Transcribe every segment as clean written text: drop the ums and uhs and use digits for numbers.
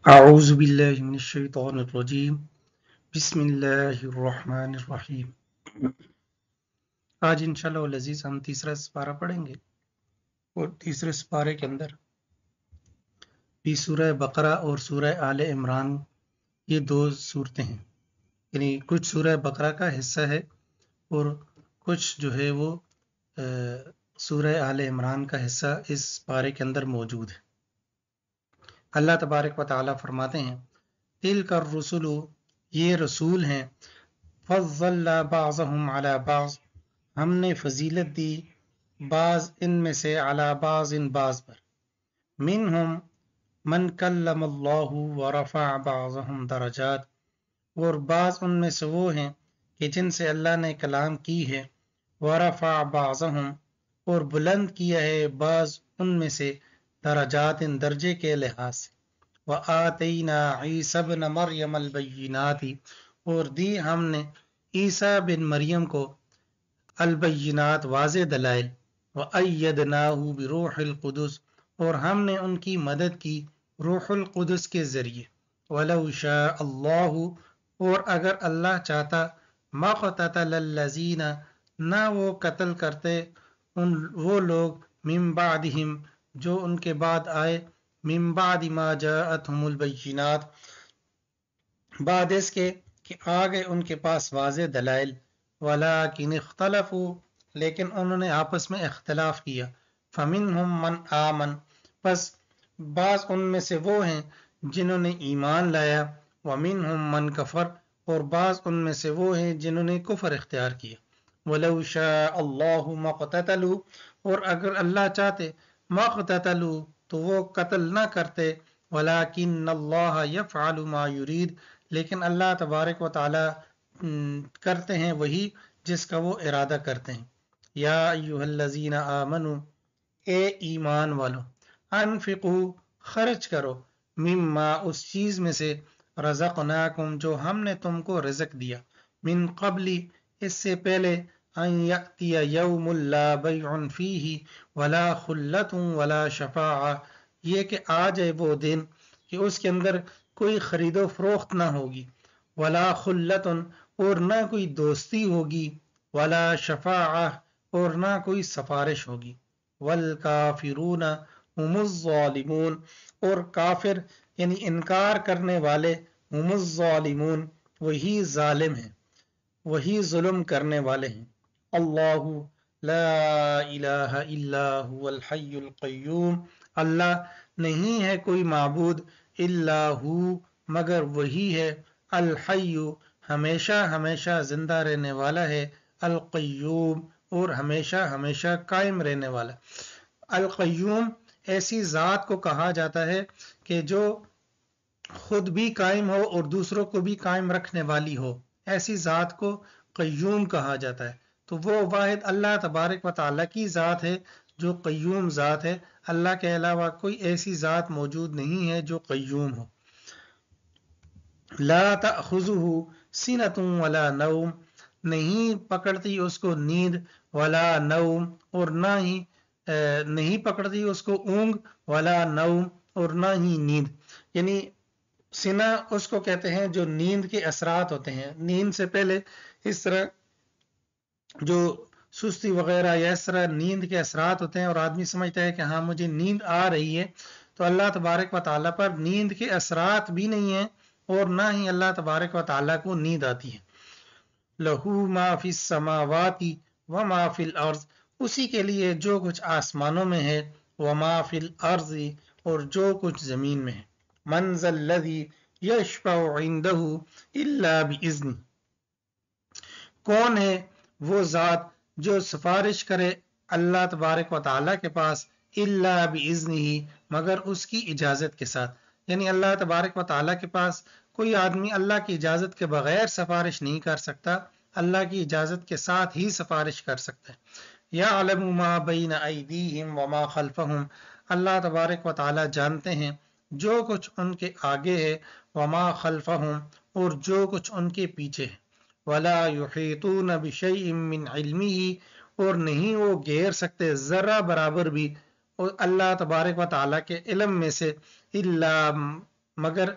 اعوذ باللہ من الشیطان الرجیم بسم اللہ الرحمن الرحیم۔ آج انشاءاللہ العزیز ہم تیسرا سپارہ پڑھیں گے، اور تیسرے سپارے کے اندر بھی سورہ بقرہ اور سورہ آل عمران یہ دو صورتیں ہیں، یعنی کچھ سورہ بقرہ کا حصہ ہے اور کچھ جو ہے وہ سورہ آل عمران کا حصہ اس سپارے کے اندر موجود ہے۔ اللہ تبارک و تعالیٰ فرماتے ہیں تلک الرسل، یہ رسول ہیں، فضلنا بعضهم علی بعض، ہم نے فضیلت دی بعض ان میں سے علی بعض ان بعض پر، منہم من کلم اللہ ورفع بعضهم درجات، اور بعض ان میں سے وہ ہیں کہ جن سے اللہ نے کلام کی ہے، ورفع بعضهم، اور بلند کیا ہے بعض ان میں سے درجات ان درجے کے لحاظ سے، وآتینا عیسی ابن مریم البینات، اور دی ہم نے عیسیٰ بن مریم کو البینات واضح دلائل، وَأَيَّدْنَاهُ بِرُوحِ الْقُدُسِ، اور ہم نے ان کی مدد کی روح القدس کے ذریعے، وَلَوْ شَاءَ اللَّهُ، اور اگر اللہ چاہتا، مَا قَتَتَلَ الَّذِينَ، نہ وہ قتل کرتے وہ لوگ، من بعدہم، جو ان کے بعد آئے، من بعد ما جاءتهم البینات، بعد اس کے کہ آ گئے ان کے پاس واضح دلائل، ولیکن اختلفوا، لیکن انہوں نے آپس میں اختلاف کیا، فمنہم من آمن، پس بعض ان میں سے وہ ہیں جنہوں نے ایمان لایا، ومنہم من کفر، اور بعض ان میں سے وہ ہیں جنہوں نے کفر اختیار کیا، وَلَوْ شَاءَ اللَّهُ مَا اقْتَتَلُوا، اور اگر اللہ چاہتے، مَا اقْتَتَلُوا، تو وہ قتل نہ کرتے، وَلَكِنَّ اللَّهَ يَفْعَلُ مَا يُرِيدُ، لیکن اللہ تبارک و تعالی کرتے ہیں وہی جس کا وہ ارادہ کرتے ہیں۔ یا ایہا الذین آمنوا، اے ایمان والو، انفقوا، خرچ کرو، مما، اس چیز میں سے، رزقناکم، جو ہم نے تم کو رزق دیا، من قبل، اس سے پہلے، ان یأتی یوم لا بیع فیہ ولا خلۃ ولا شفاعہ، یہ کہ آ جائے وہ دن کہ اس کے اندر کوئی خرید و فروخت نہ ہوگی، ولا خلۃ، اور نہ کوئی دوستی ہوگی، ولا شفاعہ، اور نہ کوئی سفارش ہوگی، والکافرون هم الظالمون، اور کافر یعنی انکار کرنے والے، هم الظالمون، وہی ظالم ہیں، وہی ظلم کرنے والے ہیں۔ اللہ لا الہ الا هو الحی القیوم، اللہ نہیں ہے کوئی معبود، الا ہو، مگر وہی ہے، الحی، ہمیشہ ہمیشہ زندہ رہنے والا ہے، القیوم، اور ہمیشہ ہمیشہ قائم رہنے والا۔ القیوم ایسی ذات کو کہا جاتا ہے کہ جو خود بھی قائم ہو اور دوسروں کو بھی قائم رکھنے والی ہو، ایسی ذات کو قیوم کہا جاتا ہے۔ تو وہ واحد اللہ تبارک و تعالیٰ کی ذات ہے جو قیوم ذات ہے، اللہ کے علاوہ کوئی ایسی ذات موجود نہیں ہے جو قیوم ہو۔ لا تأخذہ سنۃ ولا نوم، نہیں پکڑتی اس کو نیند، ولا نوم، اور نہ ہی نہیں پکڑتی اس کو اونگ، ولا نوم، اور نہ ہی نیند، یعنی سنا اس کو کہتے ہیں جو نیند کے اثرات ہوتے ہیں، نیند سے پہلے اس طرح جو سستی وغیرہ یا اس طرح نیند کے اثرات ہوتے ہیں اور آدمی سمجھتا ہے کہ ہاں مجھے نیند آ رہی ہے، تو اللہ تبارک و تعالیٰ پر نیند کے اثرات بھی نہیں ہیں اور نہ ہی اللہ تبارک و تعالیٰ کو نیند آتی ہے۔ لہو ما فی السماوات وما فی الارض، اسی کے لیے جو کچھ آسمانوں میں ہے، وما فی الارض، اور جو کچھ زمین میں ہے۔ من ذا الذی یشفع عندہ الا باذنہ، کون ہے وہ ذات جو سفارش کرے اللہ تبارک و تعالیٰ کے پاس، الا باذنہ، مگر اس کی اجازت کے ساتھ، یعنی اللہ تبارک و تعالیٰ کے پاس کوئی آدمی اللہ کی اجازت کے بغیر سفارش نہیں کر سکتا، اللہ کی اجازت کے ساتھ ہی سفارش کر سکتا ہے۔ یعلم ما بین ایدیہم وما خلفہم، اللہ تبارک و تعالیٰ جانتے ہیں جو کچھ ان کے آگے ہے، وما خلفہم، اور جو کچھ ان کے پیچھے ہے، ولا یحیطون بشیء من علمہ، اور نہیں وہ گھیر سکتے ذرہ برابر بھی اللہ تبارک و تعالیٰ کے علم میں سے، الا مگر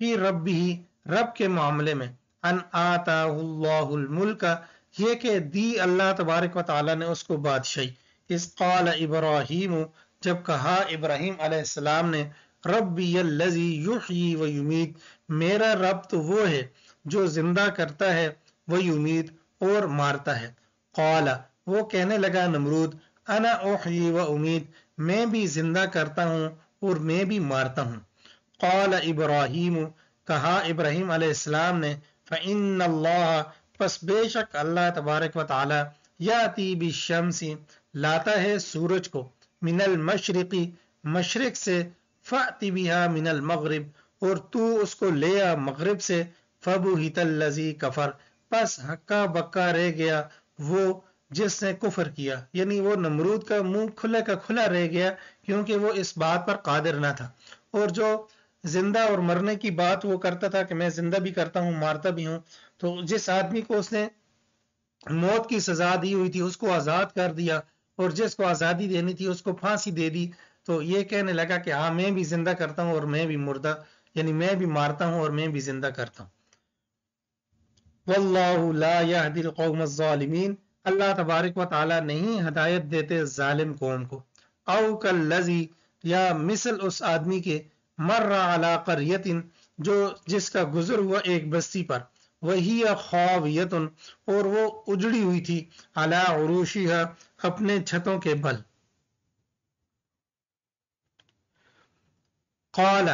فی ربی رب کے معاملے میں، ان آتاہ اللہ الملک یہ کہ دی اللہ تبارک و تعالیٰ نے اس کو بادشاہی، اس قال ابراہیم جب کہا ابراہیم علیہ السلام نے ربی الذی یحیی و یمیت میرا رب تو وہ ہے جو زندہ کرتا ہے وہ یمیت اور مارتا ہے، قال وہ کہنے لگا نمرود انا احیی و امیت میں بھی زندہ کرتا ہوں اور میں بھی مارتا ہوں، قال ابراہیم کہا ابراہیم علیہ السلام نے فإن اللہ پس بے شک اللہ تبارک و تعالی یاتی بالشمس لاتا ہے سورج کو، من المشرقی مشرق سے، فأتی بہا من المغرب اور تو اس کو لے آ مغرب سے، فبہت الذی کفر پس ہکا بکا رہ گیا وہ جس نے کفر کیا، یعنی وہ نمرود کا منہ کھلا کا کھلا رہ گیا کیونکہ وہ اس بات پر قادر نہ تھا، اور جو زندہ اور مرنے کی بات وہ کرتا تھا کہ میں زندہ بھی کرتا ہوں مارتا بھی ہوں، تو جس آدمی کو اس نے موت کی سزا دی ہوئی تھی اس کو آزاد کر دیا اور جس کو آزادی دینی تھی اس کو پھانسی دے دی، تو یہ کہنے لگا کہ ہاں میں بھی زندہ کرتا ہوں اور میں بھی مردہ، یعنی میں بھی مارتا ہوں اور میں بھی زندہ کرتا ہوں۔ واللہ لا یہدی القوم الظالمین اللہ تبارک و تعالی نہیں ہدایت دیتے ظالم قوم کو، او کالذی یا مثل اس آدمی کے مر علی قریۃ جو جس کا گزر ہوا ایک بستی پر، وہی خاویۃ اور وہ اجڑی ہوئی تھی، علی عروشہا اپنے چھتوں کے بل، قال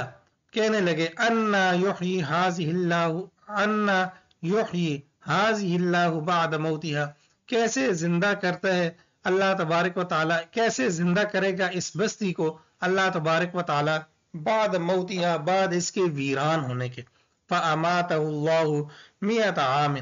کہنے لگے انا یحیی ہذہ اللہ انا یحیی ہذہ اللہ بعد موتہا کیسے زندہ کرتا ہے اللہ تبارک و تعالی، کیسے زندہ کرے گا اس بستی کو اللہ تبارک و تعالی بعد موتہا بعد اس کے ویران ہونے کے، فاماتہ اللہ مئۃ عام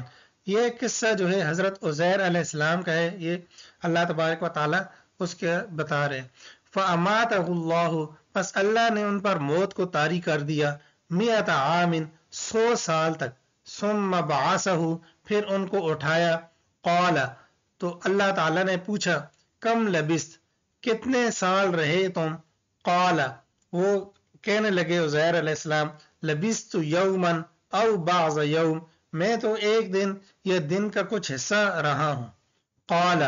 یہ قصہ جو ہے حضرت عزیر علیہ السلام کا ہے، یہ اللہ تبارک و تعالی اس کے بتا رہے ہیں، فاماتہ اللہ پس اللہ نے ان پر موت کو طاری کر دیا، مئۃ عام 100 سال تک، ثم بعثہ پھر ان کو اٹھایا، قال تو اللہ تعالیٰ نے پوچھا کم لبست کتنے سال رہے تم، قال وہ کہنے لگے عزیر علیہ السلام لبست یوما او بعض یوم میں تو ایک دن یا دن کا کچھ حصہ رہا ہوں، قال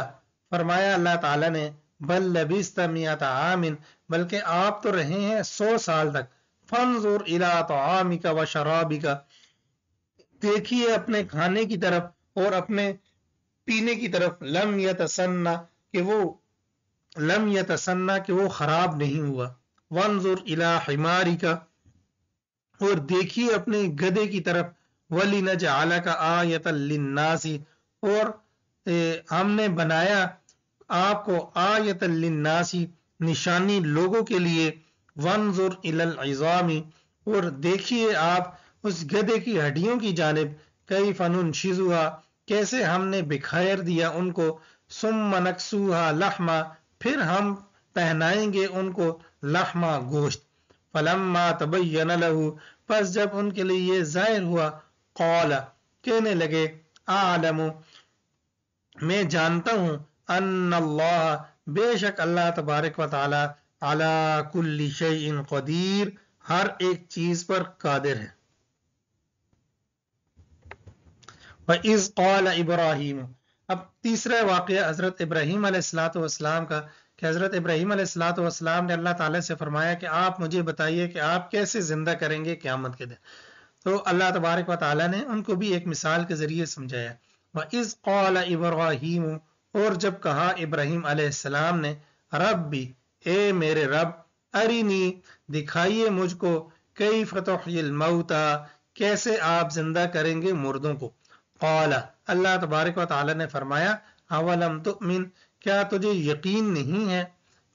فرمایا اللہ تعالیٰ نے بل لبست مئۃ عام بلکہ آپ تو رہے ہیں 100 سال تک، فانظر الی طعامک و شرابک دیکھیے اپنے کھانے کی طرف اور اپنے پینے کی طرف، لم یتسنہ کہ وہ خراب نہیں ہوا، وانظر الی حمارک اور دیکھیے اپنے گدھے کی طرف، وَلِنَجْعَلَكَ آیَةً لِلنَّاسِ اور ہم نے بنایا آپ کو آیَةً لِلنَّاسِ نشانی لوگوں کے لیے، وَانظُرْ إِلَى الْعِظَامِ اور دیکھیے آپ اس گدھے کی ہڈیوں کی جانب، کیف ننشزها کیسے ہم نے بکھیر دیا ان کو، ثم نکسوها لحما پھر ہم پہنائیں گے ان کو لحما گوشت، فلما تبین له پس جب ان کے لیے یہ ظاہر ہوا، قال کہنے لگے اعلم میں جانتا ہوں، ان اللہ بے شک اللہ تبارک و تعالی علی کل شیء قدیر ہر ایک چیز پر قادر ہے۔ وَإِذْ قَالَ إِبْرَاهِيمُ اب تیسرا واقعہ حضرت ابراہیم علیہ السلام کا، کہ حضرت ابراہیم علیہ السلام نے اللہ تعالیٰ سے فرمایا کہ آپ مجھے بتائیے کہ آپ کیسے زندہ کریں گے قیامت کے دن، تو اللہ تبارک و تعالیٰ نے ان کو بھی ایک مثال کے ذریعے سمجھایا، وَإِذْ قَالَ إِبْرَاهِيمُ اور جب کہا ابراہیم علیہ السلام نے، ربی اے میرے رب، ارینی دکھائیے مجھ کو، کیف تحیی الموتى کیسے آپ زندہ کریں گے مردوں کو، قال اللہ تبارک و تعالی نے فرمایا اولم تؤمن کیا تجھے یقین نہیں ہے،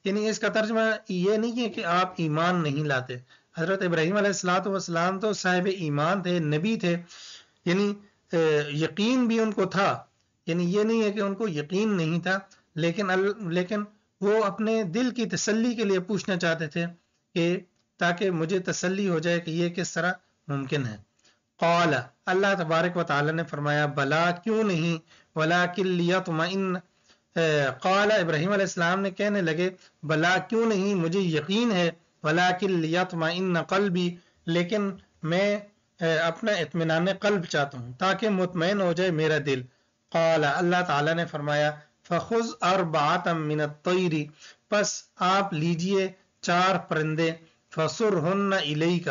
یعنی اس کا ترجمہ یہ نہیں ہے کہ آپ ایمان نہیں لاتے، حضرت ابراہیم علیہ السلام تو صاحب ایمان تھے، نبی تھے، یعنی یقین بھی ان کو تھا، یعنی یہ نہیں ہے کہ ان کو یقین نہیں تھا، لیکن وہ اپنے دل کی تسلی کے لیے پوچھنا چاہتے تھے کہ تاکہ مجھے تسلی ہو جائے کہ یہ کس طرح ممکن ہے، قال اللہ تبارک و تعالی نے فرمایا بلا کیوں نہیں، ولکن لیطمئن قال ابراہیم علیہ السلام نے کہنے لگے بلا کیوں نہیں مجھے یقین ہے، ولکن لیطمئن قلبی لیکن میں اپنا اطمینان قلب چاہتا ہوں تاکہ مطمئن ہو جائے میرا دل. قال اللہ تعالیٰ نے فرمایا فخذ اربعۃ من الطیر پس آپ لیجئے 4 پرندے فصرہن الیک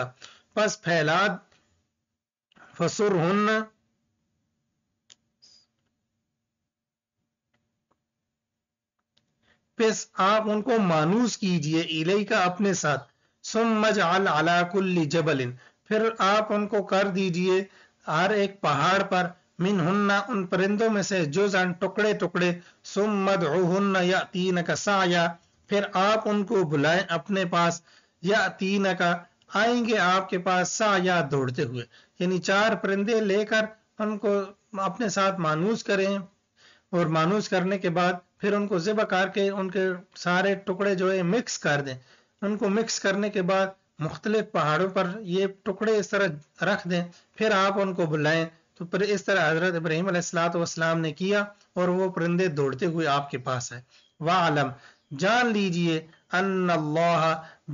پس پھیلا فصرہن پس آپ ان کو مانوس کیجئے الیک اپنے ساتھ. ثم اجعل علی کل جبل پھر آپ ان کو کر دیجئے ہر ایک پہاڑ پر منہن ان پرندوں میں سے جزءاً ٹکڑے ٹکڑے. ثم ادعوہن یأتینک سعیا پھر آپ ان کو بلائیں اپنے پاس. یأتینک آئیں گے آپ کے پاس سعیا دوڑتے ہوئے. یعنی 4 پرندے لے کر ان کو اپنے ساتھ مانوس کریں اور مانوس کرنے کے بعد پھر ان کو ذبح کر کے ان کے سارے ٹکڑے جو ہے مکس کر دیں. ان کو مکس کرنے کے بعد مختلف پہاڑوں پر یہ ٹکڑے اس طرح رکھ دیں پھر آپ ان کو بلائیں. تو پھر اس طرح حضرت ابراہیم علیہ السلام نے کیا اور وہ پرندے دوڑتے ہوئے آپ کے پاس آئے. وَعَلَمْ جان لیجئے ان اللہ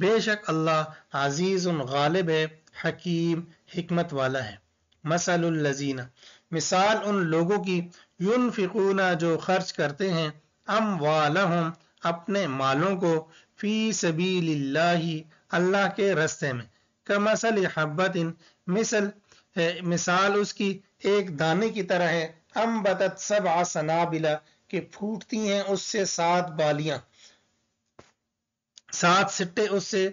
بے شک اللہ عزیز غالب ہے حکیم حکمت والا ہے. مثل الذین مثال ان لوگوں کی ينفقون جو خرچ کرتے ہیں اموالہم اپنے مالوں کو فی سبیل اللہ اللہ کے رستے میں. کمثل حبۃ مثال اس کی ایک دانے کی طرح ہے. انبتت 7 سنابل کہ پھوٹتی ہیں اس سے 7 بالیاں 7 سٹے اس سے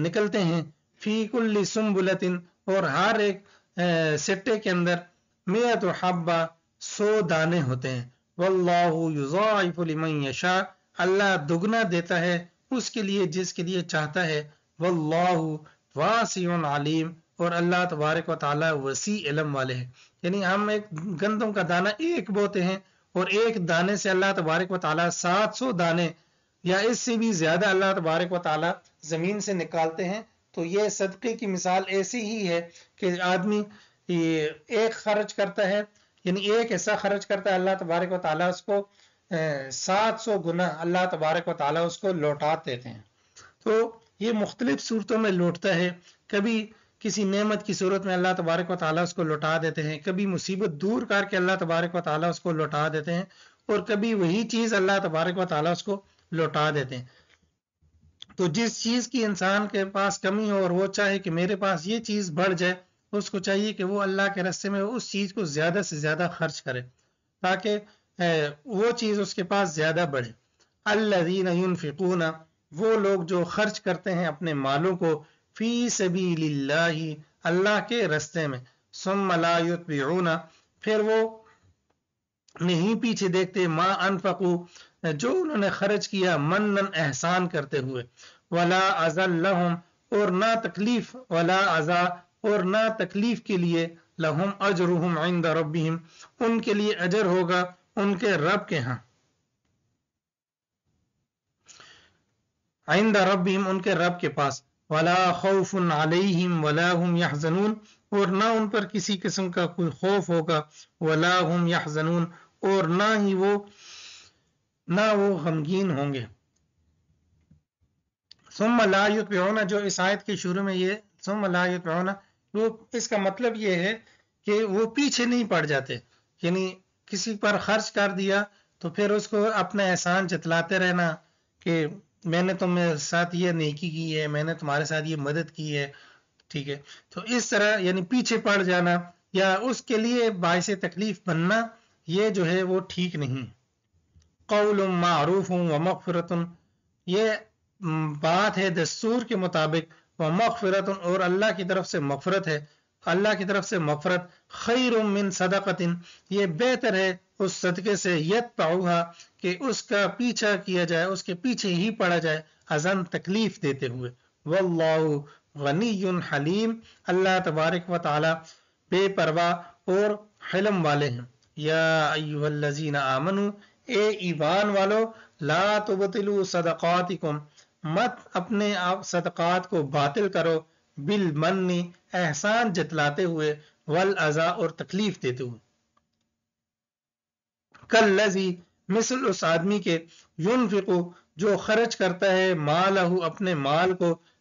نکلتے ہیں. فی کل سنبلۃ اور ہر ایک سٹے کے اندر 100 حبہ 100 دانے ہوتے ہیں. واللہ یضاعف لمن یشاء اللہ دگنا دیتا ہے اس کے لیے جس کے لیے چاہتا ہے. واللہ واسع علیم اور اللہ تبارک و تعالی وسیع علم والے ہیں. یعنی ہم ایک گندم کا دانہ ایک بوتے ہیں اور ایک دانے سے اللہ تبارک و تعالی 700 دانے یا اس سے بھی زیادہ اللہ تبارک و تعالی زمین سے نکالتے ہیں. تو یہ صدقے کی مثال ایسی ہی ہے کہ آدمی ایک خرچ کرتا ہے یعنی ایک حصہ خرچ کرتا ہے اللہ تبارک و تعالیٰ اس کو 700 گنا اللہ تبارک و تعالیٰ اس کو لوٹا دیتے ہیں. تو یہ مختلف صورتوں میں لوٹتا ہے. کبھی کسی نعمت کی صورت میں اللہ تبارک و تعالیٰ اس کو لوٹا دیتے ہیں. کبھی مصیبت دور کر کے اللہ تبارک و تعالیٰ اس کو لوٹا دیتے ہیں اور کبھی وہی چیز اللہ تبارک و تعالیٰ اس کو لوٹا دیتے ہیں. تو جس چیز کی انسان کے پاس کمی ہو اور وہ چاہے کہ میرے پاس یہ چیز بڑھ جائے اس کو چاہیے کہ وہ اللہ کے راستے میں اس چیز کو زیادہ سے زیادہ خرچ کرے تاکہ وہ چیز اس کے پاس زیادہ بڑھے. الذین ينفقون وہ لوگ جو خرچ کرتے ہیں اپنے مالوں کو فی سبیل اللہ اللہ کے راستے میں. ثم لا یتبعون پھر وہ نہیں پیچھے دیکھتے ما انفقوا جو انہوں نے خرچ کیا منن احسان کرتے ہوئے. ولا اذى لهم اور نہ تکلیف ولا اذى اور نہ تکلیف کے لیے لہم اجرہم عند ربہم ان کے لیے اجر ہوگا ان کے رب کے ہاں. عند ربہم ان کے رب کے پاس. ولا خوف علیہم ولا هم يحزنون اور نہ ان پر کسی قسم کا کوئی خوف ہوگا. ولا هم يحزنون اور نہ وہ غمگین ہوں گے. ثم لا یتبعون جو اس آیت کے شروع میں یہ ثم لا یتبعون وہ اس کا مطلب یہ ہے کہ وہ پیچھے نہیں پڑ جاتے. یعنی کسی پر خرچ کر دیا تو پھر اس کو اپنا احسان جتلاتے رہنا کہ میں نے تمہارے ساتھ یہ نیکی کی ہے میں نے تمہارے ساتھ یہ مدد کی ہے. ٹھیک ہے تو اس طرح یعنی پیچھے پڑ جانا یا اس کے لیے باعث تکلیف بننا یہ جو ہے وہ ٹھیک نہیں. قول معروف ومغفرۃ یہ بات ہے دستور کے مطابق. ومغفرۃ اور اللہ کی طرف سے مغفرت ہے. اللہ کی طرف سے مغفرت. خیر من صدقۃ یہ بہتر ہے اس صدقے سے یتبعها کہ اس کا پیچھا کیا جائے اس کے پیچھے ہی پڑا جائے اذن تکلیف دیتے ہوئے. واللہ غنی حلیم اللہ تبارک و تعالی بے پرواہ اور حلم والے ہیں. یا ایھا الذین آمنوا اے ایمان والو لا تبطلوا صدقاتکم مت اپنے صدقات کو باطل کرو بالمن احسان جتلاتے ہوئے والاذى اور تکلیف دیتے ہوئے. کالذی مثل اس آدمی کے ينفق جو خرچ کرتا ہے مالہ اپنے مال کو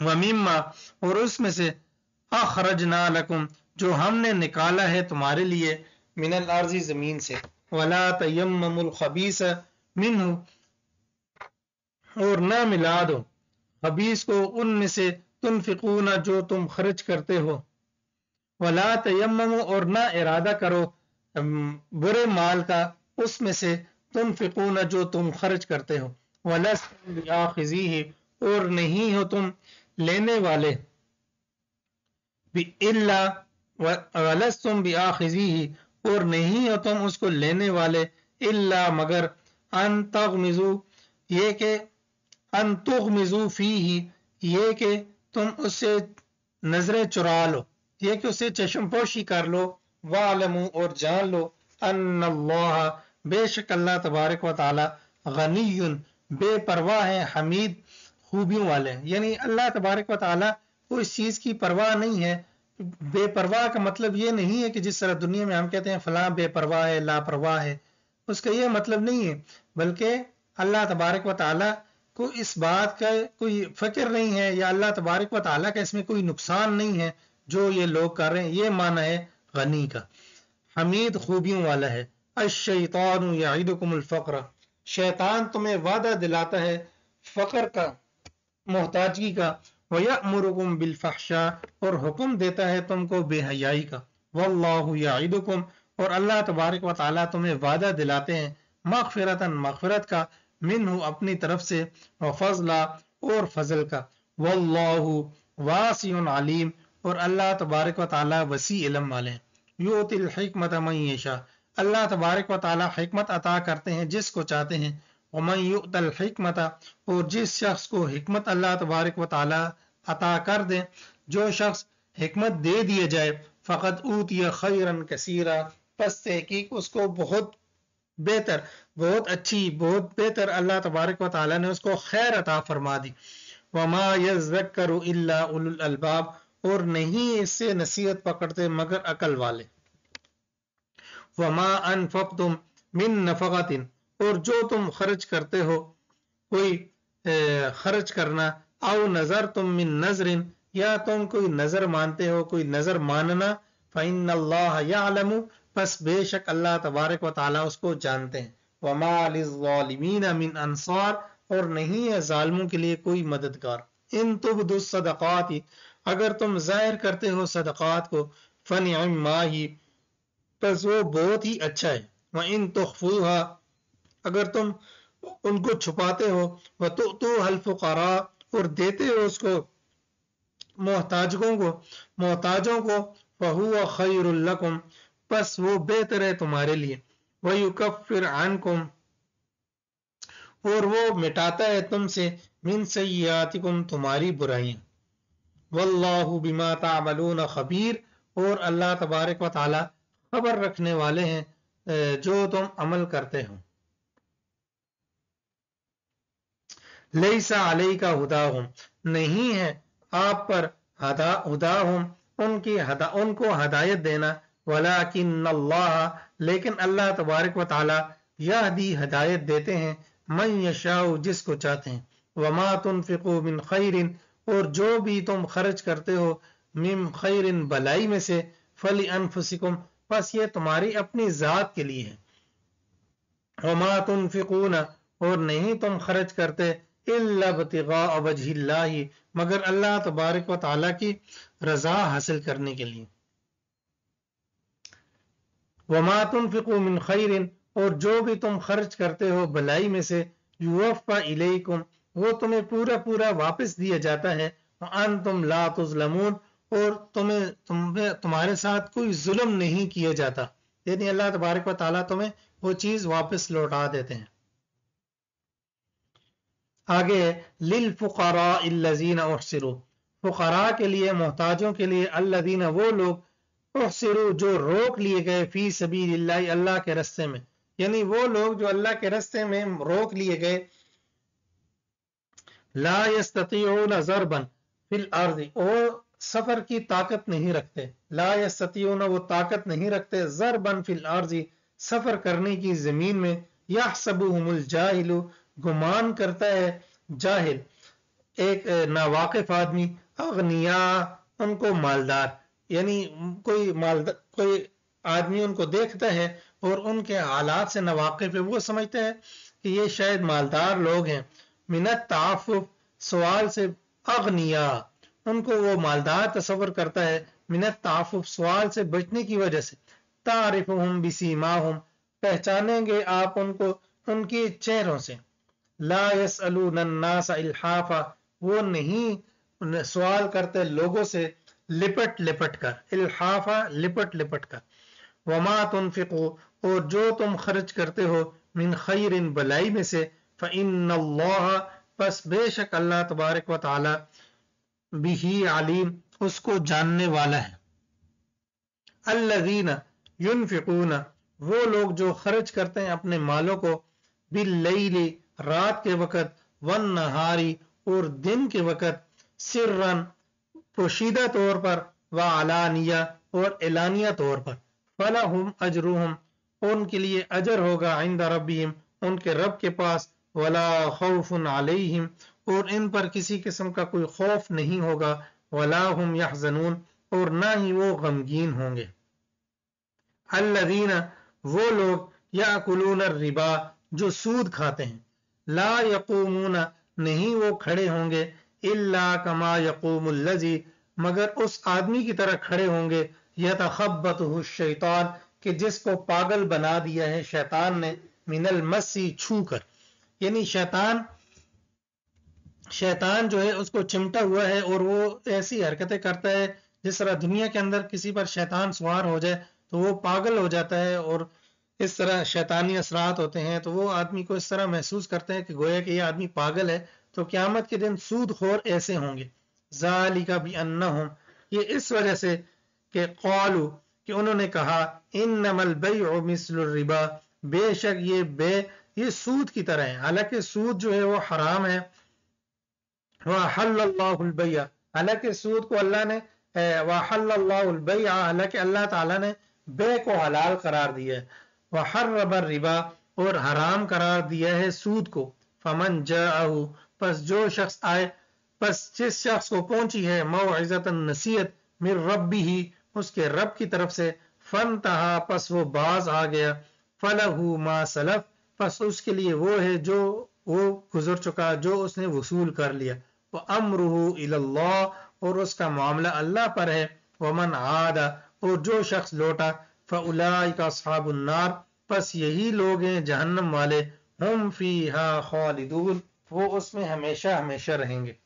وَمِمَّا اور اس میں سے اخرجنا لکم جو ہم نے نکالا ہے تمہارے لیے من الارض زمین سے ولا تیمموا الخبیث منہ اور نہ ملا دو خبیث کو ان میں سے تنفقون جو تم خرچ کرتے ہو ولا تیمموا اور نہ ارادہ کرو برے مال کا اس میں سے تنفقون جو تم خرچ کرتے ہو ولستم بآخذیہ اور نہیں ہو تم لینے والے الا ولستم بآخذیہ اور نہیں ہو تم اس کو لینے والے الا مگر ان تغمزوا یہ کہ ان تغمزوا فیہ یہ کہ تم اس سے نظریں چرا لو یہ کہ اسے چشم پوشی کر لو وَاعْلَمُوا اور جان لو ان اللہ بے شک اللہ تبارک و تعالی غنی بے پرواہ ہے حمید خوبیوں والے ہیں یعنی اللہ تبارک و تعالی کو اس چیز کی پرواہ نہیں ہے بے پرواہ کا مطلب یہ نہیں ہے کہ جس طرح دنیا میں ہم کہتے ہیں فلاں بے پرواہ ہے لاپرواہ ہے اس کا یہ مطلب نہیں ہے بلکہ اللہ تبارک و تعالی کو اس بات کا کوئی فکر نہیں ہے یا اللہ تبارک و تعالی کا اس میں کوئی نقصان نہیں ہے جو یہ لوگ کر رہے ہیں یہ معنی ہے غنی کا حمید خوبیوں والا ہے الشیطان یعدکم الفقر شیطان تمہیں وعدہ دلاتا ہے فقر کا محتاجی کا وَيَأْمُرُكُمْ بِالْفَحْشَاءِ اور حکم دیتا ہے تم کو بے حیائی کا وَاللَّهُ يَعِدُكُمْ اور اللہ تبارک و تعالیٰ تمہیں وعدہ دلاتے ہیں مغفرتاً مغفرت کا منہ اپنی طرف سے وفضلا اور فضل کا وَاللَّهُ وَاسِعٌ عَلِيمٌ اور اللہ تبارک و تعالیٰ وسیع علم والے ہیں یؤتی الحکمت من یشاء اللہ تبارک و تعالیٰ حکمت عطا کرتے ہیں جس کو چاہتے ہیں ومن یؤت الحکمت اور جس شخص کو حکمت اللہ تبارک و تعالیٰ عطا کر دیں جو شخص حکمت دے دیے جائے فقد اوتی خیرا کثیرا پس تحقیق اس کو بہت بہتر بہت اچھی بہت بہتر اللہ تبارک و تعالیٰ نے اس کو خیر عطا فرما دی وما یذکر الا اولو الالباب اور نہیں اس سے نصیحت پکڑتے مگر عقل والے وما انفقتم من نفقۃ اور جو تم خرچ کرتے ہو کوئی خرچ کرنا او نظر تم من نظر یا تم کوئی نظر مانتے ہو کوئی نظر ماننا فإن اللہ یعلم پس بے شک اللہ تبارک و تعالیٰ اس کو جانتے ہیں وما للظالمین من انصار اور نہیں ہے ظالموں کے لیے کوئی مددگار ان تبدوا الصدقات اگر تم ظاہر کرتے ہو صدقات کو فنعما ہی پس وہ بہت ہی اچھا ہے وَإِن تُخْفُوهَا اگر تم ان کو چھپاتے ہو وَتُؤْتُوهَا الْفُقَرَاءَ اور دیتے ہو اس کو محتاجوں کو فَهُوَ خَيْرٌ لَكُمْ پس وہ بہتر ہے تمہارے لیے وَيُكَفِّرْ عَنْكُمْ اور وہ مٹاتا ہے تم سے من سیئاتکم تمہاری برائیاں واللہ بما تعملون خبیر اور اللہ تبارک و تعالی خبر رکھنے والے ہیں جو تم عمل کرتے ہو لیس علیک ہداہم نہیں ہے آپ پر ہداہم ان کو ہدایت دینا ولکن اللہ لیکن اللہ تبارک و تعالی یہدی ہدایت دیتے ہیں من یشاء جس کو چاہتے ہیں وما تنفقوا من خیر اور جو بھی تم خرچ کرتے ہو من خیر بلائی میں سے فلانفسکم بس یہ تمہاری اپنی ذات کے لیے ہے وما تنفقون اور نہیں تم خرچ کرتے الا ابتغاء وجہ اللہ مگر اللہ تبارک و تعالی کی رضا حاصل کرنے کے لیے وما تنفقوا من خیر اور جو بھی تم خرچ کرتے ہو بلائی میں سے یوفى الیکم وہ تمہیں پورا پورا واپس دیا جاتا ہے وانتم لا تظلمون اور تمہارے ساتھ کوئی ظلم نہیں کیا جاتا یعنی اللہ تبارک و تعالیٰ تمہیں وہ چیز واپس لوٹا دیتے ہیں آگے للفقراء الذین احصروا فقراء کے لیے محتاجوں کے لیے الذین وہ لوگ احصروا جو روک لیے گئے فی سبیل اللہ اللہ کے راستے میں یعنی وہ لوگ جو اللہ کے راستے میں روک لیے گئے لا یستطیعون ضربا فی الارض اور سفر کی طاقت نہیں رکھتے لا یستطیعون وہ طاقت نہیں رکھتے ضربا فی الارض سفر کرنے کی زمین میں یحسبهم الجاہل گمان کرتا ہے جاہل ایک ناواقف آدمی، اغنیا ان کو مالدار، یعنی کوئی آدمی ان کو دیکھتا ہے اور ان کے حالات سے ناواقف ہے، وہ سمجھتا ہے کہ یہ شاید مالدار لوگ ہیں، منت تعفف سوال سے، اغنیا ان کو وہ مالدار تصور کرتا ہے، منت تعفف سوال سے بچنے کی وجہ سے، تعرفہم بسیماہم پہچانیں گے آپ ان کو ان کے چہروں سے، لا يسألون الناس الحافا وہ نہیں سوال کرتے لوگوں سے لپٹ لپٹ کر، الحافا لپٹ لپٹ کر، وما تنفقوا اور جو تم خرچ کرتے ہو من خیر بلائی میں سے، فإن اللہ پس بے شک اللہ تبارک و تعالی بہ علیم اس کو جاننے والا ہے، الذین ينفقون وہ لوگ جو خرچ کرتے ہیں اپنے مالوں کو، باللیل رات کے وقت، والنہاری اور دن کے وقت، سرًا پوشیدہ طور پر، وعلانیہ اور اعلانیہ طور پر، فلہم اجرہم ان کے لیے اجر ہوگا، عند ربہم ان کے رب کے پاس، ولا خوف علیہم اور ان پر کسی قسم کا کوئی خوف نہیں ہوگا، ولا ہم یحزنون اور نہ ہی وہ غمگین ہوں گے، الذین وہ لوگ یاکلون الربا جو سود کھاتے ہیں، لا یقومون نہیں وہ کھڑے ہوں گے، الا کما یقوم الذی مگر اس آدمی کی طرح کھڑے ہوں گے، یتخبطہ الشیطان کہ جس کو پاگل بنا دیا ہے شیطان نے، من المسی چھو کر، یعنی شیطان جو ہے اس کو چمٹا ہوا ہے اور وہ ایسی حرکتیں کرتا ہے جس طرح دنیا کے اندر کسی پر شیطان سوار ہو جائے تو وہ پاگل ہو جاتا ہے، اور اس طرح شیطانی اثرات ہوتے ہیں تو وہ آدمی کو اس طرح محسوس کرتے ہیں کہ گویا کہ یہ آدمی پاگل ہے، تو قیامت کے دن سود خور ایسے ہوں گے، ذالک بانہم یہ اس وجہ سے کہ قالوا کہ انہوں نے کہا، انما البیع مثل الربا بے شک یہ سود کی طرح ہے، حالانکہ سود جو ہے وہ حرام ہے، وَأَحَلَّ اللَّهُ الْبَيْعَ حالانکہ سود کو اللہ نے وَأَحَلَّ اللَّهُ الْبَيْعَ حالانکہ اللہ تعالیٰ نے بے کو حلال قرار دیا ہے، وَحَرَّمَ الرِّبَا اور حرام قرار دیا ہے سود کو، فَمَنْ جَاءَهُ پس جو شخص آئے، پس جس شخص کو پہنچی ہے موعظۃ نصیحت، من ربہ اس کے رب کی طرف سے، فَانْتَهَا پس وہ باز آ گیا، فَلَهُ مَا سَلَف پس اس کے لیے وہ ہے جو وہ گزر چکا، جو اس نے وصول کر لیا، وَأَمْرُهُ إِلَى اللَّهِ اور اس کا معاملہ اللہ پر ہے، وَمَنْ عَادَ اور جو شخص لوٹا، فَأُولَٰئِكَ أَصْحَابُ النَّارِ پس یہی لوگ ہیں جہنم والے، ہم فِيهَا خَالِدُونَ وہ اس میں ہمیشہ ہمیشہ رہیں گے،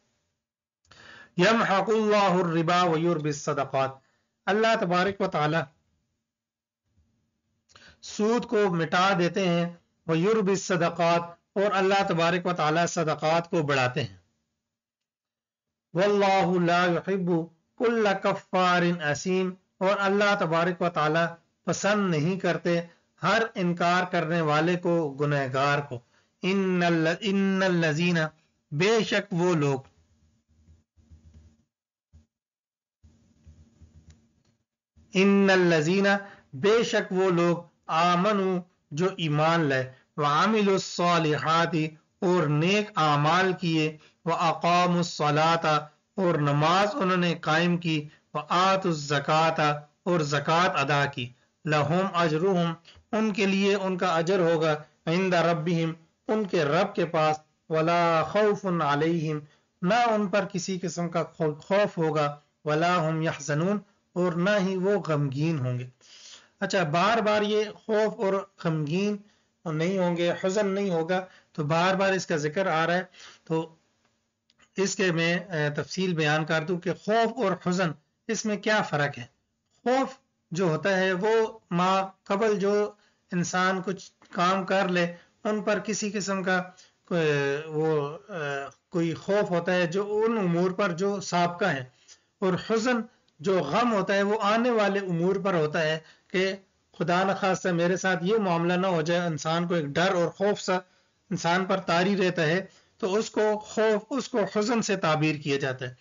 يَمْحَقُ اللَّهُ الرِّبَا وَيُرْبِي الصَّدَقَاتِ اللہ تبارک و تعالی سود کو مٹا دیتے ہیں، وَيُرْبِي الصَّدَقَاتِ اور اللہ تبارک و تعالی صدقات کو بڑھاتے ہیں، واللہ لا یحب کل کفار اسیم اور اللہ تبارک و تعالی پسند نہیں کرتے ہر انکار کرنے والے کو، گنہگار کو، ان الذین بے شک وہ لوگ، ان الذین بے شک وہ لوگ، آمنوا جو ایمان لائے، وعملوا الصالحات اور نیک اعمال کیے، واقاموا الصلاۃ اور نماز انہوں نے قائم کی، وآتوا الزکاۃ اور زکوٰۃ ادا کی، لہم اجرہم ان کے لیے ان کا اجر ہوگا، عند ربہم ان کے رب کے پاس، ولا خوف علیہم نہ ان پر کسی قسم کا خوف ہوگا، ولا ہم یحزنون اور نہ ہی وہ غمگین ہوں گے۔ اچھا، بار بار یہ خوف اور غمگین نہیں ہوں گے، حزن نہیں ہوگا، تو بار بار اس کا ذکر آ رہا ہے، تو اس کے میں تفصیل بیان کر دوں کہ خوف اور حزن اس میں کیا فرق ہے۔ خوف جو ہوتا ہے وہ ما قبل جو انسان کچھ کام کر لے ان پر کسی قسم کا کوئی خوف ہوتا ہے جو ان امور پر جو سابقہ ہے، اور حزن جو غم ہوتا ہے وہ آنے والے امور پر ہوتا ہے کہ خدا نخواستہ میرے ساتھ یہ معاملہ نہ ہو جائے، انسان کو ایک ڈر اور خوف سا انسان پر طاری رہتا ہے، تو اس کو حزن سے تعبیر کیا جاتا ہے۔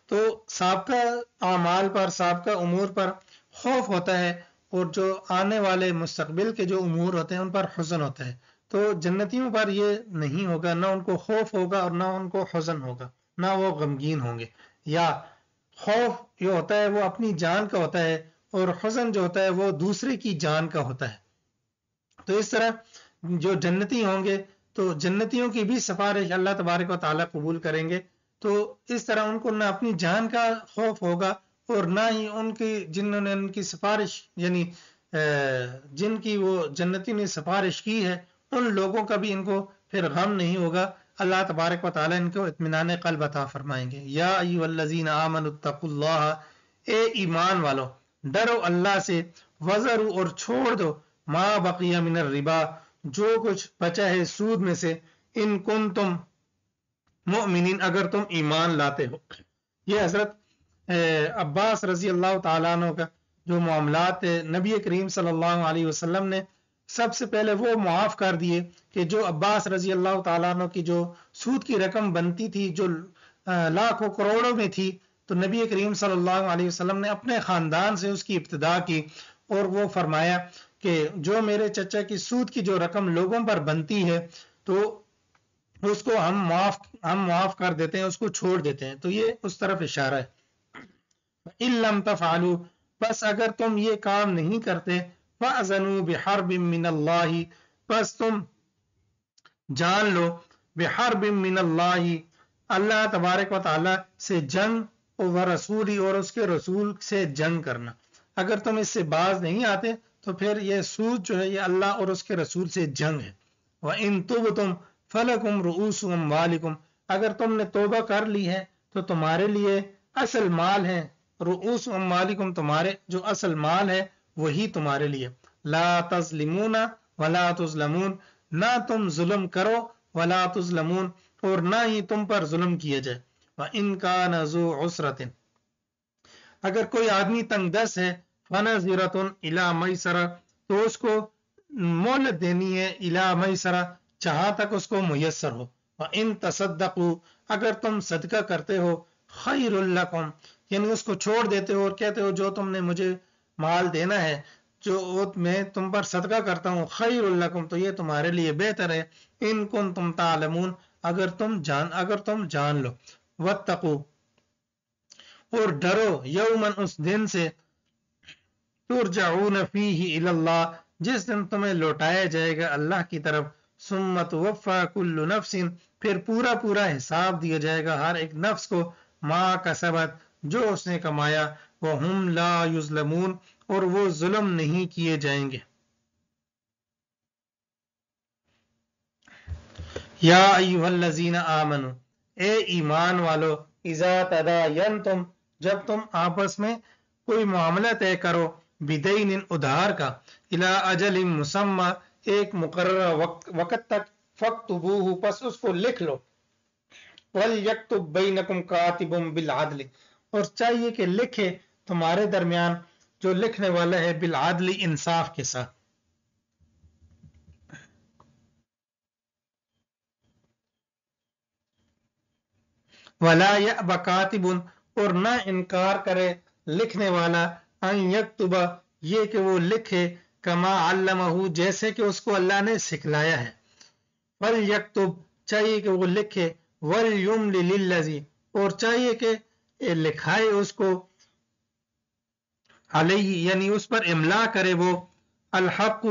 تو سابقہ اعمال پر، سابقہ امور پر خوف ہوتا ہے، اور جو آنے والے مستقبل کے جو امور ہوتے ہیں ان پر حزن ہوتا ہے۔ تو جنتیوں پر یہ نہیں ہوگا، نہ ان کو خوف ہوگا اور نہ ان کو حزن ہوگا۔ نہ وہ غمگین ہوں گے. یا خوف جو ہوتا ہے وہ اپنی جان کا ہوتا ہے اور حزن جو ہوتا ہے وہ دوسرے کی جان کا ہوتا ہے. تو اس طرح جو جنتی ہوں گے تو جنتیوں کی بھی سفارش اللہ تبارک و تعالیٰ قبول کریں گے. تو اس طرح ان کو نہ اپنی جان کا خوف ہوگا اور نہ ہی ان کی جنہوں نے ان کی سفارش یعنی جن کی وہ جنتی نے سفارش کی ہے ان لوگوں کا بھی ان کو پھر غم نہیں ہوگا. اللہ تبارک و تعالیٰ ان کو اطمینان قلب عطا فرمائیں گے. یا ایھا الذین آمنوا اتقوا اللہ، اے ایمان والو ڈرو اللہ سے، وذروا اور چھوڑ دو ما بقی من الربا جو کچھ بچا ہے سود میں سے، ان کنتم مؤمنین اگر تم ایمان لاتے ہو. یہ حضرت عباس رضی اللہ تعالیٰ عنہ کا جو معاملات نبی کریم صلی اللہ علیہ وسلم نے سب سے پہلے وہ معاف کر دیے کہ جو عباس رضی اللہ تعالیٰ عنہ کی جو سود کی رقم بنتی تھی جو لاکھوں کروڑوں میں تھی، تو نبی کریم صلی اللہ علیہ وسلم نے اپنے خاندان سے اس کی ابتدا کی اور وہ فرمایا کہ جو میرے چچا کی سود کی جو رقم لوگوں پر بنتی ہے تو اس کو ہم معاف کر دیتے ہیں، اس کو چھوڑ دیتے ہیں. تو یہ اس طرف اشارہ ہے. ان لم تفعلوا، بس اگر تم یہ کام نہیں کرتے، فاذنوا بحرب من اللہ، بس تم جان لو بحرب من اللہ اللہ تبارک و تعالی سے جنگ و رسولی اور اس کے رسول سے جنگ کرنا. اگر تم اس سے باز نہیں آتے تو پھر یہ سود جو ہے یہ اللہ اور اس کے رسول سے جنگ ہے. وَإِن تُبْتُمْ فَلَكُمْ رُؤُوسُ أَمْوَالِكُمْ، اگر تم نے توبہ کر لی ہے تو تمہارے لیے اصل مال ہے. رؤوس اموالکم، تمہارے جو اصل مال ہے وہی تمہارے لیے. لا تظلمون ولا تظلمون، نہ تم ظلم کرو ولا تظلمون اور نہ ہی تم پر ظلم کیا جائے. وَإِن كَانَ ذُو عُسْرَةٍ، اگر کوئی آدمی تنگ دست ہے، فَنَظِرَةٌ إِلَى مَيْسَرَةٍ، تو اس کو مہلت دینی ہے، إِلَى مَيْسَرَةٍ جہاں تک اس کو میسر ہو. وَإِن تَصَدَّقُوا، اگر تم صدقہ کرتے ہو، خَيْرٌ لَكُمْ، یعنی اس کو چھوڑ دیتے ہو اور کہتے ہو جو تم نے مجھے مال دینا ہے جو میں تم پر صدقہ کرتا ہوں، خیر لکم، تو یہ تمہارے لیے بہتر ہے. ان کنتم تعلمون، اگر تم جان لو. واتقوا، اور ڈرو، یومن اس دن سے، ترجعون فیہ الی اللہ، جس دن تمہیں لوٹایا جائے گا اللہ کی طرف. ثم توفی کل نفس، پھر پورا حساب دیا جائے گا ہر ایک نفس کو، ما کسبت، جو اس نے کمایا، وہم لا یظلمون، اور وہ ظلم نہیں کیے جائیں گے. یا ایھا الذین آمنوا، اے ایمان والو، اذا تداینتم، جب تم آپس میں کوئی معاملہ طے کرو، بدین ادھار کا، الی اجل مسمی، ایک مقررہ وقت تک، فاکتبوہ، پس اس کو لکھ لو. وَلْيَكْتُبْ بَيْنَكُمْ كَاتِبٌ بِالْعَدْلِ، اور چاہیے کہ لکھے تمہارے درمیان جو لکھنے والا ہے بالعدل، انصاف کے ساتھ. وَلَا يَأْبَ كَاتِبٌ، اور نہ انکار کرے لکھنے والا، ان یکتب، یہ کہ وہ لکھے، کما علمہ، جیسے کہ اس کو اللہ نے سکھلایا ہے. وَلْيَكْتُبْ، چاہیے کہ وہ لکھے، وَلْيُمْلِلِ الَّذِي، اور چاہیے کہ لکھائے اس کو، علیہ، یعنی اس پر املا کرے وہ، الحق،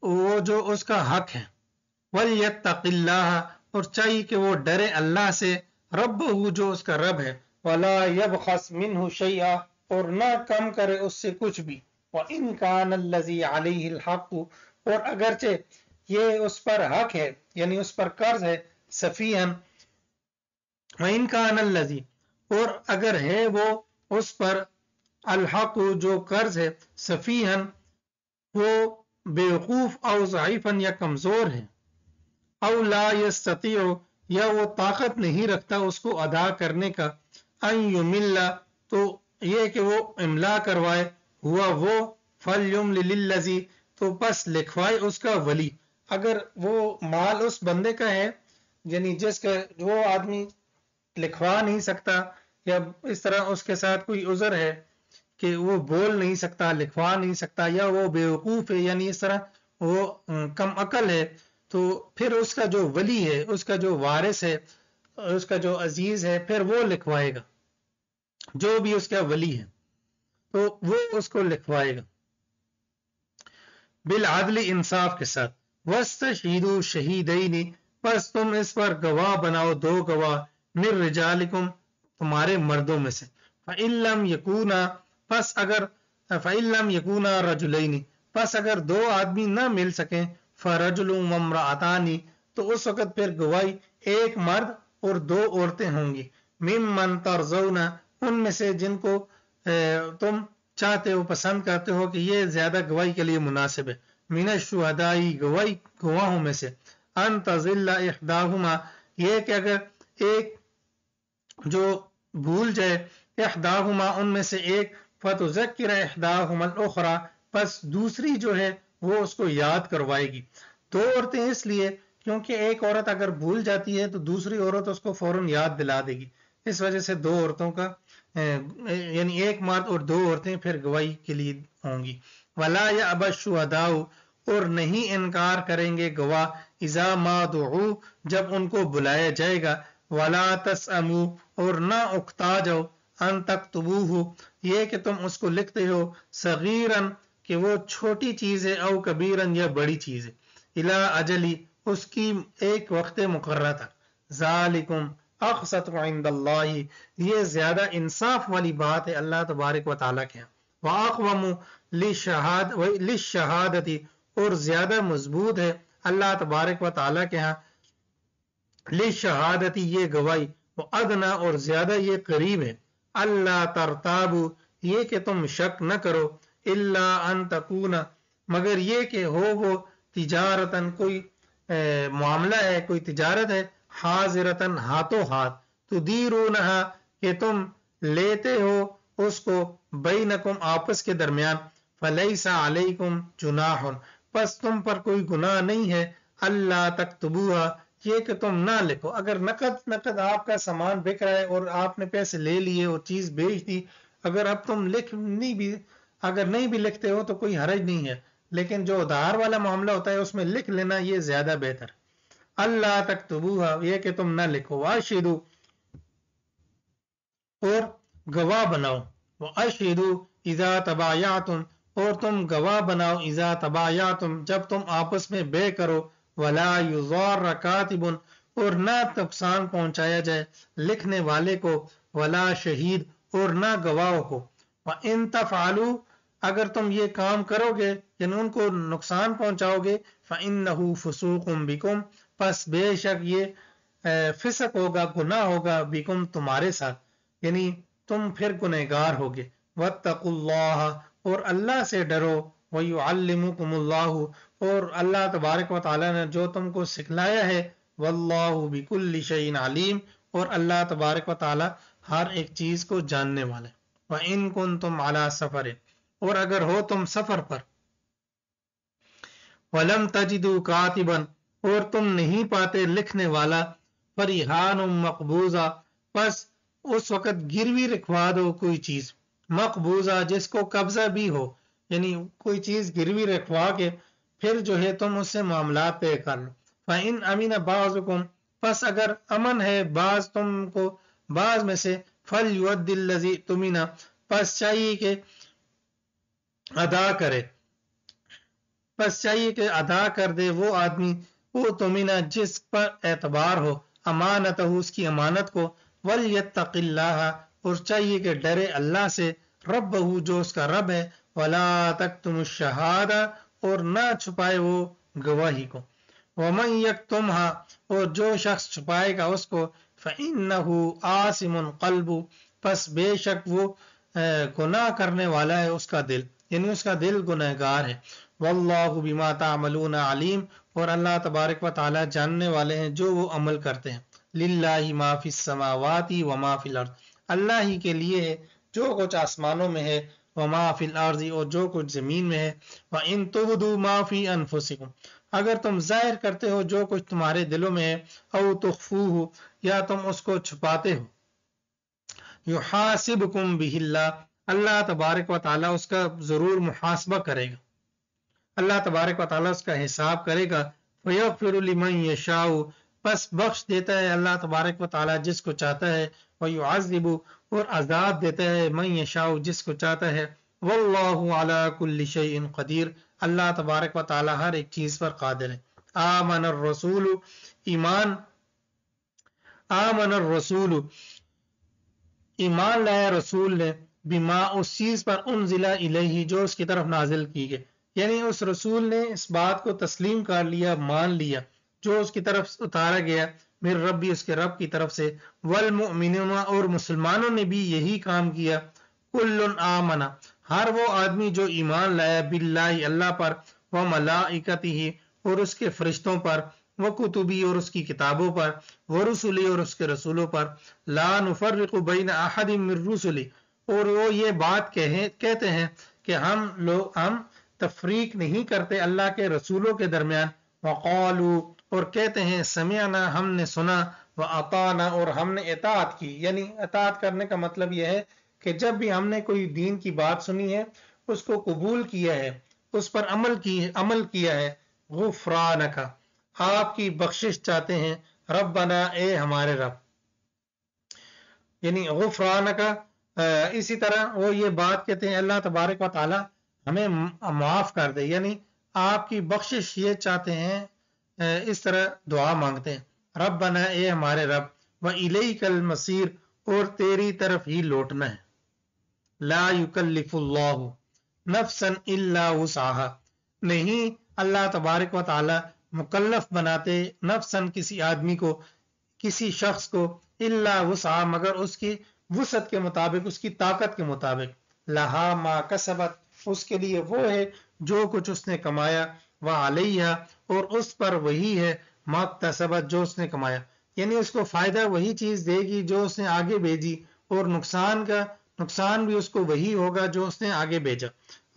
وہ جو اس کا حق ہے. وَلْيَتَّقِ اللَّهَ، اور چاہیے کہ وہ ڈرے اللہ سے، ربہ، جو اس کا رب ہے. وَلَا يَبْخَسْ مِنْهُ شَيْئًا، اور نہ کم کرے اس سے کچھ بھی. وَإِنْ كَانَ الَّذِي عَلَيْهِ الْحَقُّ، اور اگرچہ یہ اس پر حق ہے یعنی اس پر قرض ہے، سفیہن، وَإِنْ كَانَ الَّذِي، اور اگر ہے وہ اس پر، الحق، جو قرض ہے، سفیہن، وہ بیوقوف، او ضعیفن، یا کمزور ہے، او لا یستطیع، یا وہ طاقت نہیں رکھتا اس کو ادا کرنے کا، ان یمل، تو یہ کہ وہ املا کروائے، ہوا وہ، فلیملل الذی، تو بس لکھوائے اس کا ولی. اگر وہ مال اس بندے کا ہے یعنی جس کا وہ آدمی لکھوا نہیں سکتا، یا اس طرح اس کے ساتھ کوئی عذر ہے کہ وہ بول نہیں سکتا، لکھوا نہیں سکتا، یا وہ بیوقوف ہے، یعنی اس طرح وہ کم عقل ہے، تو پھر اس کا جو ولی ہے، اس کا جو وارث ہے، اس کا جو عزیز ہے پھر وہ لکھوائے گا، جو بھی اس کا ولی ہے تو وہ اس کو لکھوائے گا بالعدل انصاف کے ساتھ۔ وَاسْتَشْهِدُوا شَهِيدَيْنِ بس تم اس پر گواہ بناؤ دو گواہ من رجالکم تمہارے مردوں میں سے۔ فَإِن لَمْ يَكُونَا پس اگر فَإِن لَمْ يَكُونَا رَجُلَيْنِ پس اگر دو آدمی نہ مل سکیں فَرَجُلٌ وَامْرَأَتَانِ تو اس وقت پھر گواہی ایک مرد اور دو عورتیں ہوں گی۔ ممن ترضون ان میں سے جن کو تم چاہتے ہو پسند کرتے ہو کہ یہ زیادہ گواہی کے لیے مناسب ہے۔ من الشہداء گواہوں میں سے۔ ان تضل احداہما یہ کہ اگر ایک جو بھول جائے احداہما ان میں سے ایک فتذکر احداہما الاخری پس دوسری جو ہے وہ اس کو یاد کروائے گی۔ دو عورتیں اس لیے کیونکہ ایک عورت اگر بھول جاتی ہے تو دوسری عورت اس کو فوراً یاد دلا دے گی، اس وجہ سے دو عورتوں کا یعنی ایک مرد اور دو عورتیں پھر گواہی کے لیے ہوں گی۔ ولا یأبی الشہداء اور نہیں انکار کریں گے گواہ اذا ما دعوا جب ان کو بلایا جائے گا۔ ولا تسأموا اور نہ اکتا جاؤ ان تکتبوہ یہ کہ تم اس کو لکھتے ہو صغیراً کہ وہ چھوٹی چیز ہے او کبیراً یا بڑی چیز ہے الی اجلی اس کی ایک وقت مقررہ تک۔ ذالکم اقسط عند اللہ یہ زیادہ انصاف والی بات ہے اللہ تبارک و تعالیٰ کے ہاں۔ واقوم للشہادتی اور زیادہ مضبوط ہے اللہ تبارک و تعالیٰ کے ہاں للشہادتی یہ گواہی، وادنا اور زیادہ یہ قریب ہے اللہ ترتابو یہ کہ تم شک نہ کرو الا ان تکون مگر یہ کہ ہو وہ تجارتاً کوئی معاملہ ہے کوئی تجارت ہے حاضرتاً ہاتھوں ہاتھ تدیرونہا کہ تم لیتے ہو اس کو بینکم آپس کے درمیان فلیس علیکم جناح پس تم پر کوئی گناہ نہیں ہے اللہ تکتبوہا یہ کہ تم نہ لکھو۔ اگر نقد آپ کا سامان بک رہا ہے اور آپ نے پیسے لے لیے اور چیز بیچ دی، اگر اب تم اگر نہیں بھی لکھتے ہو تو کوئی حرج نہیں ہے، لیکن جو ادھار والا معاملہ ہوتا ہے اس میں لکھ لینا یہ زیادہ بہتر۔ اللہ تکتبوہا یہ کہ تم نہ لکھو۔ واشہدوا اور گواہ بناؤ، واشہدوا اذا تبایعتم اور تم گواہ بناؤ اذا تبایعتم جب تم آپس میں بے کرو۔ ولا یضار کاتب اور نہ نقصان پہنچایا جائے لکھنے والے کو، ولا شہید اور نہ گواہ کو۔ وَإِن تفعلوا اگر تم یہ کام کرو گے یعنی ان کو نقصان پہنچاؤ گے فإنہ فسوق بکم پس بے شک یہ فسق ہوگا گناہ ہوگا بکم تمہارے ساتھ یعنی تم پھر گنہگار ہوگے۔ واتقوا اللہ اور اللہ سے ڈرو، ویعلمکم اللہ اور اللہ تبارک و تعالیٰ نے جو تم کو سکھلایا ہے، واللہ بکل شیء علیم اور اللہ تبارک و تعالیٰ ہر ایک چیز کو جاننے والے۔ وَإِن كُنتُمْ عَلَى سَفَرٍ اور اگر ہو تم سفر پر، وَلَمْ تَجِدُوا كَاتِبًا اور تم نہیں پاتے لکھنے والا، فَرِحَانٌ مَقْبُوضَةٌ پس اس وقت گروی رکھوا دو کوئی چیز مقبوضہ جس کو قبضہ بھی ہو، یعنی کوئی چیز گروی رکھوا کے پھر جو ہے تم اس سے معاملات طے کر لو۔ فَإِنْ أَمِنَ بَعْضُكُمْ پس اگر امن ہے بعض تم کو بعض میں سے، فَلْيُؤَدِّ الَّذِي اؤْتُمِنَ پس چاہیے کہ ادا کر دے وہ آدمی اؤْتُمِنَ جس پر اعتبار ہو، امانتہ اس کی امانت کو، وَلْيَتَّقِ اللَّهَ اور چاہیے کہ ڈرے اللہ سے، ربہ جو اس کا رب ہے، وَلَا تَكْتُمُ الشَّهَادَةَ اور نہ چھپائے وہ گواہی کو، وَمَنْ يَكْتُمْهَا اور جو شخص چھپائے گا اس کو، فَإِنَّهُ آثِمٌ قَلْبُهُ پس بے شک وہ گناہ کرنے والا ہے اس کا دل، یعنی اس کا دل گنہگار ہے۔ وَاللَّهُ بِمَا تَعْمَلُونَ عَلِيمٌ اور اللہ تبارک و تعالیٰ جاننے والے ہیں جو وہ عمل کرتے ہیں۔ لِلَّهِ مَا فِي السَّمَاوَاتِ وَمَا فِي الْأَرْضِ اللہ ہی کے لیے ہے جو کچھ آسمانوں میں ہے، وَمَا فِي الْأَرْضِ اور جو کچھ زمین میں ہے۔ وَإِن تُبْدُوا مَا فِي أَنفُسِكُمْ اگر تم ظاہر کرتے ہو جو کچھ تمہارے دلوں میں ہے، او تخفوہ یا تم اس کو چھپاتے ہو، یحاسبکم بہ اللہ اللہ تبارک و تعالیٰ اس کا ضرور محاسبہ کرے گا، اللہ تبارک و تعالیٰ اس کا حساب کرے گا۔ فیغفر لمن یشاء بس بخش دیتا ہے اللہ تبارک و تعالی جس کو چاہتا ہے، وَيُعَذِّبُ اور عذاب دیتا ہے مَن یشاء جس کو چاہتا ہے، وَاللَّهُ عَلَى كُلِّ شَيْءٍ قدیر اللہ تبارک و تعالی ہر ایک چیز پر قادر ہے۔ آمن الرسول ایمان لایا رسول نے، بما اس چیز پر انزل الیہ جو اس کی طرف نازل کی گئی، یعنی اس رسول نے اس بات کو تسلیم کر لیا، مان لیا جو اس کی طرف اتارا گیا میرے ربی اس کے رب کی طرف سے، والمؤمنون اور مسلمانوں نے بھی یہی کام کیا، کل آمن ہر وہ آدمی جو ایمان لایا باللہ اللہ پر، وملائکتہ اور اس کے فرشتوں پر، وکتبی اور اس کی کتابوں پر، ورسلی اور اس کے رسولوں پر، لا نفرق بین احد من رسلی اور وہ یہ بات کہتے ہیں کہ ہم تفریق نہیں کرتے اللہ کے رسولوں کے درمیان، وقالو اور کہتے ہیں سمعنا ہم نے سنا، واطعنا اور ہم نے اطاعت کی، یعنی اطاعت کرنے کا مطلب یہ ہے کہ جب بھی ہم نے کوئی دین کی بات سنی ہے اس کو قبول کیا ہے، اس پر عمل کیا ہے، غفرانک آپ کی بخشش چاہتے ہیں، ربنا اے ہمارے رب، یعنی غفرانک اسی طرح وہ یہ بات کہتے ہیں اللہ تبارک و تعالی ہمیں معاف کر دے، یعنی آپ کی بخشش یہ چاہتے ہیں، اس طرح دعا مانگتے ہیں، ربنا اے ہمارے رب، وَإِلَيْكَ الْمَصِيرُ اور تیری طرف ہی لوٹنا ہے، لا یکلف اللہ نفسا الا وسعها نہیں اللہ تبارک و تعالی مکلف بناتے نفسن کسی آدمی کو، کسی شخص کو، الا وسعها مگر اس کی وسعت کے مطابق، اس کی طاقت کے مطابق، لہا ما کسبت اس کے لیے وہ ہے جو کچھ اس نے کمایا، وعلیہا اور اس پر وہی ہے ما اکتسبت جو اس نے کمایا، یعنی اس کو فائدہ وہی چیز دے گی جو اس نے آگے بھیجی، اور نقصان بھی اس کو وہی ہوگا جو اس نے آگے بھیجا۔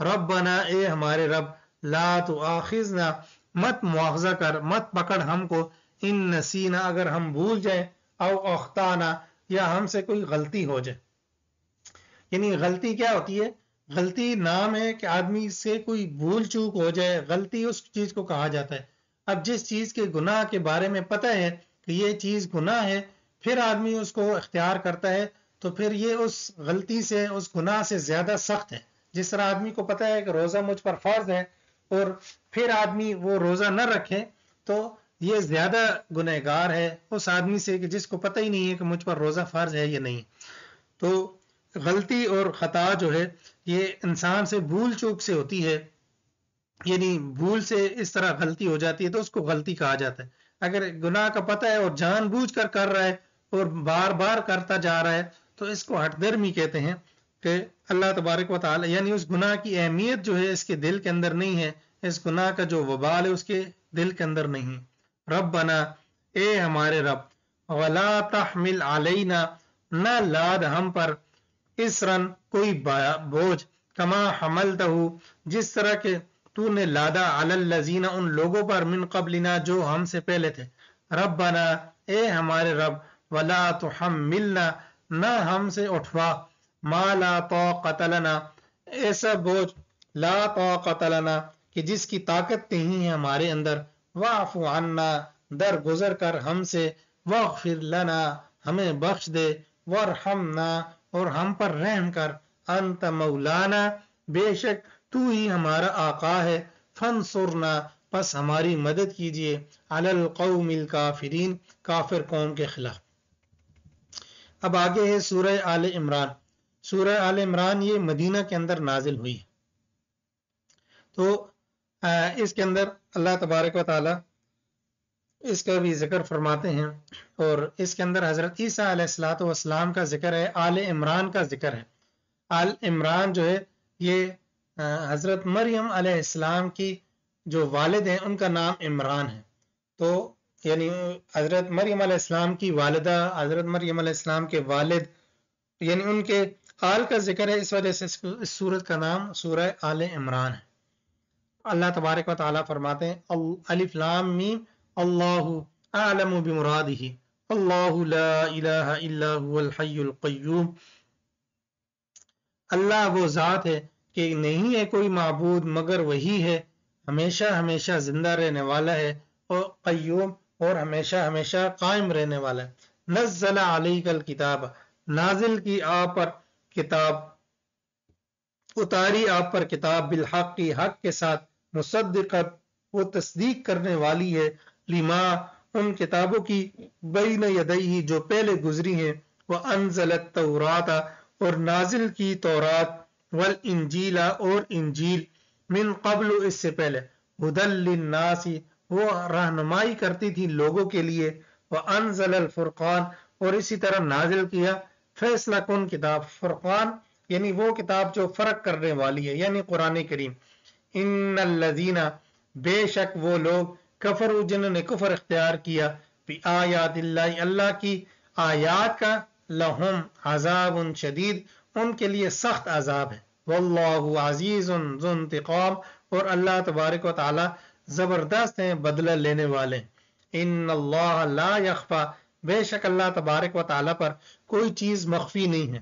ربنا اے ہمارے رب، لا تؤاخذنا مت مواخذہ کر، مت پکڑ ہم کو، ان نسینا اگر ہم بھول جائیں، او اخطانا یا ہم سے کوئی غلطی ہو جائے، یعنی غلطی کیا ہوتی ہے؟ غلطی نام ہے کہ آدمی سے کوئی بھول چوک ہو جائے، غلطی اس چیز کو کہا جاتا ہے۔ اب جس چیز کے گناہ کے بارے میں پتہ ہے کہ یہ چیز گناہ ہے، پھر آدمی اس کو اختیار کرتا ہے، تو پھر یہ اس غلطی سے، اس گناہ سے زیادہ سخت ہے۔ جس طرح آدمی کو پتہ ہے کہ روزہ مجھ پر فرض ہے اور پھر آدمی وہ روزہ نہ رکھے تو یہ زیادہ گنہگار ہے اس آدمی سے کہ جس کو پتہ ہی نہیں ہے کہ مجھ پر روزہ فرض ہے یا نہیں۔ تو غلطی اور خطا جو ہے یہ انسان سے بھول چوک سے ہوتی ہے، یعنی بھول سے اس طرح غلطی ہو جاتی ہے تو اس کو غلطی کہا جاتا ہے۔ اگر گناہ کا پتہ ہے اور جان بوجھ کر رہا ہے اور بار بار کرتا جا رہا ہے تو اس کو ہٹ درمی کہتے ہیں، کہ اللہ تبارک و تعالی یعنی اس گناہ کی اہمیت جو ہے اس کے دل کے اندر نہیں ہے، اس گناہ کا جو وبال ہے اس کے دل کے اندر نہیں۔ ربنا اے ہمارے رب، ولا تحمل علینا نہ لاد ہم پر، اسرن کوئی بوجھ، کما حملتہ جس طرح کہ تو نے لادا علی الذین ان لوگوں پر، من قبلنا جو ہم سے پہلے تھے، ربنا اے ہمارے رب، ولا تحملنا نہ ہم سے اٹھوا، ما لا طاقت لنا ایسا بوجھ، لا طاقت لنا کہ جس کی طاقت نہیں ہے ہمارے اندر، واعف عنا درگزر کر ہم سے، واغفر لنا ہمیں بخش دے، وارحمنا اور ہم پر رحم کر، انت مولانا بے شک تو ہی ہمارا آقا ہے، فانصرنا پس ہماری مدد کیجئے، علی القوم الکافرین کافر قوم کے خلاف۔ اب آگے ہے سورہ آل عمران۔ سورہ آل عمران یہ مدینہ کے اندر نازل ہوئی ہے، تو اس کے اندر اللہ تبارک و تعالی اس کا بھی ذکر فرماتے ہیں، اور اس کے اندر حضرت عیسیٰ علیہ الصلوۃ والسلام کا ذکر ہے، آل عمران کا ذکر ہے۔ آل عمران جو ہے یہ حضرت مریم علیہ السلام کی جو والد ہیں ان کا نام عمران ہے، تو یعنی حضرت مریم علیہ السلام کی والدہ، حضرت مریم علیہ السلام کے والد، یعنی ان کے آل کا ذکر ہے، اس وجہ سے اس سورت کا نام سورہ آل عمران ہے۔ اللہ تبارک و تعالیٰ فرماتے ہیں الف لام میم اللہ اعلم بمرادہ اللہ لا الہ الا هو الحی القیوم، اللہ وہ ذات ہے کہ نہیں ہے کوئی معبود مگر وہی ہے، ہمیشہ ہمیشہ زندہ رہنے والا ہے، اور قیوم اور ہمیشہ ہمیشہ قائم رہنے والا ہے۔ نزل علیک الکتاب، نازل کی آپ پر کتاب، اتاری آپ پر کتاب، بالحق کی حق کے ساتھ، مصدقت وہ تصدیق کرنے والی ہے، لما ان کتابوں کی بین یدیہ جو پہلے گزری ہیں، وانزل التورات اور نازل کی تورات، والانجیل اور انجیل، من قبل اس سے پہلے، ہدی للناس وہ رہنمائی کرتی تھی لوگوں کے لیے، وانزل الفرقان اور اسی طرح نازل کیا فیصلہ کن کتاب، فرقان یعنی وہ کتاب جو فرق کرنے والی ہے، یعنی قرآن کریم۔ ان الذین بے شک وہ لوگ کفروا جنہوں نے کفر اختیار کیا، بآیات اللہ اللہ کی آیات کا، لہم عذاب شدید ان کے لیے سخت عذاب ہے، واللہ عزیز ذو انتقام اور اللہ تبارک و تعالی زبردست ہیں بدلہ لینے والے۔ ان اللہ لا یخفا بے شک اللہ تبارک و تعالی پر کوئی چیز مخفی نہیں ہے،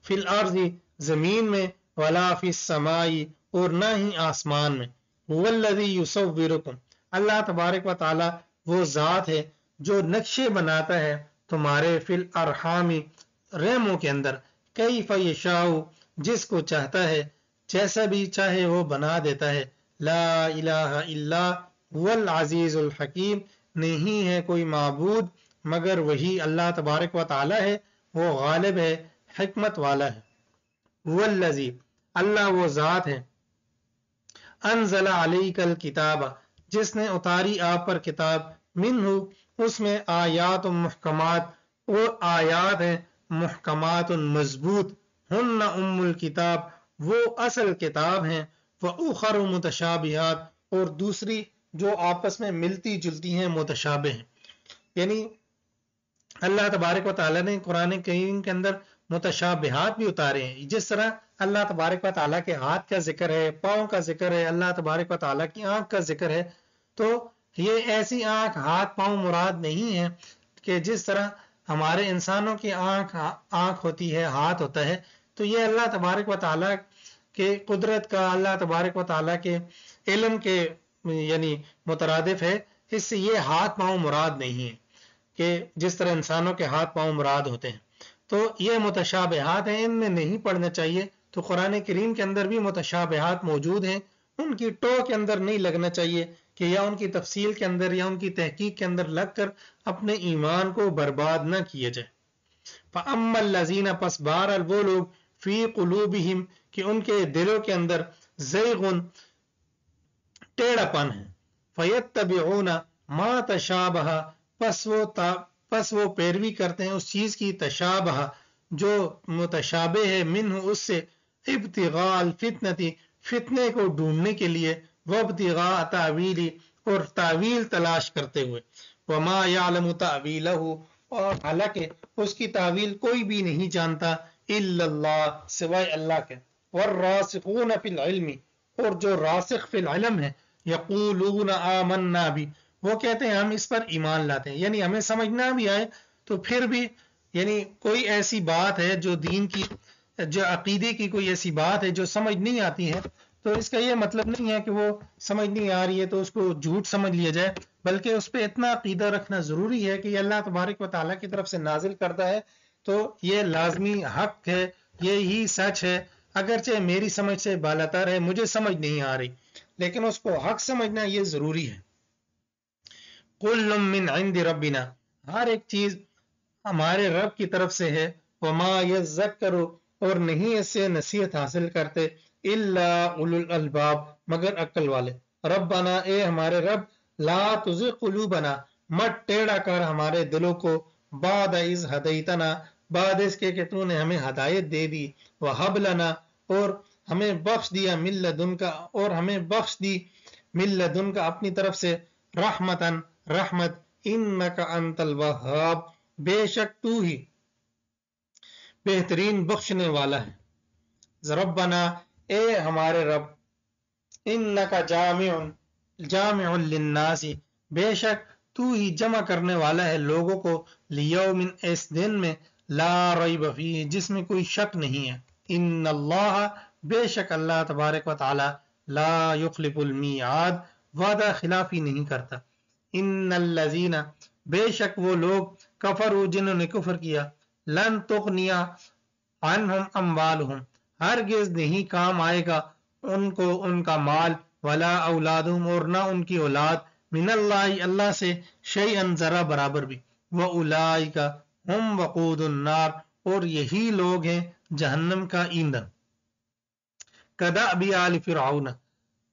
فی الارض زمین میں، ولا فی السماء اور نہ ہی آسمان میں، هو الذی یصورکم اللہ تبارک و تعالی وہ ذات ہے جو نقشے بناتا ہے تمہارے، فی الارحام رحموں کے اندر، کیف یشاء جس کو چاہتا ہے، جیسا بھی چاہے وہ بنا دیتا ہے، لا الہ الا هو العزیز الحکیم نہیں ہے کوئی معبود مگر وہی اللہ تبارک و تعالی ہے، وہ غالب ہے حکمت والا ہے۔ هو الذی اللہ وہ ذات ہے، انزل علیک الکتاب جس نے اتاری آپ پر کتاب، منہ اس میں آیات محکمات اور آیات ہیں محکمات مضبوط، ہن ام الکتاب وہ اصل کتاب ہیں، وأخر متشابہات اور دوسری جو آپس میں ملتی جلتی ہیں متشابہ ہیں، یعنی اللہ تبارک و تعالیٰ نے قرآن کریم کے اندر متشابہات بھی اتارے ہیں، جس طرح اللہ تبارک و تعالیٰ کے ہاتھ کا ذکر ہے، پاؤں کا ذکر ہے، اللہ تبارک و تعالیٰ کی آنکھ کا ذکر ہے، تو یہ ایسی آنکھ ہاتھ پاؤں مراد نہیں ہے کہ جس طرح ہمارے انسانوں کی آنکھ ہوتی ہے، ہاتھ ہوتا ہے، تو یہ اللہ تبارک و تعالیٰ کے قدرت کا، اللہ تبارک و تعالیٰ کے علم کے یعنی مترادف ہے، اس سے یہ ہاتھ پاؤں مراد نہیں ہے کہ جس طرح انسانوں کے ہاتھ پاؤں مراد ہوتے ہیں، تو یہ متشابہات ہیں، ان میں نہیں پڑھنا چاہیے۔ تو قرآن کریم کے اندر بھی متشابہات موجود ہیں، ان کی ٹو کے اندر نہیں لگنا چاہیے کہ یا ان کی تفصیل کے اندر یا ان کی تحقیق کے اندر لگ کر اپنے ایمان کو برباد نہ کیا جائے۔ فَأَمَّا الَّذِينَ پس بہرحال وہ لوگ، فی قلوبہم کہ ان کے دلوں کے اندر، زیغن ٹیڑھا پن ہے، فَيَتَّبِعُونَ مَا تَشَابَهَ پس وہ پیروی کرتے ہیں اس چیز کی، تشابہ جو متشابہ ہے، منہ اس سے، ابتغاء الفتنتی فتنے کو ڈھونڈنے کے لیے، وابتغاء تاویلی اور تعویل تلاش کرتے ہوئے، وما یعلم تاویلہ اور حالانکہ اس کی تعویل کوئی بھی نہیں جانتا، الا اللہ سوائے اللہ کے، والراسخون فی العلم اور جو راسخ فی العلم ہے، یقولون آمنا بھی وہ کہتے ہیں ہم اس پر ایمان لاتے ہیں، یعنی ہمیں سمجھنا بھی آئے تو پھر بھی یعنی کوئی ایسی بات ہے جو دین کی، جو عقیدے کی کوئی ایسی بات ہے جو سمجھ نہیں آتی ہے، تو اس کا یہ مطلب نہیں ہے کہ وہ سمجھ نہیں آ رہی ہے تو اس کو جھوٹ سمجھ لیا جائے، بلکہ اس پہ اتنا عقیدہ رکھنا ضروری ہے کہ یہ اللہ تبارک و تعالیٰ کی طرف سے نازل کرتا ہے تو یہ لازمی حق ہے، یہی سچ ہے، اگرچہ میری سمجھ سے بالاتر ہے، مجھے سمجھ نہیں آ رہی، لیکن اس کو حق سمجھنا یہ ضروری ہے۔ کل من عند ربنا ہر ایک چیز ہمارے رب کی طرف سے ہے، وما یذکر اور نہیں اس سے نصیحت حاصل کرتے، الا اولو الالباب مگر عقل والے۔ ربنا اے ہمارے رب، لا تزغ قلوبنا مت ٹیڑھا کر ہمارے دلوں کو، بعد اذ ہدیتنا بعد اس کے کہ تو نے ہمیں ہدایت دے دی، وہب لنا اور ہمیں بخش دیا، من لدنک اور ہمیں بخش دی، من لدنک اپنی طرف سے، رحمتن رحمت، انک انت الوہاب بے شک تو ہی بہترین بخشنے والا ہے۔ ربنا اے ہمارے رب، انک جامع للناس بے شک تو ہی جمع کرنے والا ہے لوگوں کو، لیوم اس دن میں، لا ریب فیہ جس میں کوئی شک نہیں ہے، ان اللہ بے شک اللہ تبارک و تعالی، لا یخلف المیعاد وعدہ خلافی نہیں کرتا۔ ان الذین بے شک وہ لوگ کفروا جنہوں نے کفر کیا لن تغنیا عنہم اموالہم ہرگز نہیں کام آئے گا ان کو ان کا مال ولا اولادہم اور نہ ان کی اولاد من اللہ اللہ سے شیئن ذرا برابر بھی وَأُولَئِكَ ہم وقود النار اور یہی لوگ ہیں جہنم کا ایندھن کدأب آل فرعون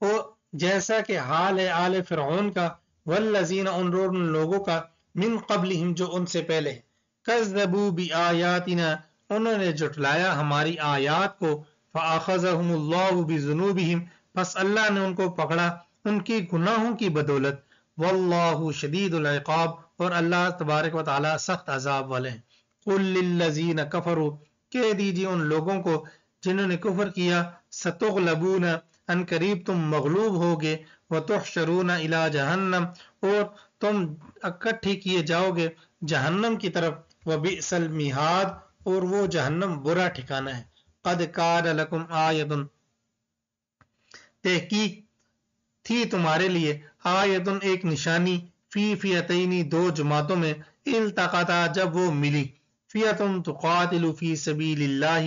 اور جیسا کہ حال ہے آل فرعون کا والذین ان لوگوں کا من قبلہم جو ان سے پہلے کذبوا بآیاتنا انہوں نے جھٹلایا ہماری آیات کو فأخذہم اللہ بذنوبہم پس اللہ نے ان کو پکڑا ان کی گناہوں کی بدولت واللہ شدید العقاب اور اللہ تبارک و تعالی سخت عذاب والے ہیں قل للذین کفروا کہہ دیجیے ان لوگوں کو جنہوں نے کفر کیا ستغلبون ان قریب تم مغلوب ہوگے وتحشرون الی جہنم اور تم اکٹھے کیے جاؤ گے جہنم کی طرف وبئس المہاد اور وہ جہنم برا ٹھکانہ ہے قد کان لکم آیۃ تحقیق تھی تمہارے لیے آیۃ ایک نشانی فی فیتین دو جماعتوں میں التقطا جب وہ ملی فیتن تقاتل فی سبیل اللہ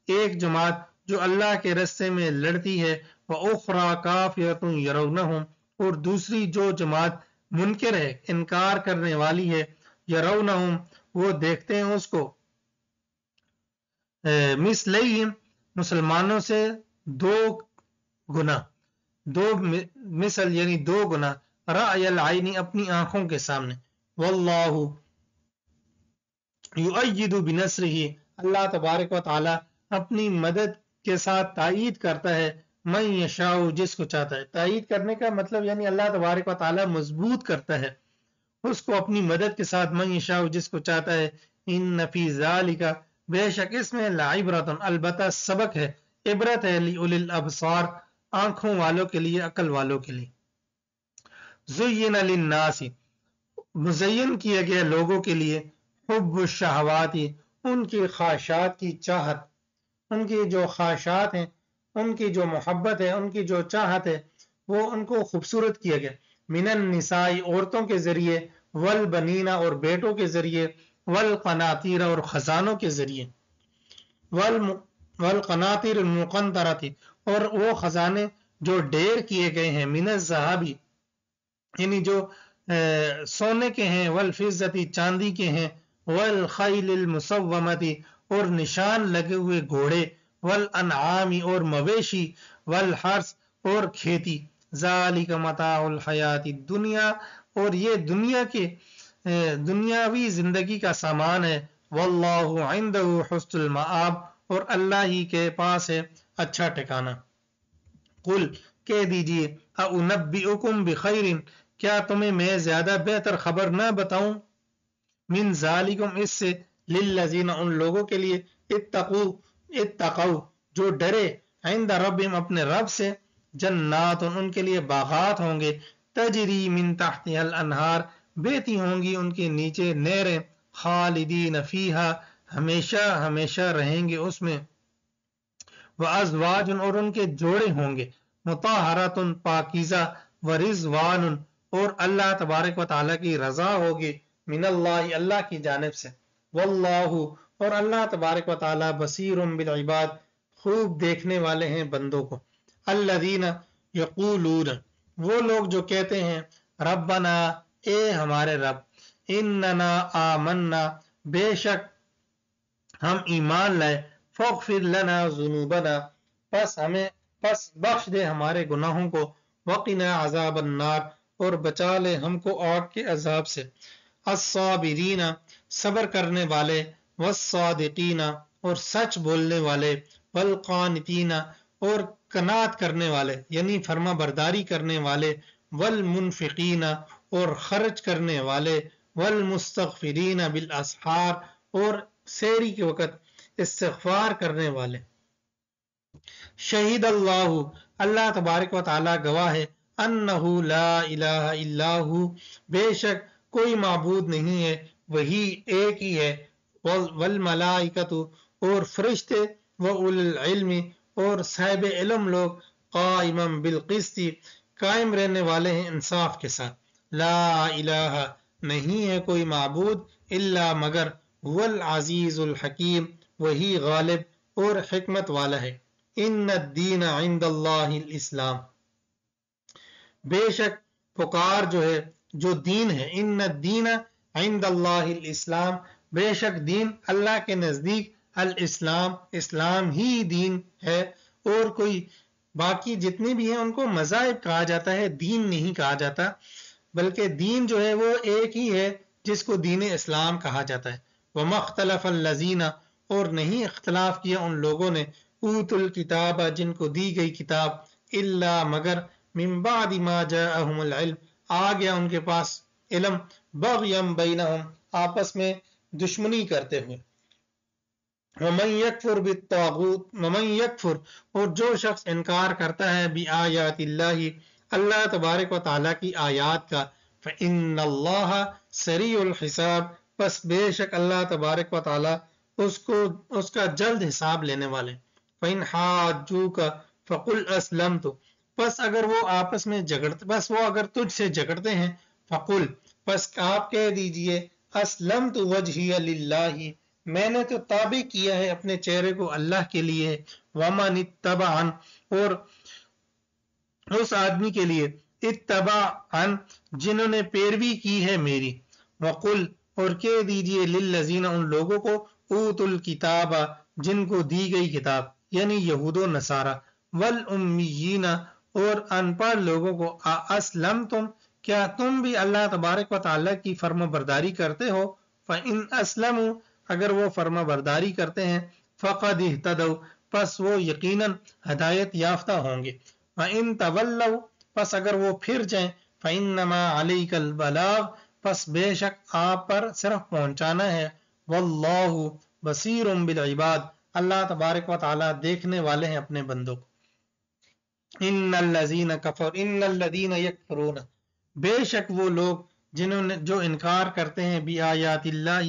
ایک جماعت جو اللہ کے راستے میں لڑتی ہے وَأُخْرَى كَافِرَةٌ يَرَوْنَهُمْ اور دوسری جو جماعت منکر ہے انکار کرنے والی ہے يَرَوْنَهُمْ وہ دیکھتے ہیں اس کو مثلیہم مسلمانوں سے دو گنا دو مثل یعنی دو گنا رأی العین اپنی آنکھوں کے سامنے واللہ یؤید بنصرہ اللہ تبارک و تعالی اپنی مدد کے ساتھ تائید کرتا ہے من یشاء جس کو چاہتا ہے تائید کرنے کا مطلب یعنی اللہ تبارک و تعالی مضبوط کرتا ہے اس کو اپنی مدد کے ساتھ من یشاء جس کو چاہتا ہے ان فی ذالک بے شک اس میں لعبرۃ البتہ سبق ہے عبرت ہے لأولی الابصار آنکھوں والوں کے لیے عقل والوں کے لیے زین للناس مزین کیا گیا لوگوں کے لیے حب الشہوات ان کی خواہشات کی چاہت ان کی جو خواہشات ہیں ان کی جو محبت ہے ان کی جو چاہت ہے وہ ان کو خوبصورت کیا گیا من النساء عورتوں کے ذریعے والبنین اور بیٹوں کے ذریعے والقناطیر اور خزانوں کے ذریعے والقناطیر المقنطرۃ اور وہ خزانے جو ڈیر کیے گئے ہیں من الذهب یعنی جو سونے کے ہیں والفضۃ چاندی کے ہیں والخیل المسومۃ اور نشان لگے ہوئے گھوڑے والانعام اور مویشی والحرث اور کھیتی ذالک متاع الحیات الدنیا اور یہ دنیا کے دنیاوی زندگی کا سامان ہے واللہ عنده حسن المآب اور اللہ ہی کے پاس ہے اچھا ٹھکانہ قل کہہ دیجئے اُنبئکم بخیر کیا تمہیں میں زیادہ بہتر خبر نہ بتاؤں من ذالکم اس سے للذین ان لوگوں کے لیے اتقوا جو ڈرے عند ربہم اپنے رب سے جنات ان کے لیے باغات ہوں گے تجری من تحتها الانہار بہتی ہوں گی ان کے نیچے نہریں خالدین فیہا ہمیشہ ہمیشہ رہیں گے اس میں وازواج اور ان کے جوڑے ہوں گے مطہرات پاکیزہ ورضوان اور اللہ تبارک و تعالیٰ کی رضا ہوگی من اللہ اللہ کی جانب سے واللہ اور اللہ تبارک و تعالیٰ بصیر بالعباد خوب دیکھنے والے ہیں بندوں کو الذین یقولون وہ لوگ جو کہتے ہیں ربنا اے ہمارے رب اننا آمنا بے شک ہم ایمان لائے فاغفر لنا ذنوبنا پس بخش دے ہمارے گناہوں کو وقنا عذاب النار اور بچا لے ہم کو آگ کے عذاب سے الصابرین صبر کرنے والے والصادقین اور سچ بولنے والے والقانتین اور قناعت کرنے والے یعنی فرما برداری کرنے والے والمنفقین اور خرچ کرنے والے والمستغفرین بالاسحار اور سحری کے وقت استغفار کرنے والے شہید اللہ اللہ تبارک و تعالی گواہ ہے انہ لا الہ الا ہو بے شک کوئی معبود نہیں ہے وہی ایک ہی ہے والملائکۃ اور فرشتے واولی العلم اور صاحب علم لوگ قائما بالقسط قائم رہنے والے ہیں انصاف کے ساتھ لا الہ نہیں ہے کوئی معبود الا مگر هو العزیز الحکیم وہی غالب اور حکمت والا ہے. ان الدین عند اللہ الاسلام بے شک پکار جو ہے جو دین ہے ان الدین عند اللہ الاسلام بے شک دین اللہ کے نزدیک الاسلام اسلام ہی دین ہے. اور کوئی باقی جتنے بھی ہیں ان کو مذاہب کہا جاتا ہے دین نہیں کہا جاتا بلکہ دین جو ہے وہ ایک ہی ہے جس کو دین اسلام کہا جاتا ہے. وَمَا اخْتَلَفَ الَّذِينَ اور نہیں اختلاف کیا ان لوگوں نے اوت الکتاب جن کو دی گئی کتاب الا مگر من بعد ما جاءہم العلم آ گیا ان کے پاس علم بغیم بینہم آپس میں دشمنی کرتے ہوئے. وَمَن يَكْفُرْ بِالطَّاغُوتِ وَمَن يَكْفُرْ اور جو شخص انکار کرتا ہے بِآیاتِ اللہ اللہ تبارک و تعالیٰ کی آیات کا فَإِنَّ اللَّهَ سَرِيعُ الْحِسَابِ پس بے شک اللہ تبارک و تعالیٰ اس کا جلد حساب لینے والے. فَإِنْ حَاجُّوكَ فَقُلْ أَسْلَمْتُ پس اگر وہ آپس میں جھگڑتے بس وہ اگر تجھ سے جھگڑتے ہیں فَقُلْ پس آپ کہہ دیجئے أَسْلَمْتُ وَجْهِيَ لِلَّهِ میں نے تو تابع کیا ہے اپنے چہرے کو اللہ کے لیے. وَمَنِ اتَّبَعَنِ اور اس آدمی کے لیے اتبعن جنہوں نے پیروی کی ہے میری. وقل اور کہہ دیجئے للذین ان لوگوں کو اوت الکتاب جن کو دی گئی کتاب یعنی یہود و نصارہ والامیین اور ان پڑھ لوگوں کو اسلمتم کیا تم بھی اللہ تبارک و تعالیٰ کی فرما برداری کرتے ہو. فإن اسلموا اگر وہ فرما برداری کرتے ہیں فقد اہتدوا پس وہ یقیناً ہدایت یافتہ ہوں گے. فَإِن تَوَلَّوْا پس اگر وہ پھر جائیں فَإِنَّمَا عَلَيْكَ الْبَلَاغُ پس بے شک آپ پر صرف پہنچانا ہے. وَاللَّهُ بَصِيرٌ بِالْعِبَادِ اللہ تبارک و تعالیٰ دیکھنے والے ہیں اپنے بندوں کو. إِنَّ الَّذِينَ كَفَرُوا إِنَّ الَّذِينَ يَكْفُرُونَ بے شک وہ لوگ جنہوں نے جو انکار کرتے ہیں بِآیاتِ اللہ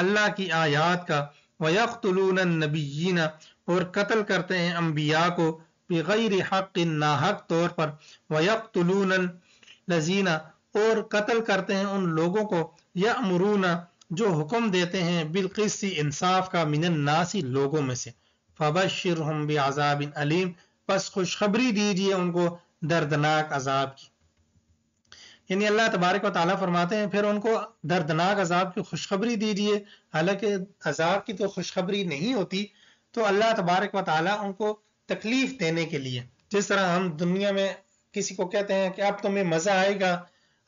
اللہ کی آیات کا وَيَقْتُلُونَ النَّبِيِّينَ اور قتل کرتے ہیں انبیاء کو بغیر حق ناحق طور پر وَيَقْتُلُونَ الَّذِينَ اور قتل کرتے ہیں ان لوگوں کو یأمرون جو حکم دیتے ہیں بالقسط انصاف کا من الناس لوگوں میں سے. فَبَشِّرْهُمْ بِعَذَابٍ علیم پس خوشخبری دیجیے ان کو دردناک عذاب کی. یعنی اللہ تبارک و تعالیٰ فرماتے ہیں پھر ان کو دردناک عذاب کی خوشخبری دیجیے. حالانکہ عذاب کی تو خوشخبری نہیں ہوتی تو اللہ تبارک و تعالیٰ ان کو تکلیف دینے کے لیے جس طرح ہم دنیا میں کسی کو کہتے ہیں کہ اب تمہیں مزہ آئے گا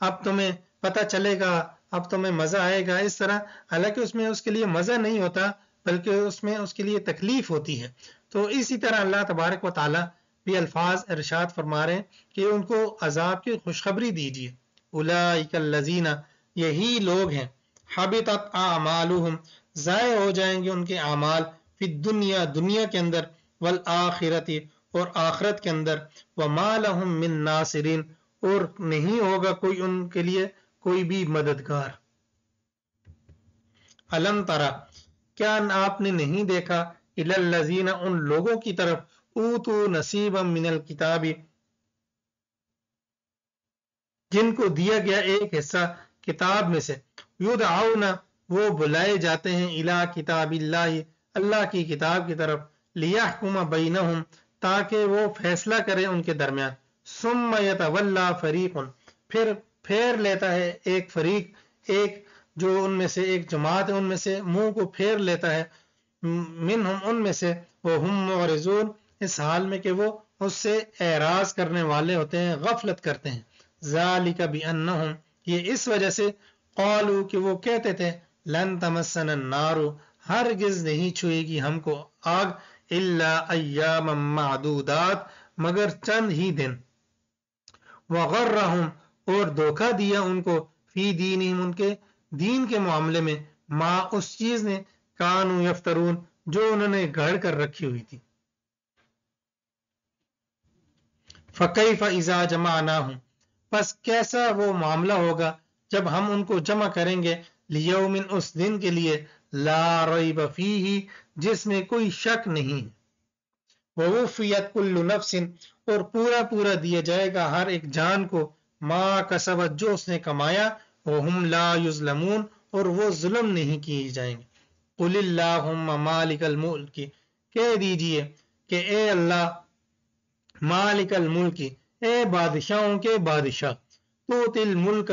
اب تمہیں پتہ چلے گا اب تمہیں مزہ آئے گا اس طرح حالانکہ اس میں اس کے لیے مزہ نہیں ہوتا بلکہ اس میں اس کے لیے تکلیف ہوتی ہے. تو اسی طرح اللہ تبارک و تعالیٰ بھی الفاظ ارشاد فرما رہے ہیں کہ ان کو عذاب کی خوشخبری دیجیے. اولئک الذین یہی لوگ ہیں حبطت اعمالہم ضائع ہو جائیں گے ان کے اعمال فی الدنیا دنیا کے اندر والآخرت اور آخرت کے اندر وما لہم من ناصرین اور نہیں ہوگا کوئی ان کے لیے کوئی بھی مددگار. الم ترى کیا آپ نے نہیں دیکھا الی الذین ان لوگوں کی طرف اوتوا نصیبا من الکتاب جن کو دیا گیا ایک حصہ کتاب میں سے یدعون وہ بلائے جاتے ہیں الی کتاب اللہ اللہ کی کتاب کی طرف لیحکم بینہم تاکہ وہ فیصلہ کرے ان کے درمیان. ثم یتولی فریق پھر پھیر لیتا ہے ایک فریق ایک جو ان میں سے ایک جماعت ہے ان میں سے منہ کو پھیر لیتا ہے منہم ان میں سے وہم معرضون اس حال میں کہ وہ اس سے اعراض کرنے والے ہوتے ہیں غفلت کرتے ہیں. ذالک بانہم یہ اس وجہ سے قالوا کہ وہ کہتے تھے لن تمسنا النار ہرگز نہیں چھوئے گی ہم کو آگ الا ایاما معدودات مگر چند ہی دن. وغرہم اور دھوکہ دیا ان کو فی دینہم ان کے دین کے معاملے میں ما اس چیز نے کانوا یفترون جو انہوں نے گھڑ کر رکھی ہوئی تھی. فکیف اذا جمعناہم پس کیسا وہ معاملہ ہوگا جب ہم ان کو جمع کریں گے لیوم اس دن کے لیے لا ریب فیہ جس میں کوئی شک نہیں. ووفیت کل نفس اور پورا پورا دیا جائے گا ہر ایک جان کو ما کسبت جو اس نے کمایا وہم لا یظلمون اور وہ ظلم نہیں کیے جائیں گے قل اللہم مالک الملک کہہ دیجئے کہ اے اللہ مالک الملک اے بادشاہوں کے بادشاہ توتی الملک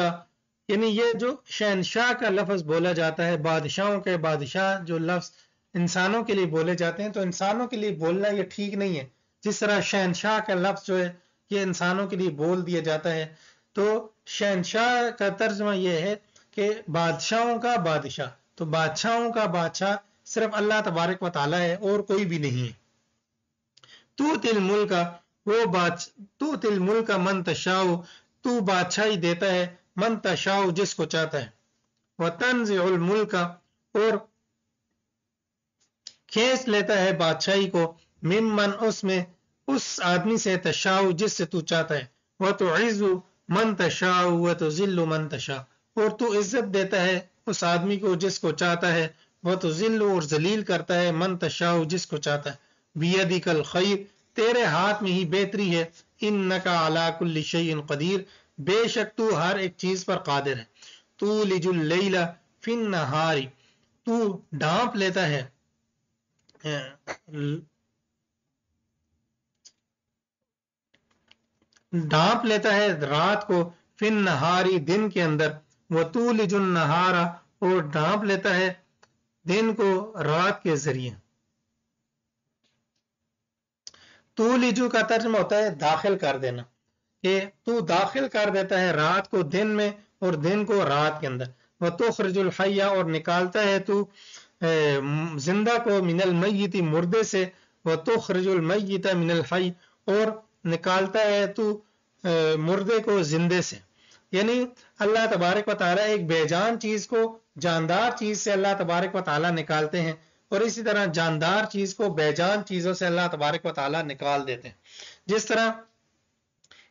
یعنی یہ جو شہنشاہ کا لفظ بولا جاتا ہے بادشاہوں کے بادشاہ جو لفظ انسانوں کے لیے بولے جاتے ہیں تو انسانوں کے لیے بولنا یہ ٹھیک نہیں ہے جس طرح شہنشاہ کا لفظ جو ہے یہ انسانوں کے لیے بول دیا جاتا ہے تو شہنشاہ کا ترجمہ یہ ہے کہ بادشاہوں کا بادشاہ تو بادشاہوں کا بادشاہ صرف اللہ تبارک و تعالیٰ ہے اور کوئی بھی نہیں ہے تو تل ملک تو تل ملک من تشاء تو بادشاہی دیتا ہے من تشاء جس کو چاہتا ہے وتنزع الملک اور کھینچ لیتا ہے بادشاہی کو ممن اس میں اس آدمی سے تشاء جس سے تو چاہتا ہے وتعز من تشاء وتذل من تشاء اور تو عزت دیتا ہے اس آدمی کو جس کو چاہتا ہے وتذل اور ذلیل کرتا ہے من تشاء جس کو چاہتا ہے بیدک الخیر تیرے ہاتھ میں ہی بہتری ہے انک علی کل شیء قدیر بے شک تو ہر ایک چیز پر قادر ہے تولج اللیل فی النہار تو ڈھانپ لیتا ہے رات کو فی النہاری دن کے اندر وتولج النہار اور ڈھانپ لیتا ہے دن کو رات کے ذریعے تولجو کا ترجمہ ہوتا ہے داخل کر دینا کہ تو داخل کر دیتا ہے رات کو دن میں اور دن کو رات کے اندر وتخرج الحی اور نکالتا ہے تو زندہ کو من المیت مردے سے وتخرج المیت من الحی اور نکالتا ہے تو مردے کو زندے سے یعنی اللہ تبارک و تعالیٰ ایک بے جان چیز کو جاندار چیز سے اللہ تبارک و تعالیٰ نکالتے ہیں اور اسی طرح جاندار چیز کو بے جان چیزوں سے اللہ تبارک و تعالیٰ نکال دیتے ہیں جس طرح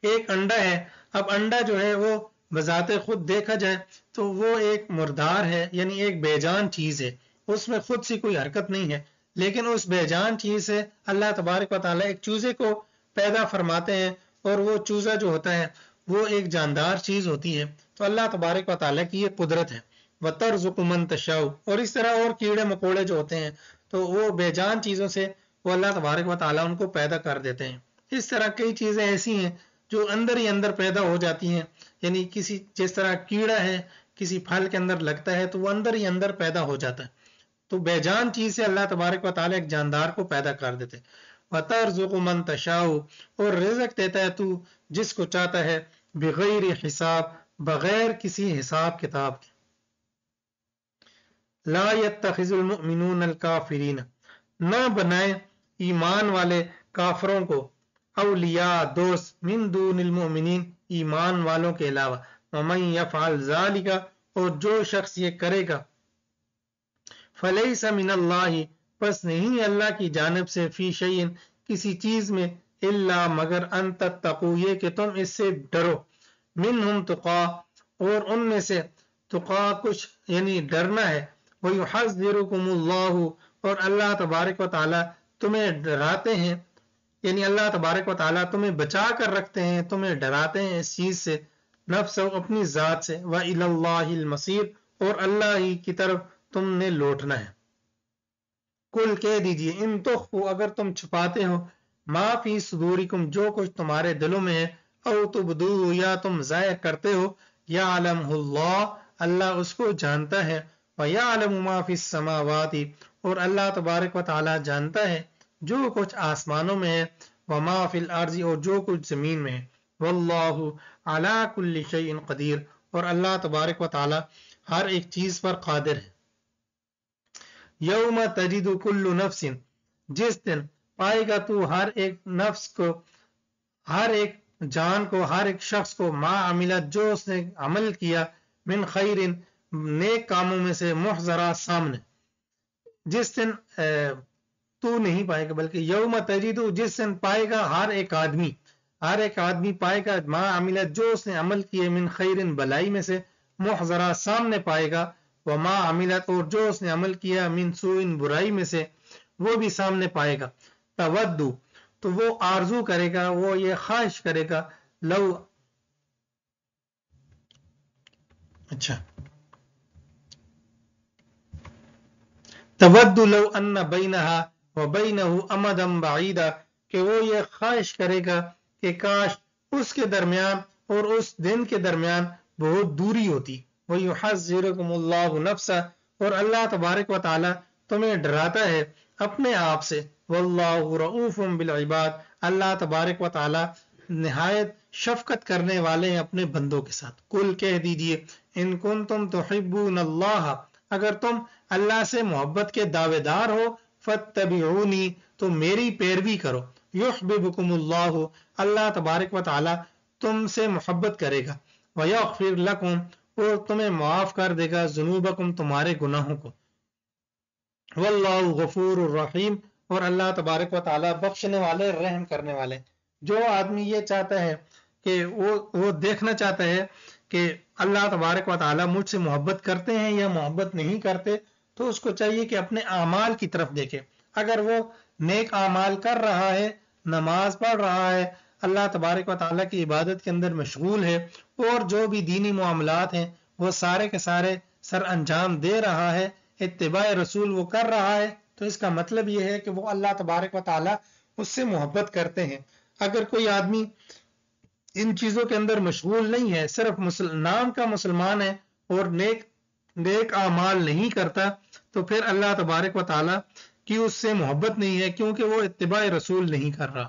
ایک انڈا ہے اب انڈا جو ہے وہ بذات خود دیکھا جائے تو وہ ایک مردار ہے یعنی ایک بے جان چیز ہے اس میں خود سی کوئی حرکت نہیں ہے لیکن اس بے جان چیز سے اللہ تبارک و تعالیٰ ایک چوزے کو پیدا فرماتے ہیں اور وہ چوزا جو ہوتا ہے وہ ایک جاندار چیز ہوتی ہے تو اللہ تبارک و تعالیٰ کی یہ قدرت ہے وَتَرْزُقُ مَن تَشَاءُ اور اس طرح اور کیڑے مکوڑے جو ہوتے ہیں تو وہ بے جان چیزوں سے وہ اللہ تبارک و تعالیٰ ان کو پیدا کر دیتے ہیں اس طرح کئی چیزیں ایسی ہیں جو اندر ہی اندر پیدا ہو جاتی ہیں یعنی کسی جس طرح کیڑا ہے کسی پھل کے اندر لگتا ہے تو وہ اندر ہی اندر پیدا ہو جاتا ہے تو بے جان چیز سے اللہ تبارک و تعالیٰ ایک جاندار کو پیدا کر دیتے وَتَرْزُقُ مَن تَشَاءُ اور رزق دیتا ہے تو جس کو چاہتا ہے بغیر حساب بغیر کسی حساب کتاب کے لا يتخذ المؤمنون الکافرین نہ بنائے ایمان والے کافروں کو اولیاء دوست من دون المؤمنین ایمان والوں کے علاوہ ومن یفعل ذالک اور جو شخص یہ کرے گا فلیس من اللہ پس نہیں اللہ کی جانب سے فی شیء کسی چیز میں الا مگر ان تتقوا یہ کہ تم اس سے ڈرو منہم تقا اور ان میں سے تقا کچھ یعنی ڈرنا ہے وَيُحَذِّرُكُمُ اللَّهُ اور اللہ تبارک و تعالیٰ تمہیں ڈراتے ہیں یعنی اللہ تبارک و تعالیٰ تمہیں بچا کر رکھتے ہیں تمہیں ڈراتے ہیں اس چیز سے نفس اپنی ذات سے وَإِلَى اللَّهِ الْمَصِيرُ اور اللہ ہی کی طرف تم نے لوٹنا ہے کل کہہ دیجئے ان تخفوا اگر تم چھپاتے ہو ما فی صدورکم جو کچھ تمہارے دلوں میں ہے او تبدوه یا تم ظاہر کرتے ہو یعلمہ اللہ اللہ اس کو جانتا ہے وَيَعْلَمُ مَا فِي السَّمَاوَاتِ اور اللہ تبارک و تعالیٰ جانتا ہے جو کچھ آسمانوں میں ہے وَمَا فِي الْأَرْضِ اور جو کچھ زمین میں ہے وَاللَّهُ عَلَى كُلِّ شَيْءٍ قَدِيرٌ اور اللہ تبارک و تعالیٰ ہر ایک چیز پر قادر ہے یوم تجد کل نفس جس دن پائے گا تو ہر ایک نفس کو ہر ایک جان کو ہر ایک شخص کو ما عملت جو اس نے عمل کیا من خیر نیک کاموں میں سے محضرہ سامنے جس دن تو نہیں پائے گا بلکہ یوم تجد جس دن پائے گا ہر ایک آدمی پائے گا ما عملت جو اس نے عمل کیے من خیر بلائی میں سے محضرہ سامنے پائے گا وما عملت اور جو اس نے عمل کیا من سوء برائی میں سے وہ بھی سامنے پائے گا تودو تو وہ آرزو کرے گا وہ یہ خواہش کرے گا لو اچھا، تود لو ان بینہا و بینہ امدا بعیدا، کہ وہ یہ خواہش کرے گا کہ کاش اس کے درمیان اور اس دن کے درمیان بہت دوری ہوتی. وَيُحَذِّرُكُمُ اللَّهُ نَفْسَهُ، اور اللہ تبارک و تعالی تمہیں ڈراتا ہے اپنے آپ سے. وَاللَّهُ رَؤُوفٌ بِالْعِبَادِ، اللہ تبارک و تعالی نہایت شفقت کرنے والے ہیں اپنے بندوں کے ساتھ. قل کہہ دیجئے ان کنتم تحبون اللہ، اگر تم اللہ سے محبت کے دعوے دار ہو، فاتبعونی، تو میری پیروی کرو. یحببکم اللہ، اللہ تبارک و تعالی تم سے محبت کرے گا. ویغفر لکم، اور تمہیں معاف کر دے گا ذنوبکم، تمہارے گناہوں کو. واللہ غفور الرحیم، اور اللہ تبارک و تعالی بخشنے والے رحم کرنے والے. جو آدمی یہ چاہتا ہے کہ وہ دیکھنا چاہتا ہے کہ اللہ تبارک و تعالی مجھ سے محبت کرتے ہیں یا محبت نہیں کرتے، تو اس کو چاہیے کہ اپنے اعمال کی طرف دیکھے. اگر وہ نیک اعمال کر رہا ہے، نماز پڑھ رہا ہے، اللہ تبارک و تعالیٰ کی عبادت کے اندر مشغول ہے، اور جو بھی دینی معاملات ہیں وہ سارے کے سارے سر انجام دے رہا ہے، اتباع رسول وہ کر رہا ہے، تو اس کا مطلب یہ ہے کہ وہ اللہ تبارک و تعالیٰ اس سے محبت کرتے ہیں. اگر کوئی آدمی ان چیزوں کے اندر مشغول نہیں ہے، صرف نام کا مسلمان ہے اور نیک اعمال نہیں کرتا، تو پھر اللہ تبارک و تعالیٰ کی اس سے محبت نہیں ہے، کیونکہ وہ اتباع رسول نہیں کر رہا.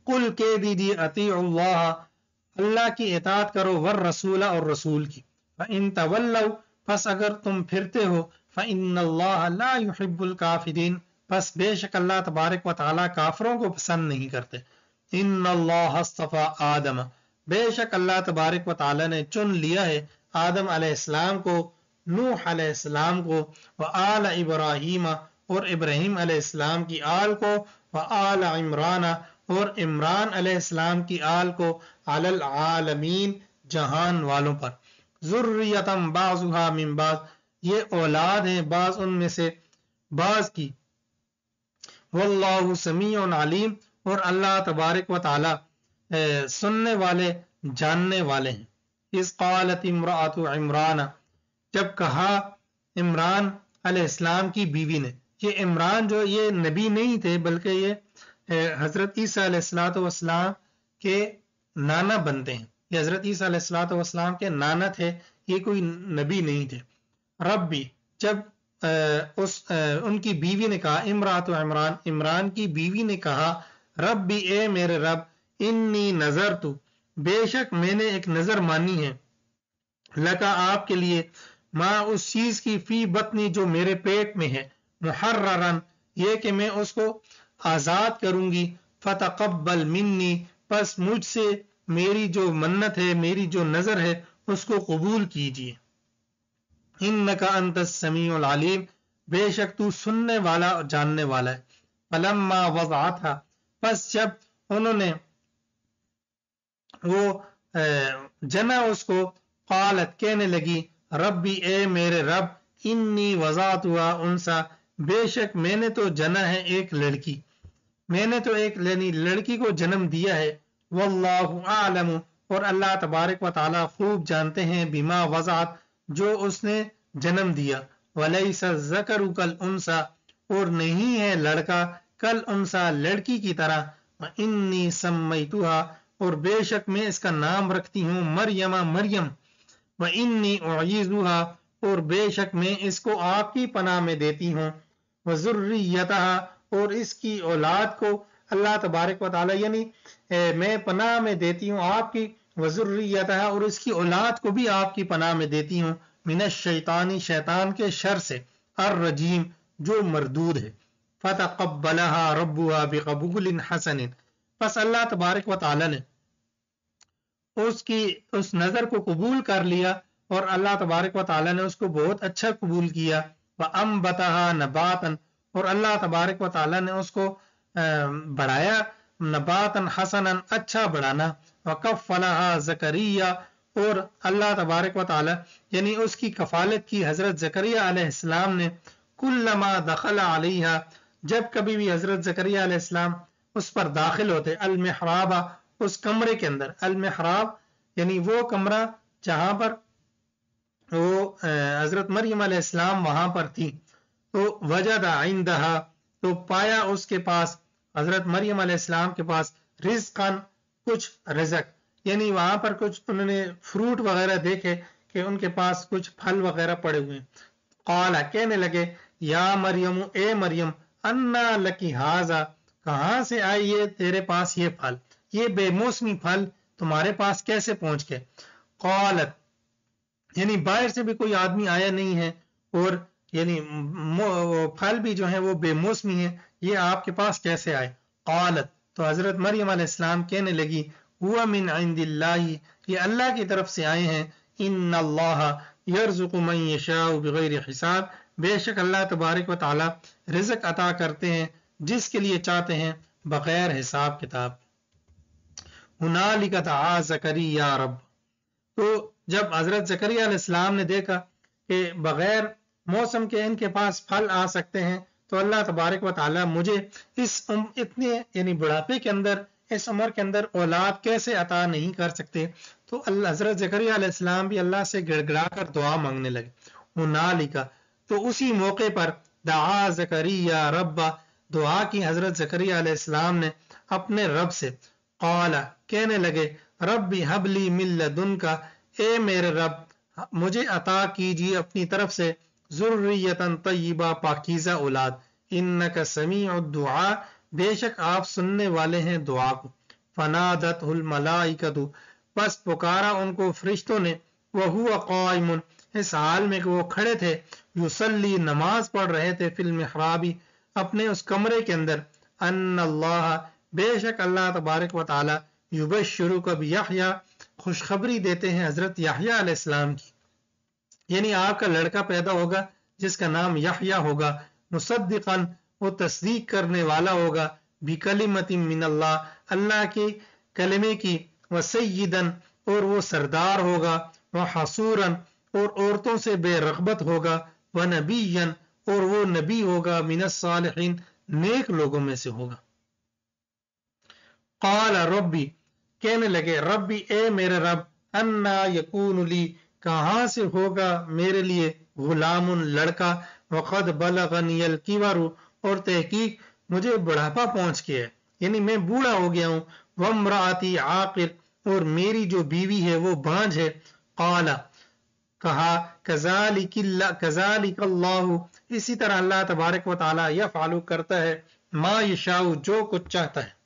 قل کہہ دیجیے اطیعوا اللہ، اللہ کی اطاعت کرو، والرسول، اور رسول کی. فإن تولوا، پس اگر تم پھرتے ہو، فإن اللہ لا يحب الکافرین، پس بے شک اللہ تبارک و تعالیٰ کافروں کو پسند نہیں کرتے. ان اللہ اصطفى آدم، بے شک اللہ تبارک و تعالیٰ نے چن لیا ہے آدم علیہ السلام کو، نوح علیہ السلام کو، وآل ابراہیم، اور ابراہیم علیہ السلام کی آل کو، وآل عمران، اور عمران علیہ السلام کی آل کو، علی العالمین، جہان والوں پر. ذریۃ بعضھا من بعض، یہ اولاد ہیں بعض ان میں سے بعض کی. واللہ سمیع علیم، اور اللہ تبارک و تعالی سننے والے جاننے والے ہیں. اذ قالت امرأۃ عمران، جب کہا عمران علیہ السلام کی بیوی نے. یہ عمران جو یہ نبی نہیں تھے، بلکہ یہ حضرت عیسیٰ علیہ السلام کے نانا بنتے ہیں. یہ حضرت عیسیٰ علیہ السلام کے نانا تھے، یہ کوئی نبی نہیں تھے. ربی، جب ان کی بیوی نے کہا، امرأۃ عمران، عمران کی بیوی نے کہا، ربی، اے میرے رب، انی نذرت، بے شک میں نے ایک نظر مانی ہے، لکا، آپ کے لیے، ماں اس چیز کی، فی بطنی، جو میرے پیٹ میں ہے، محررن، یہ کہ میں اس کو آزاد کروں گی. فتقبل منی، پس مجھ سے میری جو منت ہے، میری جو نظر ہے، اس کو قبول کیجیے. انک انت السمیع العلیم، بے شک تو سننے والا اور جاننے والا ہے. فلما وضعتها، پس جب انہوں نے وہ جنا اس کو، قالت، کہنے لگی، ربی، اے میرے رب، انی وضعتها انثى، بے شک میں نے تو جنا ہے ایک لڑکی، میں نے تو ایک لڑکی کو جنم دیا ہے. واللہ اعلم، اور اللہ تبارک و تعالی خوب جانتے ہیں، بما وضعت، جو اس نے جنم دیا. ولیس الذکر کالانثی، اور نہیں ہے لڑکا کالانثی، لڑکی کی طرح. انی سمیتها، اور بے شک میں اس کا نام رکھتی ہوں مریم، مریم. وانی اعیذها، اور بے شک میں اس کو آپ کی پناہ میں دیتی ہوں. وذریتها، اور اس کی اولاد کو، اللہ تبارک و تعالی یعنی میں پناہ میں دیتی ہوں آپ کی، وذریتها، اور اس کی اولاد کو بھی آپ کی پناہ میں دیتی ہوں، من الشیطان، شیطان کے شر سے، الرجیم، جو مردود ہے. فتقبلها ربها بقبول حسن، پس اللہ تبارک و تعالی نے اس نظر کو قبول کر لیا، اور اللہ تبارک و تعالی نے اس کو بہت اچھا قبول کیا. وَأَنبَتَهَا نَبَاتًا، اور اللہ تبارک و تعالی نے اس کو بڑھایا، نباتاً حسناً، اچھا بڑھانا. وَكَفَّلَهَا زَكَرِيَّا، اور اللہ تبارک و تعالی یعنی اس کی کفالت کی حضرت زکریہ علیہ السلام نے. كُلَّمَا دَخَلَ عَلَيْهَا، جب کبھی بھی حضرت زکریہ علیہ السلام اس پر داخل ہوتے، المحراب، اس کمرے کے اندر. المحراب یعنی وہ کمرہ جہاں پر وہ حضرت مریم علیہ السلام وہاں پر تھی تو وجد عندها تو پایا اس کے پاس حضرت مریم علیہ السلام کے پاس رزقاً کچھ رزق یعنی وہاں پر کچھ انہوں نے فروٹ وغیرہ دیکھے کہ ان کے پاس کچھ پھل وغیرہ پڑے ہوئے ہیں قال کہنے لگے یا مریم اے مریم انا لکی ھذا کہاں سے آئی یہ تیرے پاس یہ پھل یہ بے موسمی پھل تمہارے پاس کیسے پہنچ گئے قالت یعنی باہر سے بھی کوئی آدمی آیا نہیں ہے اور یعنی پھل بھی جو ہیں وہ بے موسمی ہیں یہ آپ کے پاس کیسے آئے قالت تو حضرت مریم علیہ السلام کہنے لگی ہوا من عند اللہ یہ اللہ کی طرف سے آئے ہیں ان اللہ یرزق من یشاء بغیر حساب بے شک اللہ تبارک و تعالی رزق عطا کرتے ہیں جس کے لیے چاہتے ہیں بغیر حساب کتاب ہنالک دعا زکریا رب تو جب حضرت زکریا علیہ السلام نے دیکھا کہ بغیر موسم کے ان کے پاس پھل آ سکتے ہیں تو اللہ تبارک و تعالی مجھے اس اتنے یعنی بڑھاپے کے اندر اس عمر کے اندر اولاد کیسے عطا نہیں کر سکتے تو اللہ حضرت زکریا علیہ السلام بھی اللہ سے گڑ گڑا کر دعا مانگنے لگے ہنالک تو اسی موقع پر دعا زکریا رب دعا کی حضرت زکریا علیہ السلام نے اپنے رب سے قال کہنے لگے ربی حبلی من لدنک اے میرے رب مجھے عطا کیجیے اپنی طرف سے ذریتاً طیبہ پاکیزہ اولاد انک سمیع الدعاء بے شک آپ سننے والے ہیں دعا کو فنادتہ الملائکۃ پس پکارا ان کو فرشتوں نے وہو قائم اس حال میں کہ وہ کھڑے تھے یصلی نماز پڑھ رہے تھے فی المحراب اپنے اس کمرے کے اندر ان اللہ بے شک اللہ تبارک و تعالی یبشرک بیحییٰ خوشخبری دیتے ہیں حضرت یحییٰ علیہ السلام کی یعنی آپ کا لڑکا پیدا ہوگا جس کا نام یحییٰ ہوگا مصدقاً وہ تصدیق کرنے والا ہوگا بکلمۃ من اللہ اللہ کے کلمے کی وسیداً اور وہ سردار ہوگا وحصوراً اور عورتوں سے بے رغبت ہوگا ونبیاً اور وہ نبی ہوگا من الصالحین نیک لوگوں میں سے ہوگا قال ربی کہنے لگے ربی اے میرے رب انا یکون لی کہاں سے ہوگا میرے لیے غلام لڑکا وقد بلغنی الکبر اور تحقیق مجھے بڑھاپا پہنچ گیا ہے یعنی میں بوڑھا ہو گیا ہوں وامرأتی عاقر اور میری جو بیوی ہے وہ بانجھ ہے قال کہا کذالک اللہ اسی طرح اللہ تبارک و تعالی یفعل کرتا ہے ما یشاء جو کچھ چاہتا ہے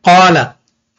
قال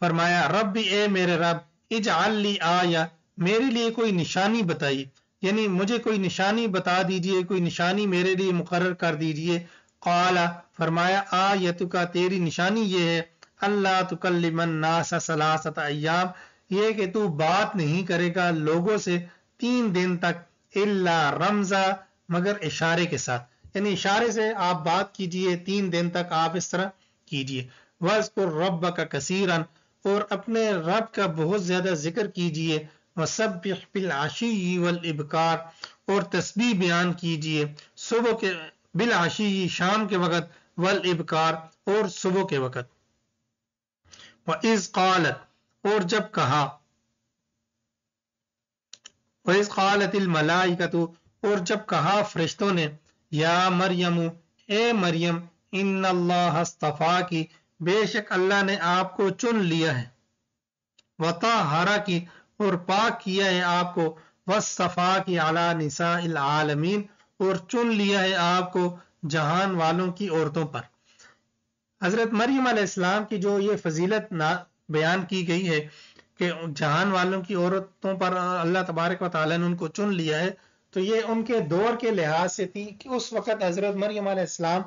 فرمایا رب اے میرے رب اجعل لی آیا میرے لیے کوئی نشانی بتائی یعنی مجھے کوئی نشانی بتا دیجئے کوئی نشانی میرے لیے مقرر کر دیجئے قال فرمایا آیتک تیری نشانی یہ ہے اللہ تکلم الناس ثلاثۃ ایام یہ کہ تو بات نہیں کرے گا لوگوں سے 3 دن تک الا رمزا مگر اشارے کے ساتھ یعنی اشارے سے آپ بات کیجئے 3 دن تک آپ اس طرح کیجئے وَاذْكُرْ رَبَّكَ كَثِيرًا اور اپنے رب کا بہت زیادہ ذکر کیجئے وَسَبِّحْ بِالْعَشِيِّ وَالْإِبْكَارِ اور تسبیح بیان کیجئے صبح کے بالعشی شام کے وقت والإبکار اور صبح کے وقت وَإِذْ قَالَتْ اور جب کہا وَإِذْ قَالَتِ الْمَلَائِكَةُ اور جب کہا فرشتوں نے یا مریم اے مریم ان اللہ اصطفاکی بے شک اللہ نے آپ کو چن لیا ہے وطہرکی اور پاک کیا ہے آپ کو واصطفاکی علی نساء العالمین اور چن لیا ہے آپ کو جہان والوں کی عورتوں پر حضرت مریم علیہ السلام کی جو یہ فضیلت بیان کی گئی ہے کہ جہان والوں کی عورتوں پر اللہ تبارک و تعالیٰ نے ان کو چن لیا ہے تو یہ ان کے دور کے لحاظ سے تھی کہ اس وقت حضرت مریم علیہ السلام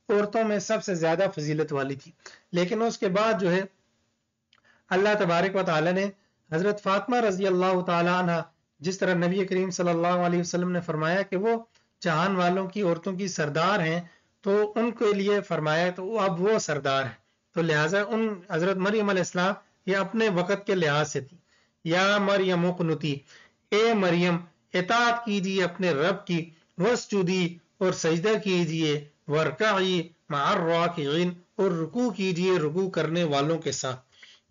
عورتوں میں سب سے زیادہ فضیلت والی تھی لیکن اس کے بعد جو ہے اللہ تبارک و تعالیٰ نے حضرت فاطمہ رضی اللہ تعالیٰ عنہ جس طرح نبی کریم صلی اللہ علیہ وسلم نے فرمایا کہ وہ جہان والوں کی عورتوں کی سردار ہیں تو ان کے لیے فرمایا تو اب وہ سردار ہیں تو لہٰذا ان حضرت مریم علیہ السلام یہ اپنے وقت کے لحاظ سے تھی یا مریم اقنتی اے مریم اطاعت کیجیے اپنے رب کی وسجدی اور سجدہ کیجیے ورکعی مع الراکعین اور رکوع کیجیے رکوع کرنے والوں کے ساتھ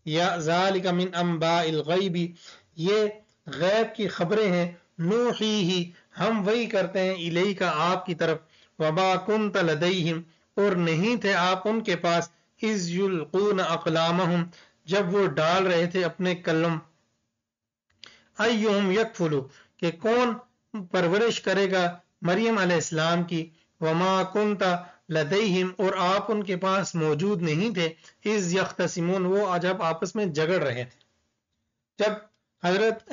یا ذالک من انباء الغیب، یہ غیب کی خبریں ہیں، نوحیہ ہم وہی کرتے ہیں، الیک آپ کی طرف، وما کنت لدیہم اور نہیں تھے آپ ان کے پاس، اذ یلقون اقلامہم جب وہ ڈال رہے تھے اپنے قلم، ایہم یکفلو کہ کون پرورش کرے گا مریم علیہ السلام کی، وما کنت لدیہم اور آپ ان کے پاس موجود نہیں تھے، اذ یختصمون وہ جب آپس میں جھگڑ رہے تھے۔ جب حضرت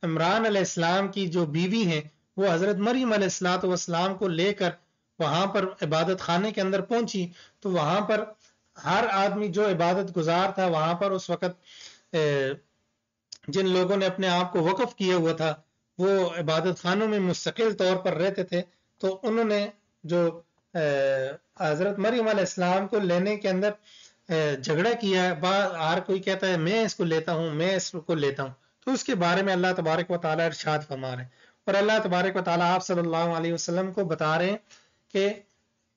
عمران علیہ السلام کی جو بیوی ہیں وہ حضرت مریم علیہ السلام کو لے کر وہاں پر عبادت خانے کے اندر پہنچی، تو وہاں پر ہر آدمی جو عبادت گزار تھا وہاں پر اس وقت جن لوگوں نے اپنے آپ کو وقف کیا ہوا تھا وہ عبادت خانوں میں مستقل طور پر رہتے تھے، تو انہوں نے جو حضرت مریم علیہ السلام کو لینے کے اندر جھگڑا کیا ہے، ہر کوئی کہتا ہے میں اس کو لیتا ہوں، میں اس کو لیتا ہوں، تو اس کے بارے میں اللہ تبارک و تعالیٰ ارشاد فرما رہے ہیں، اور اللہ تبارک و تعالیٰ آپ صلی اللہ علیہ وسلم کو بتا رہے ہیں کہ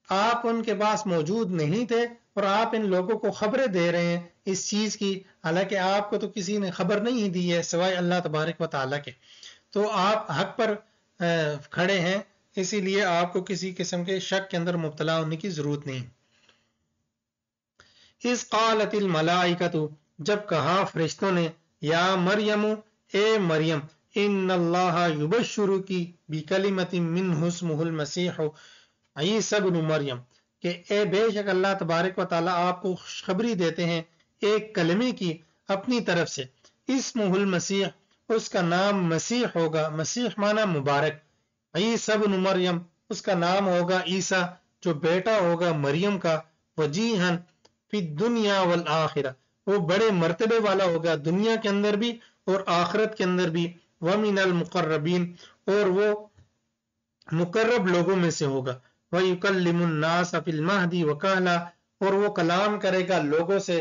آپ ان کے پاس موجود نہیں تھے اور آپ ان لوگوں کو خبریں دے رہے ہیں اس چیز کی، حالانکہ آپ کو تو کسی نے خبر نہیں دی ہے سوائے اللہ تبارک و تعالیٰ کے، تو آپ حق پر کھڑے ہیں، اسی لیے آپ کو کسی قسم کے شک کے اندر مبتلا ہونے کی ضرورت نہیں۔ اذ قالت الملائکۃ جب کہا فرشتوں نے، یا مریم اے مریم، ان اللہ یبشرکی بکلمۃ منہ اسمہ المسیح عیسی ابن مریم کہ اے بے شک اللہ تبارک و تعالیٰ آپ کو خوشخبری دیتے ہیں ایک کلمے کی اپنی طرف سے، اسمہ المسیح اس کا نام مسیح ہوگا، مسیح معنی مبارک، عیسی ابن مریم اس کا نام ہوگا عیسیٰ جو بیٹا ہوگا مریم کا، وجیہن فی الدنیا والآخرہ وہ بڑے مرتبے والا ہوگا دنیا کے اندر بھی اور آخرت کے اندر بھی، ومن المقربین اور وہ مقرب لوگوں میں سے ہوگا، وَيُكَلِّمُ النَّاسَ فِي الْمَهْدِ وَكَهْلًا اور وہ کلام کرے گا لوگوں سے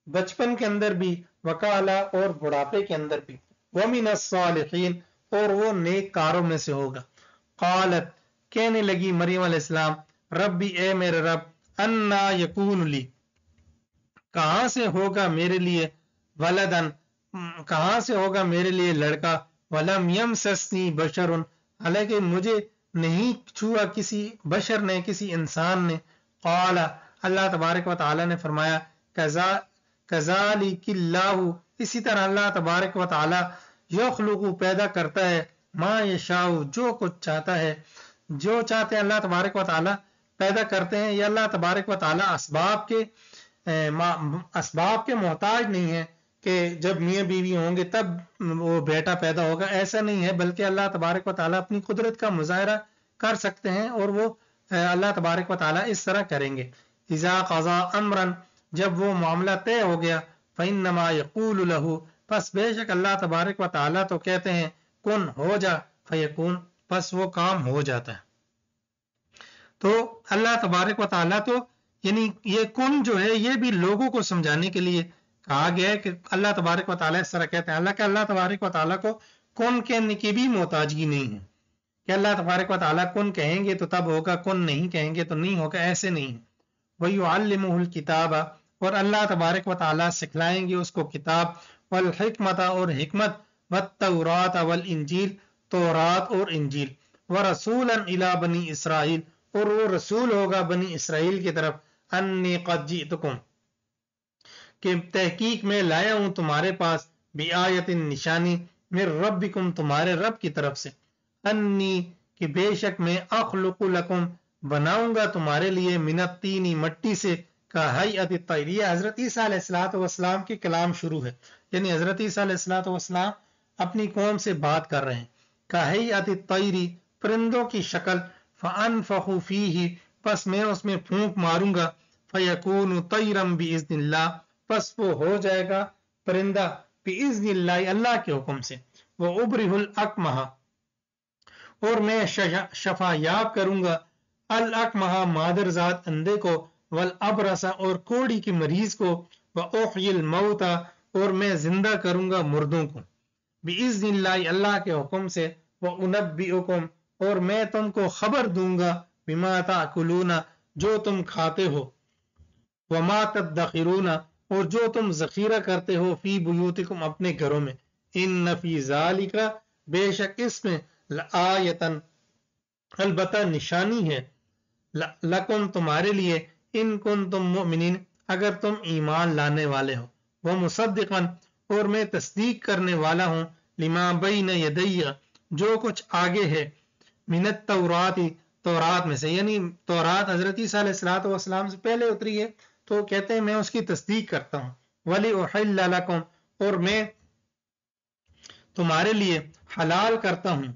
بچپن کے اندر بھی، وکالا اور بڑھاپے کے اندر بھی، وَمِنَ الصَّالِحِينَ اور وہ نیک کاروں میں سے ہوگا۔ قالت کہنے لگی مریم علیہ السلام، ربی اے میرے رب، انا یکون لی کہاں سے ہوگا میرے لیے، ولدن کہاں سے ہوگا میرے لیے لڑکا، ولم یمسسنی بشر حالانکہ مجھے نہیں چھوا کسی بشر نے، کسی انسان نے، قال اللہ تبارک و تعالی نے فرمایا، کذالک اللہ اسی طرح اللہ تبارک و تعالی یخلق پیدا کرتا ہے، ما یشاء جو کچھ چاہتا ہے، جو چاہتے ہیں اللہ تبارک و تعالی پیدا کرتے ہیں، یا اللہ تبارک و تعالی اسباب کے محتاج نہیں ہے کہ جب میاں بیوی ہوں گے تب وہ بیٹا پیدا ہوگا، ایسا نہیں ہے، بلکہ اللہ تبارک و تعالیٰ اپنی قدرت کا مظاہرہ کر سکتے ہیں اور وہ اللہ تبارک و تعالیٰ اس طرح کریں گے۔ اذا قضا امرا جب وہ معاملہ طے ہو گیا، فانما یقول له پس بے شک اللہ تبارک و تعالیٰ تو کہتے ہیں کن ہو جا، فیکون پس وہ کام ہو جاتا ہے۔ تو اللہ تبارک و تعالیٰ تو یعنی یہ کن جو ہے یہ بھی لوگوں کو سمجھانے کے لیے کہا گیا ہے کہ اللہ تبارک و تعالیٰ اس طرح کہتے ہیں، حالانکہ اللہ تبارک و تعالیٰ کو کن کہنے کی بھی محتاجگی نہیں ہے کہ اللہ تبارک و تعالیٰ کن کہیں گے تو تب ہوگا، کن نہیں کہیں گے تو نہیں ہوگا، ایسے نہیں ہے۔ وَيُعَلِّمُهُ الْكِتَابَ اور اللہ تبارک و تعالیٰ سکھلائیں گے اس کو کتاب، والحکمت اور حکمت، والتورات والانجیل تورات اور انجیل، ورسولا الی بنی اسرائیل اور وہ رسول ہوگا بنی اسرائیل کی طرف، انی قد جئتکم کہ تحقیق میں لایا ہوں تمہارے پاس، بآیت نشانی، من ربکم تمہارے رب کی طرف سے، انی کہ بے شک میں اخلق لکم بناؤں گا تمہارے لیے، من الطین مٹی سے، کا ہیئت الطیر، یہ حضرت عیسیٰ علیہ السلام کی کلام شروع ہے، یعنی حضرت عیسیٰ علیہ السلام اپنی قوم سے بات کر رہے ہیں، کا ہیئت الطیر پرندوں کی شکل، فانفخ فیہ پس میں اس میں پھونک ماروں گا، فیکون طیرا باذن اللہ پس وہ ہو جائے گا پرندہ، باذن اللہ اللہ کے حکم سے، وابرئ الاکمہ اور میں شفا یاب کروں گا، الاکمہ مادرزاد اندھے کو، والابرص اور کوڑی کے مریض کو، واحیی الموتى اور میں زندہ کروں گا مردوں کو، باذن اللہ اللہ کے حکم سے، وانبئکم اور میں تم کو خبر دوں گا، بما تاکلون جو تم کھاتے ہو، وما تدخرون اور جو تم ذخیرہ کرتے ہو فی بیوتکم اپنے گھروں میں ان فی ذالک بے شک اس میں لآیتن البتہ نشانی ہے لکم تمہارے لیے ان کنتم مؤمنین اگر تم ایمان لانے والے ہو وہ مصدقاً اور میں تصدیق کرنے والا ہوں لما بین یدی جو کچھ آگے ہے من التورات تورات میں سے، یعنی تورات حضرت عیسیٰ علیہ السلام سے پہلے اتری ہے تو کہتے ہیں میں اس کی تصدیق کرتا ہوں وَلِأُحِلَّ لَكُمْ اور میں تمہارے لیے حلال کرتا ہوں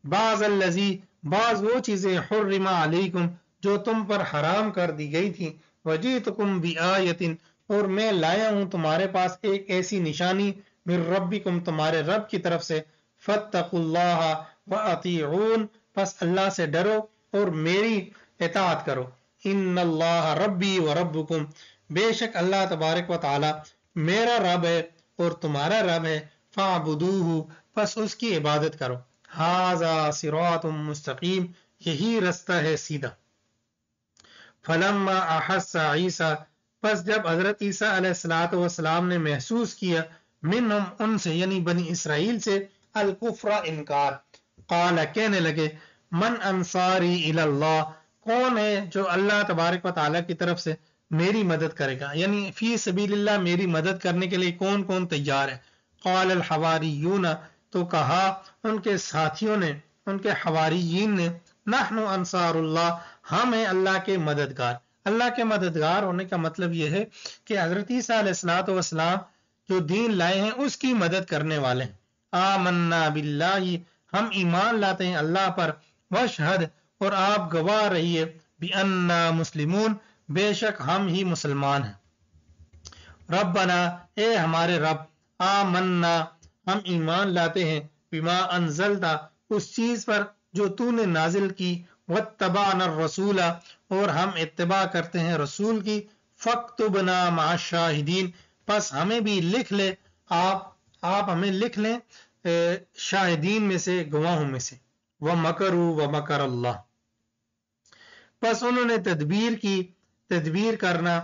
بعض الذی بعض وہ چیزیں حرم علیکم جو تم پر حرام کر دی گئی تھی وجیتکم بآیت اور میں لایا ہوں تمہارے پاس ایک ایسی نشانی من ربکم تمہارے رب کی طرف سے فاتقوا اللہ واطیعون پس اللہ سے ڈرو اور میری اطاعت کرو ان اللہ ربی و ربکم بے شک اللہ تبارک و تعالی میرا رب ہے اور تمہارا رب ہے فاعبدوہ پس اس کی عبادت کرو ھذا صراط مستقیم یہی رستہ ہے سیدھا فلما احس عیسیٰ پس جب حضرت عیسیٰ علیہ السلام نے محسوس کیا منہم ان سے یعنی بنی اسرائیل سے الکفر انکار قال کہنے لگے من انصاری الی اللہ کون ہے جو اللہ تبارک و تعالیٰ کی طرف سے میری مدد کرے گا، یعنی فی سبیل اللہ میری مدد کرنے کے لیے کون کون تیار ہے قال الحواریون تو کہا ان کے ساتھیوں نے ان کے حواریین نے نحن انصار اللہ ہم ہیں اللہ کے مددگار۔ اللہ کے مددگار ہونے کا مطلب یہ ہے کہ حضرت عیسیٰ علیہ السلام جو دین لائے ہیں اس کی مدد کرنے والے ہیں۔ آمنا باللہ ہم ایمان لاتے ہیں اللہ پر، واشہد اور آپ گواہ رہیے بأننا مسلمون بے شک ہم ہی مسلمان ہیں۔ ربنا اے ہمارے رب، آمنا ہم ایمان لاتے ہیں بما انزلتا اس چیز پر جو تو نے نازل کی، واتبعنا الرسول اور ہم اتباع کرتے ہیں رسول کی، فاکتبنا مع الشاہدین پس ہمیں بھی لکھ لے، آپ ہمیں لکھ لیں شاہدین میں سے، گواہوں میں سے۔ وَمَكَرُوا وَمَكَرَ اللَّهُ پس انہوں نے تدبیر کی، تدبیر کرنا،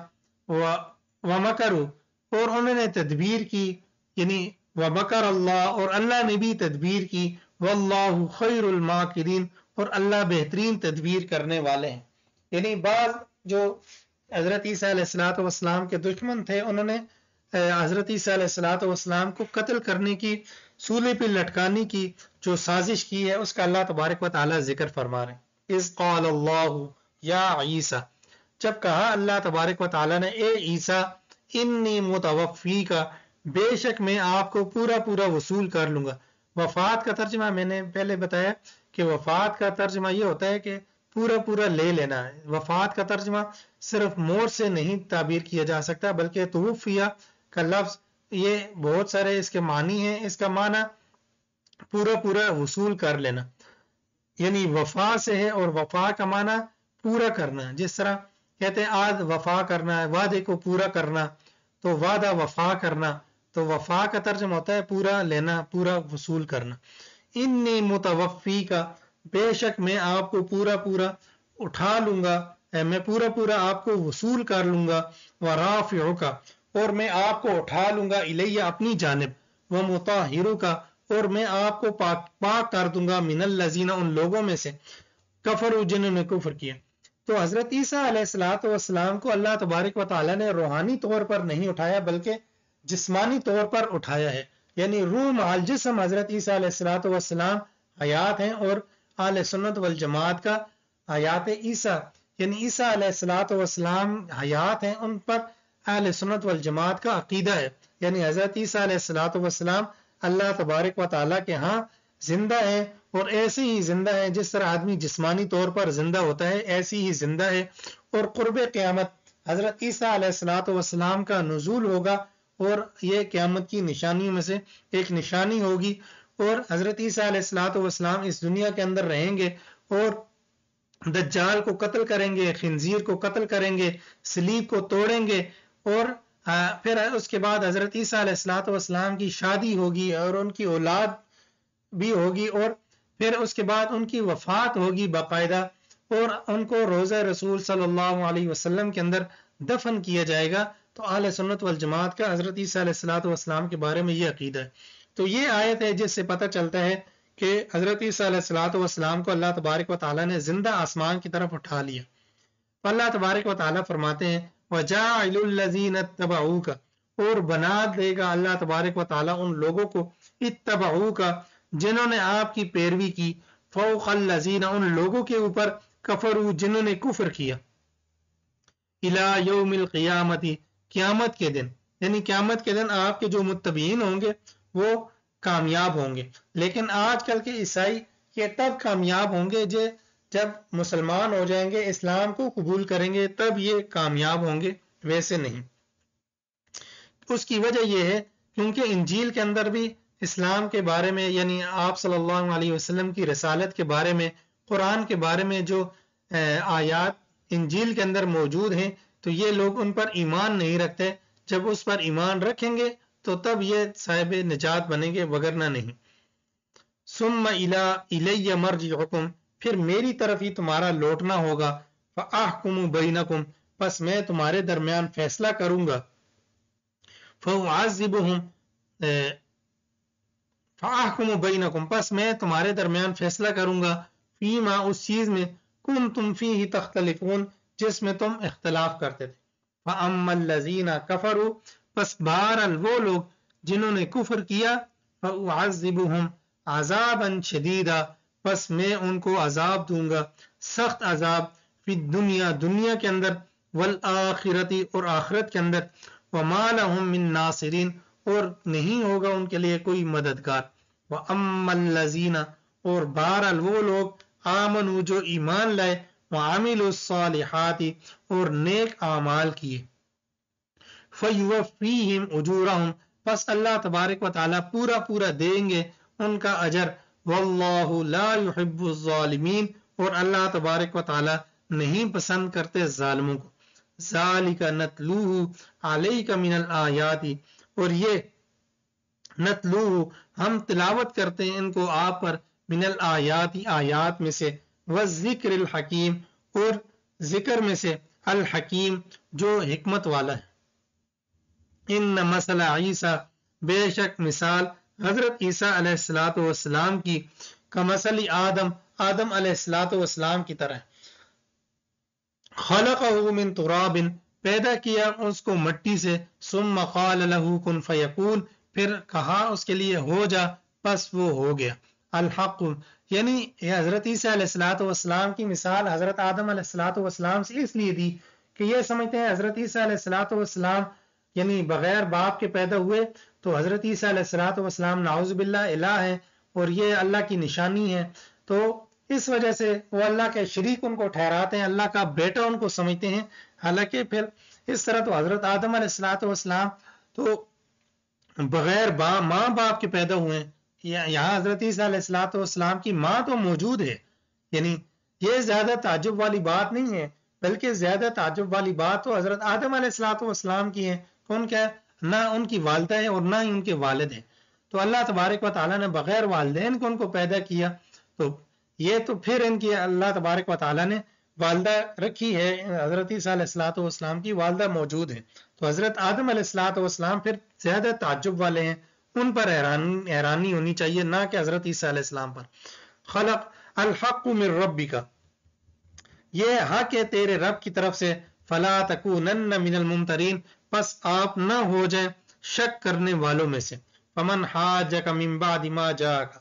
وَمَكَرُوا اور انہوں نے تدبیر کی، یعنی وَمَكَرَ اللَّهُ اور اللہ نے بھی تدبیر کی، وَاللَّهُ خَيْرُ الْمَاكِرِينَ اور اللہ بہترین تدبیر کرنے والے ہیں۔ یعنی بعض جو حضرت عیسیٰ علیہ السلام کے دشمن تھے انہوں نے حضرت عیسیٰ علیہ السلام کو قتل کرنے کی، سولے پہ لٹکانے کی جو سازش کی ہے اس کا اللہ تبارک و تعالیٰ ذکر فرما رہے ہیں۔ اذ قال اللہ یا عیسیٰ جب کہا اللہ تبارک و تعالیٰ نے اے عیسیٰ انی متوفی کا بے شک میں آپ کو پورا پورا وصول کر لوں گا۔ وفات کا ترجمہ میں نے پہلے بتایا کہ وفات کا ترجمہ یہ ہوتا ہے کہ پورا پورا لے لینا ہے۔ وفات کا ترجمہ صرف موت سے نہیں تعبیر کیا جا سکتا بلکہ توفیہ کا لفظ یہ بہت سارے اس کے معنی ہیں۔ اس کا معنی پورا پورا وصول کر لینا یعنی وفا سے ہے، اور وفا کا معنی پورا کرنا، جس طرح کہتے ہیں آج وفا کرنا ہے، وعدے کو پورا کرنا، تو وعدہ وفا کرنا، تو وفا کا ترجمہ ہوتا ہے پورا لینا، پورا وصول کرنا۔ انی متوفی کا بے شک میں آپ کو پورا پورا اٹھا لوں گا، میں پورا پورا آپ کو وصول کر لوں گا، ورافعک اور میں آپ کو اٹھا لوں گا الیہ اپنی جانب، ومطہرک اور میں آپ کو پاک کر دوں گا من الذین ان لوگوں میں سے کفروا جنہوں نے کفر کیا۔ تو حضرت عیسیٰ علیہ السلام کو اللہ تبارک و تعالیٰ نے روحانی طور پر نہیں اٹھایا بلکہ جسمانی طور پر اٹھایا ہے، یعنی روح مع الجسم حضرت عیسیٰ علیہ السلام حیات ہیں، اور اہل سنت والجماعت کا حیات عیسیٰ یعنی عیسیٰ علیہ السلام حیات ہیں، ان پر اہل سنت والجماعت کا عقیدہ ہے، یعنی حضرت عیسیٰ علیہ السلام اللہ تبارک و تعالیٰ کے ہاں زندہ ہیں، اور ایسے ہی زندہ ہیں جس طرح آدمی جسمانی طور پر زندہ ہوتا ہے ایسی ہی زندہ ہے، اور قرب قیامت حضرت عیسیٰ علیہ السلام کا نزول ہوگا، اور یہ قیامت کی نشانیوں میں سے ایک نشانی ہوگی، اور حضرت عیسیٰ علیہ السلام اس دنیا کے اندر رہیں گے اور دجال کو قتل کریں گے، خنزیر کو قتل کریں گے، صلیب کو توڑیں گے، اور پھر اس کے بعد حضرت عیسیٰ علیہ السلام کی شادی ہوگی اور ان کی اولاد بھی ہوگی، اور پھر اس کے بعد ان کی وفات ہوگی باقاعدہ، اور ان کو روضہ رسول صلی اللہ علیہ وسلم کے اندر دفن کیا جائے گا۔ تو اہل سنت والجماعت کا حضرت عیسیٰ علیہ الصلوۃ والسلام کے بارے میں یہ عقیدہ ہے۔ تو یہ آیت ہے جس سے پتہ چلتا ہے کہ حضرت عیسیٰ علیہ الصلوۃ والسلام کو اللہ تبارک و تعالیٰ نے زندہ آسمان کی طرف اٹھا لیا۔ تو اللہ تبارک و تعالیٰ فرماتے ہیں وَجَاعِلُ الَّذِينَ اتَّبَعُوكَ، اور بنا دے گا اللہ تبارک و تعالیٰ ان لوگوں کو اتبعوک جنہوں نے آپ کی پیروی کی، فوق الذین ان لوگوں کے اوپر، کفروا جنہوں نے کفر کیا، الی یوم القیامت قیامت کے دن، یعنی قیامت کے دن آپ کے جو متبعین ہوں گے وہ کامیاب ہوں گے۔ لیکن آج کل کے عیسائی یہ تب کامیاب ہوں گے جب مسلمان ہو جائیں گے، اسلام کو قبول کریں گے، تب یہ کامیاب ہوں گے، ویسے نہیں۔ اس کی وجہ یہ ہے کیونکہ انجیل کے اندر بھی اسلام کے بارے میں، یعنی آپ صلی اللہ علیہ وسلم کی رسالت کے بارے میں، قرآن کے بارے میں جو آیات انجیل کے اندر موجود ہیں، تو یہ لوگ ان پر ایمان نہیں رکھتے۔ جب اس پر ایمان رکھیں گے تو تب یہ صاحب نجات بنیں گے، وگرنہ نہیں۔ ثم الی مرجعکم، پھر میری طرف ہی تمہارا لوٹنا ہوگا، فاحکم بینکم، پس میں تمہارے درمیان فیصلہ کروں گا، فاحکم بینکم، پس میں تمہارے درمیان فیصلہ کروں گا، فیما اس چیز میں، کنتم فیہ تختلفون جس میں تم اختلاف کرتے تھے۔ فاما الذین کفروا، پس بہرحال وہ لوگ جنہوں نے کفر کیا، فاعذبہم عذابا شدیدا، پس میں ان کو عذاب دوں گا، سخت عذاب، فی الدنیا دنیا کے اندر، والآخرت اور آخرت کے اندر، وما لہم من ناصرین اور نہیں ہوگا ان کے لیے کوئی مددگار۔ واما الذین اور بہرحال وہ لوگ، آمنوا جو ایمان لائے، وعملوا الصالحات اور نیک اعمال کیے، فیوفیہم اجورہم، پس اللہ تبارک و تعالیٰ پورا پورا دیں گے ان کا اجر، واللہ لا يحب الظالمین اور اللہ تبارک و تعالیٰ نہیں پسند کرتے ظالموں کو۔ ذالک نتلوہ علیک من الآیات، اور یہ نتلوہ ہم تلاوت کرتے ہیں ان کو آپ پر، من الآیات آیات میں سے، والذکر الحکیم اور ذکر میں سے، الحکیم جو حکمت والا ہے۔ ان مثل عیسیٰ، بے شک مثال حضرت عیسیٰ علیہ الصلوۃ والسلام کی، کمثل آدم، آدم علیہ الصلوۃ والسلام کی طرح، خلقہ من تراب، پیدا کیا اس کو مٹی سے، ثم قال له کن فیکون، پھر کہا اس کے لیے ہو جا، پس وہ ہو گیا۔ الحق، یعنی یہ حضرت عیسیٰ علیہ الصلوۃ والسلام کی مثال حضرت آدم علیہ الصلوۃ والسلام سے اس لیے دی کہ یہ سمجھتے ہیں حضرت عیسیٰ علیہ الصلوۃ والسلام یعنی بغیر باپ کے پیدا ہوئے، تو حضرت عیسیٰ علیہ الصلوۃ والسلام نعوذ باللہ الہ ہے اور یہ اللہ کی نشانی ہے، تو اس وجہ سے وہ اللہ کے شریک ان کو ٹھہراتے ہیں، اللہ کا بیٹا ان کو سمجھتے ہیں، حالانکہ پھر اس طرح تو حضرت آدم علیہ الصلوۃ والسلام تو بغیر ماں باپ کے پیدا ہوئے ہیں، یہاں حضرت عیسیٰ علیہ الصلوۃ والسلام کی ماں تو موجود ہے، یعنی یہ زیادہ تعجب والی بات نہیں ہے، بلکہ زیادہ تعجب والی بات تو حضرت آدم علیہ الصلوۃ والسلام کی ہے، کون کیا نہ ان کی والدہ ہے اور نہ ہی ان کے والد ہیں، تو اللہ تبارک و تعالیٰ نے بغیر والدین کو ان کو پیدا کیا، تو یہ تو پھر ان کی اللہ تبارک و تعالیٰ نے والدہ رکھی ہے، حضرت عیسیٰ علیہ الصلوۃ والسلام کی والدہ موجود ہے، تو حضرت آدم علیہ الصلوۃ والسلام پھر زیادہ تعجب والے ہیں، ان پر حیرانی ہونی چاہیے، نہ کہ حضرت عیسیٰ علیہ السلام پر۔ خلق الحق من ربک، یہ حق ہے تیرے رب کی طرف سے، فلا تکونن من الممترین، پس آپ نہ ہو جائیں شک کرنے والوں میں سے، فمن حاجک من بعد ما جاءک،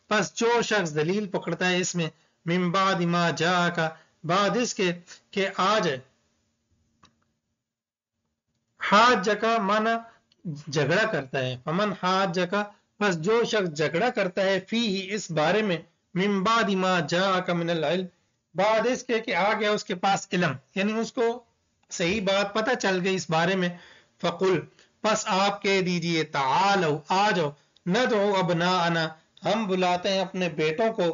پس جو شخص دلیل پکڑتا ہے اس میں، من بعد ما جاءک، بعد اس کے کہ آ جائے، حاجک مانا جھگڑا کرتا ہے، فمن حاجک، پس جو شخص جھگڑا کرتا ہے، فیہ اس بارے میں، من بعد ما جاءک من العلم، بعد اس کے کہ آ گیا اس کے پاس علم، یعنی اس کو صحیح بات پتہ چل گئی اس بارے میں، فقل، پس آپ کہہ دیجئے، تعالوا آ جاؤ، ندعو ابناءنا، ہم بلاتے ہیں اپنے بیٹوں کو،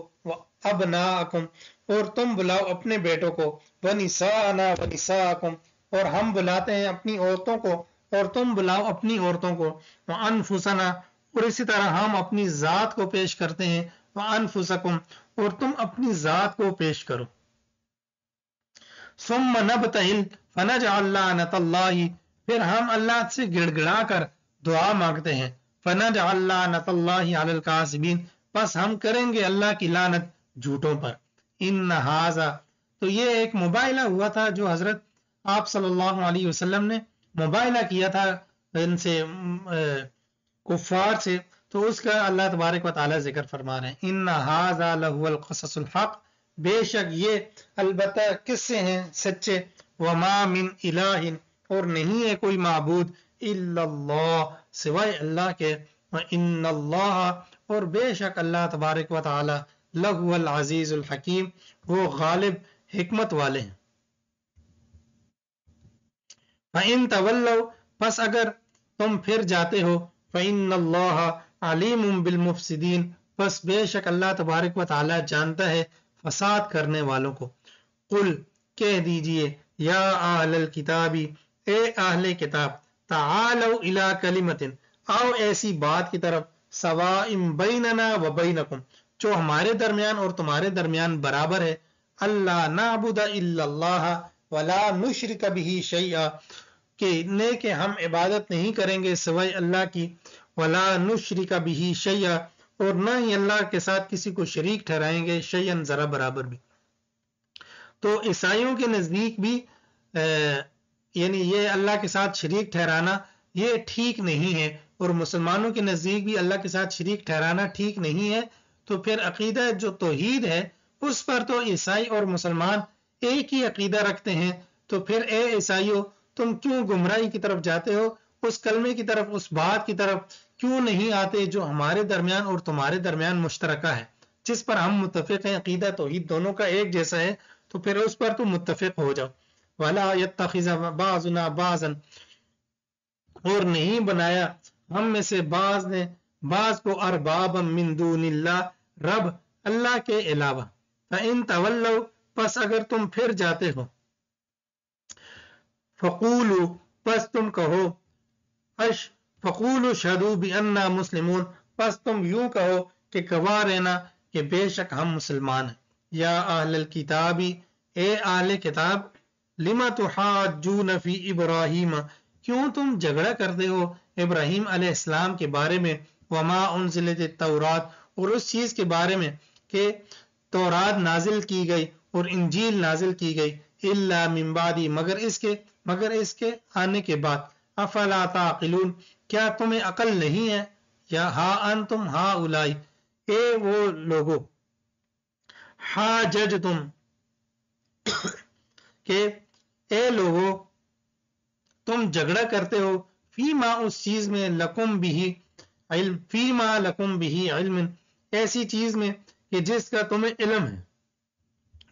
ابناءکم اور تم بلاؤ اپنے بیٹوں کو، ونساءنا ونساءکم اور ہم بلاتے ہیں اپنی عورتوں کو اور تم بلاؤ اپنی عورتوں کو، وانفسنا اور اسی طرح ہم اپنی ذات کو پیش کرتے ہیں، وانفسکم اور تم اپنی ذات کو پیش کرو، ثم نبتہل فنجعل لعنت اللہ، پھر ہم اللہ سے گڑ گڑا کر دعا مانگتے ہیں، فنجعل لعنت اللہ علی الکاذبین، پس ہم کریں گے اللہ کی لعنت جھوٹوں پر۔ ان ھذا، تو یہ ایک مباہلہ ہوا تھا جو حضرت آپ صلی اللہ علیہ وسلم نے مباہلہ کیا تھا ان سے کفار سے، تو اس کا اللہ تبارک و تعالی ذکر فرما رہے ہیں۔ ان ھذا لہو القصص الحق، بے شک یہ البتہ قصے ہیں سچے، وما من الہ، اور نہیں ہے کوئی معبود الا اللہ، سوائے اللہ کے، وان اللہ، اور بے شک اللہ تبارک و تعالی لہو العزیز الحکیم، وہ غالب حکمت والے ہیں۔ فَإِن تَوَلَّوْا، پس اگر تم پھر جاتے ہو، فَإِنَّ اللَّهَ عَلِيمٌ بِالْمُفْسِدِينَ، پس بے شک اللہ تبارک و تعالی جانتا ہے فساد کرنے والوں کو۔ قل، کہہ دیجئے، یا اہل الکتاب، اے اہل کتاب، تعالوا الی کلمۃ، آؤ ایسی بات کی طرف، سواء بیننا و بینکم، جو ہمارے درمیان اور تمہارے درمیان برابر ہے، اللہ نعبد الا اللہ ولا نشرک بہ شیئا، کہ ہم عبادت نہیں کریں گے سوائے اللہ کی، ولا نشرک بہ شیئا، اور نہ ہی اللہ کے ساتھ کسی کو شریک ٹھہرائیں گے، شیئن ذرا برابر بھی۔ تو عیسائیوں کے نزدیک بھی یعنی یہ اللہ کے ساتھ شریک ٹھہرانا یہ ٹھیک نہیں ہے، اور مسلمانوں کے نزدیک بھی اللہ کے ساتھ شریک ٹھہرانا ٹھیک نہیں ہے۔ تو پھر عقیدہ جو توحید ہے اس پر تو عیسائی اور مسلمان ایک ہی عقیدہ رکھتے ہیں، تو پھر اے عیسائیوں، تم کیوں گمراہی کی طرف جاتے ہو؟ اس کلمے کی طرف، اس بات کی طرف کیوں نہیں آتے جو ہمارے درمیان اور تمہارے درمیان مشترکہ ہے، جس پر ہم متفق ہیں، عقیدہ توحید دونوں کا ایک جیسا ہے، تو پھر اس پر تم متفق ہو جاؤ۔ وَلَا يَتَّخِذَ بَعْضُنَا بَعْضًا، اور نہیں بنایا ہم میں سے بعض نے بعض کو اربابا من دون اللہ، رب اللہ کے علاوہ۔ فَإِن تَوَلَّوْا، پس اگر تم پھر جاتے ہو، فَقُولُوا، پس تم کہو، فَقُولُوا اشْهَدُوا بِأَنَّا مُسْلِمُونَ، پس تم یوں کہو کہ گواہ رہنا کہ بے شک ہم مسلمان ہیں۔ یا اہل الکتاب، اے اہل کتاب، لِمَ تُحَاجُّونَ فِي إِبْرَاهِيمَ، کیوں تم جھگڑا کرتے ہو ابراہیم علیہ السلام کے بارے میں، وما انزلت التورات، اور اس چیز کے بارے میں کہ تورات نازل کی گئی اور انجیل نازل کی گئی، الا من بعد، مگر اس کے آنے کے بعد، افلا تعقلون، کیا تمہیں عقل نہیں ہے؟ یا ہا انتم ہاؤلائی، اے وہ لوگو، حاججتم، کہ اے لوگو تم جھگڑا کرتے ہو، فیما، اس چیز میں، لکم بھی علم، فیما لکم بھی علم، ایسی چیز میں کہ جس کا تمہیں علم ہے،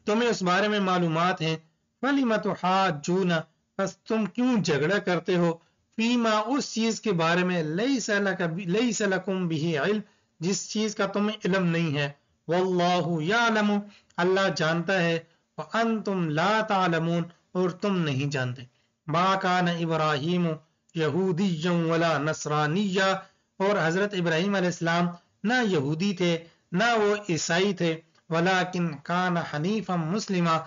تمہیں اس بارے میں معلومات ہیں۔ فَلِمَ تُحَاجُّونَ، پس تم کیوں جھگڑا کرتے ہو، فیما، اس چیز کے بارے میں، لیس لکم بھی علم، جس چیز کا تمہیں علم نہیں ہے۔ واللہ یعلم، اللہ جانتا ہے، وانتم لا تعلمون، اور تم نہیں جانتے۔ ما کان ابراہیم یہودیا ولا نصرانیا، اور حضرت ابراہیم علیہ السلام نہ یہودی تھے نہ وہ عیسائی تھے، ولیکن کان حنیفا مسلما،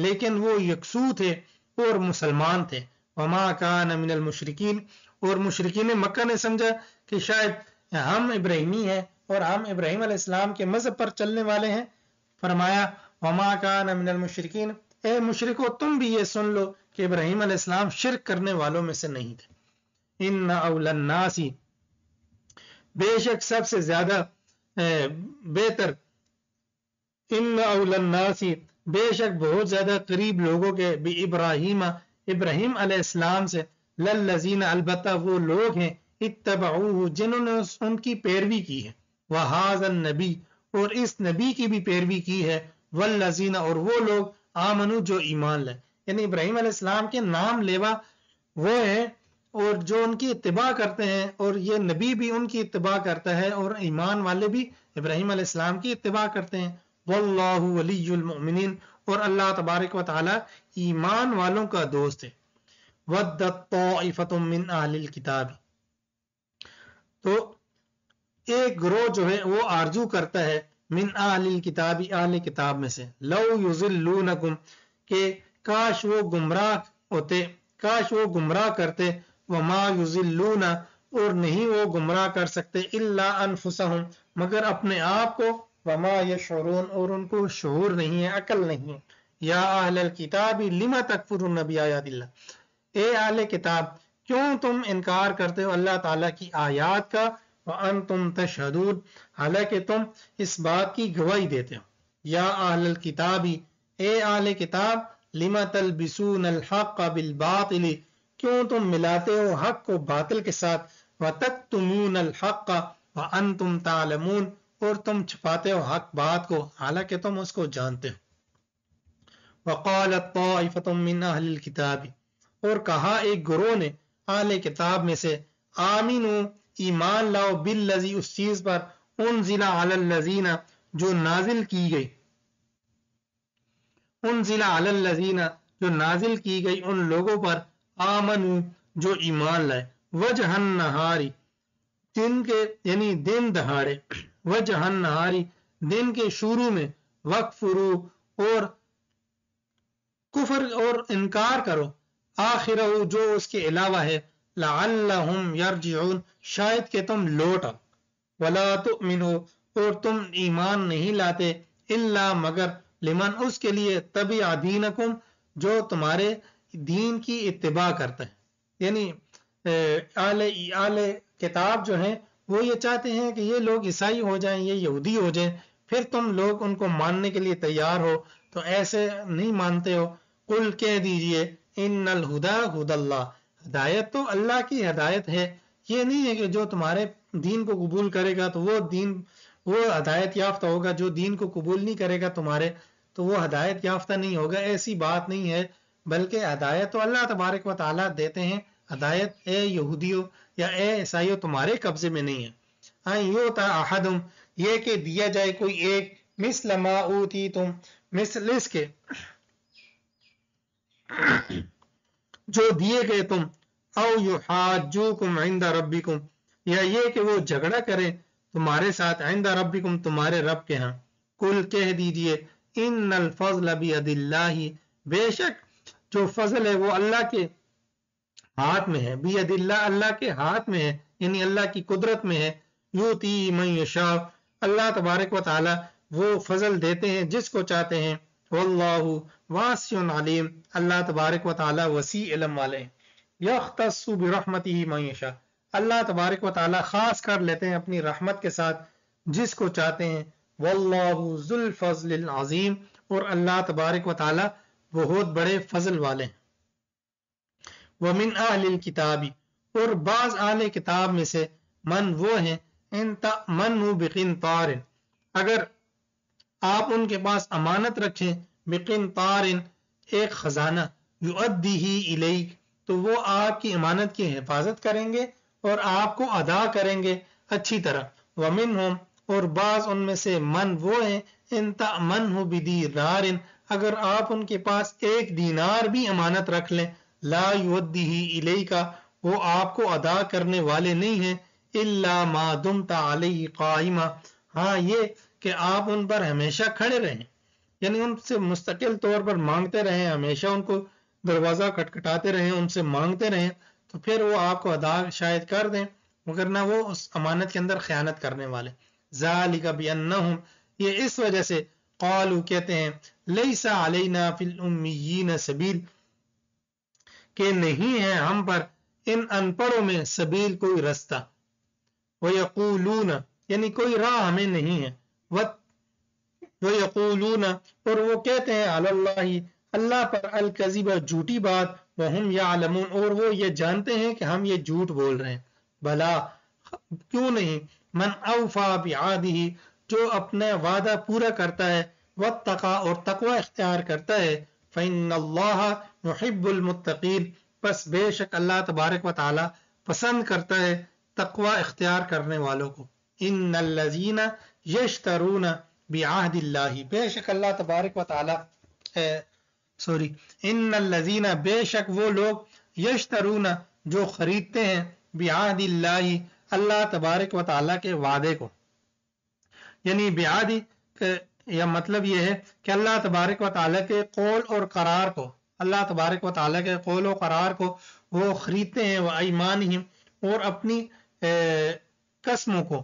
لیکن وہ یکسو تھے اور مسلمان تھے، وما کان من المشرکین، اور مشرکین مکہ نے سمجھا کہ شاید ہم ابراہیمی ہیں اور ہم ابراہیم علیہ السلام کے مذہب پر چلنے والے ہیں، فرمایا وما کان من المشرکین، اے مشرکو تم بھی یہ سن لو کہ ابراہیم علیہ السلام شرک کرنے والوں میں سے نہیں تھے۔ ان اول الناس، بے شک سب سے زیادہ بہتر، ان اول الناس، بے شک بہت زیادہ قریب لوگوں کے، بھی ابراہیم، ابراہیم علیہ السلام سے، للذین، البتہ وہ لوگ ہیں، اتبعوہ، جنہوں نے ان کی پیروی کی ہے، وہذا النبی، اور اس نبی کی بھی پیروی کی ہے، والذین، اور وہ لوگ، آمنو، جو ایمان لائے، یعنی ابراہیم علیہ السلام کے نام لیوا وہ ہیں، اور جو ان کی اتباع کرتے ہیں، اور یہ نبی بھی ان کی اتباع کرتا ہے، اور ایمان والے بھی ابراہیم علیہ السلام کی اتباع کرتے ہیں۔ واللہ ولی المؤمنین، اور اللہ تبارک و تعالی ایمان والوں کا دوست ہے۔ ودت طائفۃ من اہل الکتاب، تو ایک گروہ جو ہے وہ آرزو کرتا ہے، من اہل الکتاب، اہل کتاب میں سے، لو یضلونکم، کہ کاش وہ گمراہ ہوتے، کاش وہ گمراہ کرتے، وما یضلون اور نہیں وہ گمراہ کر سکتے، الا انفسہم مگر اپنے آپ کو، وما یشعرون اور ان کو شعور نہیں ہے، عقل نہیں ہے۔ یا اہل الکتاب لم تکفرون بآیات اللہ، اے اہل کتاب کیوں تم انکار کرتے ہو اللہ تعالیٰ کی آیات کا، وانتم تشہدون حالانکہ تم اس بات کی گواہی دیتے ہو۔ یا اہل الکتاب اے اہل کتاب لم تلبسون الحق بالباطل کیوں تم ملاتے ہو حق کو باطل کے ساتھ، وتکتمون الحق وانتم تعلمون اور تم چھپاتے ہو حق بات کو حالانکہ تم اس کو جانتے ہو۔ وقالت طائفة من اہل الکتاب اور کہا ایک گروہ نے اہل کتاب میں سے، آمینو ایمان لاؤ، بالذی اس چیز پر، انزل علی الذین جو نازل کی گئی، انزل علی الذین جو نازل کی گئی ان لوگوں پر، آمنو جو ایمان لائے، وجہ النہاری دن کے یعنی دن دہاڑے، وجہ النہاری دن کے شروع میں، وکفرو اور کفر اور انکار کرو، آخرہ جو اس کے علاوہ ہے، لعلہم یرجعون شاید کہ تم لوٹ آؤ، ولا تؤمنوا اور تم ایمان نہیں لاتے، الا مگر لمن اس کے لیے، تبع دینکم جو تمہارے دین کی اتباع کرتا ہے، یعنی اہل کتاب جو ہیں وہ یہ چاہتے ہیں کہ یہ لوگ عیسائی ہو جائیں، یہ یہودی ہو جائیں، پھر تم لوگ ان کو ماننے کے لیے تیار ہو، تو ایسے نہیں مانتے ہو۔ قل کہہ دیجئے ان الہدا ہدی اللہ ہدایت تو اللہ کی ہدایت ہے، یہ نہیں ہے کہ جو تمہارے دین کو قبول کرے گا تو وہ ہدایت یافتہ ہوگا، جو دین کو قبول نہیں کرے گا تمہارے تو وہ ہدایت یافتہ نہیں ہوگا، ایسی بات نہیں ہے، بلکہ ہدایت تو اللہ تبارک و تعالیٰ دیتے ہیں، ہدایت اے یہودیوں یا اے عیسائیوں تمہارے قبضے میں نہیں ہے۔ یؤتی احدہم یہ کہ دیا جائے کوئی ایک، مثل ما اوتیتم مثل اس کے جو دیے گئے تم، او یحاجوکم عند ربکم یا یہ کہ وہ جھگڑا کریں تمہارے ساتھ، عند ربکم تمہارے رب کے ہاں۔ قل کہہ دیجئے ان الفضل بید اللہ بے شک جو فضل ہے وہ اللہ کے ہاتھ میں ہے، بید اللہ اللہ کے ہاتھ میں ہے، یعنی اللہ کی قدرت میں ہے، یؤتی من یشاء اللہ تبارک و تعالی وہ فضل دیتے ہیں جس کو چاہتے ہیں، واللہ واسع علیم اللہ تبارک و تعالی وسیع علم والے ہیں، یختص برحمتہ من یشاء اللہ تبارک و تعالی خاص کر لیتے ہیں اپنی رحمت کے ساتھ جس کو چاہتے ہیں، واللہ ذو الفضل العظیم اور اللہ تبارک و تعالی بہت بڑے فضل والے ہیں۔ ومن اہل الکتاب اور بعض اہل کتاب میں سے، من وہ ہیں، ان تأمنوا بقنطار اگر آپ ان کے پاس امانت رکھیں، بقنطار ایک خزانہ، یؤدیہ الیک تو وہ آپ کی امانت کی حفاظت کریں گے اور آپ کو ادا کریں گے اچھی طرح۔ ومنہم اور بعض ان میں سے، من وہ ہیں، ان تأمنہ بدینار اگر آپ ان کے پاس ایک دینار بھی امانت رکھ لیں، لا یؤدیہ الیک وہ آپ کو ادا کرنے والے نہیں ہیں، الا ما دمت علیہ قائما ہاں یہ کہ آپ ان پر ہمیشہ کھڑے رہیں، یعنی ان سے مستقل طور پر مانگتے رہیں، ہمیشہ ان کو دروازہ کھٹکھٹاتے رہیں، ان سے مانگتے رہیں، تو پھر وہ آپ کو ادا شاید کر دیں، مگر نہ وہ اس امانت کے اندر خیانت کرنے والے۔ ذالک بانہم یہ اس وجہ سے، قالوا کہتے ہیں، لیس علینا فی الامیین سبیل کہ نہیں ہے ہم پر ان ان پڑھوں میں سبیل کوئی رستہ، ویقولون یعنی کوئی راہ ہمیں نہیں ہے، ویقولون اور وہ کہتے ہیں، علی اللہ اللہ پر، الکذب جھوٹی بات، وہم یعلمون اور وہ یہ جانتے ہیں کہ ہم یہ جھوٹ بول رہے ہیں۔ بھلا کیوں نہیں، من اوفا بعہدہ جو اپنا وعدہ پورا کرتا ہے، واتقى اور تقوی اختیار کرتا ہے، فإن اللہ يحب المتقین پس بے شک اللہ تبارک و تعالی پسند کرتا ہے تقوی اختیار کرنے والوں کو۔ ان الذین یشترون بعہد اللہ بے شک اللہ تبارک و تعالی ان الذین بے شک وہ لوگ، یشترون جو خریدتے ہیں، بعہد اللہ اللہ تبارک و تعالی کے وعدے کو، یعنی بعہد یا مطلب یہ ہے کہ اللہ تبارک و تعالی کے قول اور قرار کو اللہ تبارک و تعالیٰ کے قول و قرار کو وہ خریدتے ہیں، وایمانہم، اور اپنی قسموں کو،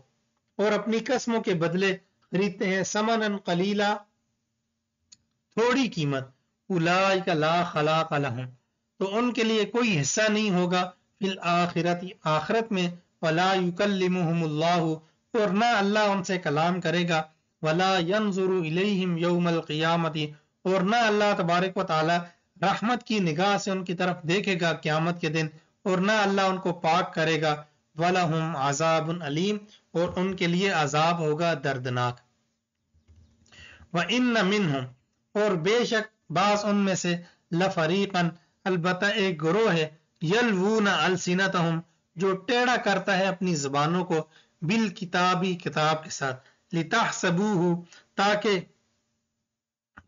اور اپنی قسموں کے بدلے خریدتے ہیں، ثمنا قلیلا، تھوڑی قیمت، اولئک لا خلاق لہم، تو ان کے لیے کوئی حصہ نہیں ہوگا، فی الآخرت، آخرت میں، ولا یکلمہم اللہ، اور نہ اللہ ان سے کلام کرے گا، ولا ینظر الیہم یوم القیامت، اور نہ اللہ تبارک و تعالی رحمت کی نگاہ سے ان کی طرف دیکھے گا قیامت کے دن، اور نہ اللہ ان کو پاک کرے گا، وَلَهُمْ عَذَابٌ علیم، اور ان کے لیے عذاب ہوگا دردناک۔ وَإِنَّ مِنْهُمْ، اور بے شک بعض ان میں سے، لَفَرِيقًا، البتہ ایک گروہ ہے، يَلْوُونَ أَلْسِنَتَهُمْ، جو ٹیڑھا کرتا ہے اپنی زبانوں کو، بالکتابی، کتاب کے ساتھ، لِتَحْسَبُوهُ، تاکہ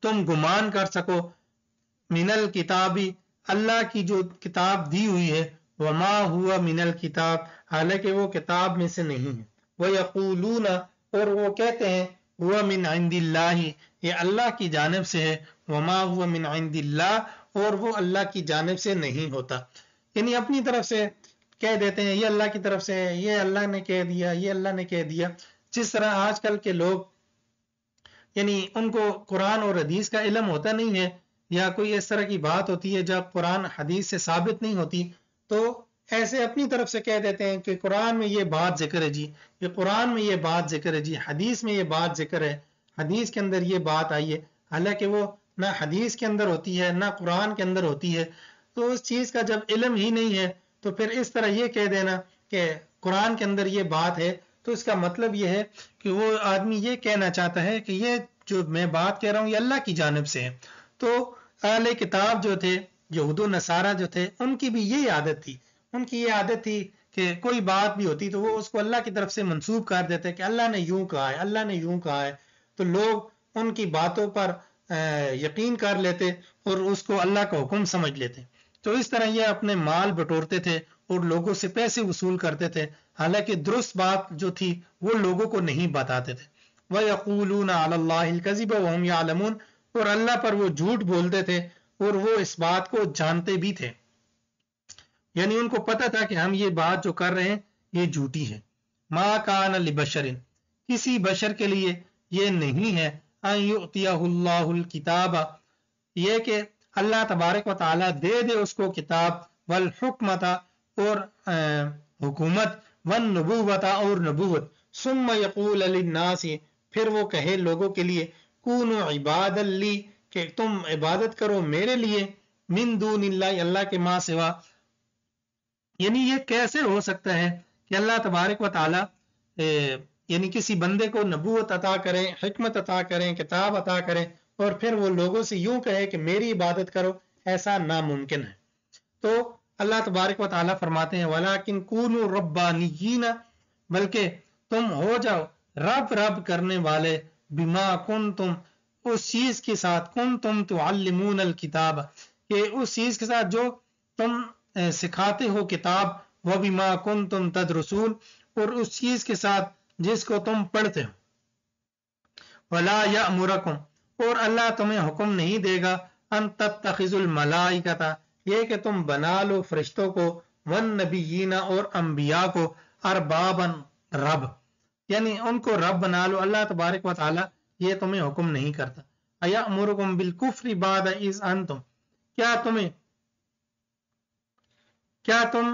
تم گمان کر سکو، من الکتابی، اللہ کی جو کتاب دی ہوئی ہے، وما ہوا من الکتاب، حالانکہ وہ کتاب میں سے نہیں ہے، ویقولون، اور وہ کہتے ہیں، ہوا من عند اللہ، یہ اللہ کی جانب سے ہے، وما ہوا من عند اللہ، اور وہ اللہ کی جانب سے نہیں ہوتا، یعنی اپنی طرف سے کہہ دیتے ہیں یہ اللہ کی طرف سے ہے، یہ اللہ نے کہہ دیا، یہ اللہ نے کہہ دیا، جس طرح آج کل کے لوگ، یعنی ان کو قرآن اور حدیث کا علم ہوتا نہیں ہے، یا کوئی اس طرح کی بات ہوتی ہے جب قرآن حدیث سے ثابت نہیں ہوتی، تو ایسے اپنی طرف سے کہہ دیتے ہیں کہ قرآن میں یہ بات ذکر ہے جی، یہ قرآن میں یہ بات ذکر ہے جی، حدیث میں یہ بات ذکر ہے، حدیث کے اندر یہ بات آئی ہے، حالانکہ وہ نہ حدیث کے اندر ہوتی ہے نہ قرآن کے اندر ہوتی ہے، تو اس چیز کا جب علم ہی نہیں ہے تو پھر اس طرح یہ کہہ دینا کہ قرآن کے اندر یہ بات ہے، تو اس کا مطلب یہ ہے کہ وہ آدمی یہ کہنا چاہتا ہے کہ یہ جو میں بات کہہ رہا ہوں یہ اللہ کی جانب سے ہے۔ تو اہل کتاب جو تھے، یہود و نصارہ جو تھے، ان کی بھی یہی عادت تھی، ان کی یہ عادت تھی کہ کوئی بات بھی ہوتی تو وہ اس کو اللہ کی طرف سے منسوب کر دیتے کہ اللہ نے یوں کہا ہے، اللہ نے یوں کہا ہے، تو لوگ ان کی باتوں پر یقین کر لیتے اور اس کو اللہ کا حکم سمجھ لیتے، تو اس طرح یہ اپنے مال بٹورتے تھے اور لوگوں سے پیسے وصول کرتے تھے، حالانکہ درست بات جو تھی وہ لوگوں کو نہیں بتاتے تھے۔ وَيَقُولُونَ عَلَى اللَّهِ الْكَذِبَ وَهُمْ يَعْلَمُونَ، اور اللہ پر وہ جھوٹ بولتے تھے اور وہ اس بات کو جانتے بھی تھے، یعنی ان کو پتہ تھا کہ ہم یہ بات جو کر رہے ہیں یہ جھوٹی ہے۔ ما کان لبشر، کسی بشر کے لیے یہ نہیں ہے، ان یؤتیہ اللہ الکتاب، یہ کہ اللہ تبارک و تعالیٰ دے دے اس کو کتاب، والحکمت، اور حکومت، والنبوت، اور نبوت، ثم یقول للناس، پھر وہ کہے لوگوں کے لیے، کونوا عبادا لی، کہ تم عبادت کرو میرے لیے، من دون اللہ، اللہ کے ماں سوا، یعنی یہ کیسے ہو سکتا ہے کہ اللہ تبارک و تعالیٰ یعنی کسی بندے کو نبوت عطا کریں، حکمت عطا کریں، کتاب عطا کریں، اور پھر وہ لوگوں سے یوں کہے کہ میری عبادت کرو، ایسا ناممکن ہے۔ تو اللہ تبارک و تعالیٰ فرماتے ہیں وَلَكِنْ كُونُوا رَبَّانِيِّينَ، بلکہ تم ہو جاؤ رب کرنے والے، بما کنتم، اس چیز کے ساتھ، کنتم تعلمون الکتاب، کہ اس چیز کے ساتھ جو تم سکھاتے ہو کتاب، وَبِمَا كُنْتُمْ تَدْرُسُونَ، اور اس چیز کے ساتھ جس کو تم پڑھتے ہو، وَلَا يَأْمُرَكُمْ، اور اللہ تمہیں حکم نہیں دے گا، أَن تَتَّخِذُوا الْمَلَائِكَةَ، یہ کہ تم بنا لو فرشتوں کو، وَالنَّبِيِّينَ، اور انبیاء کو، أَرْبَابًا، رب، یعنی ان کو رب بنا لو، اللہ تبارک و تعالی یہ تمہیں حکم نہیں کرتا۔ أَيَأْمُرُكُمْ بِالْكُفْرِ بَعْدَ إِذْ أَنْتُمْ، کیا تم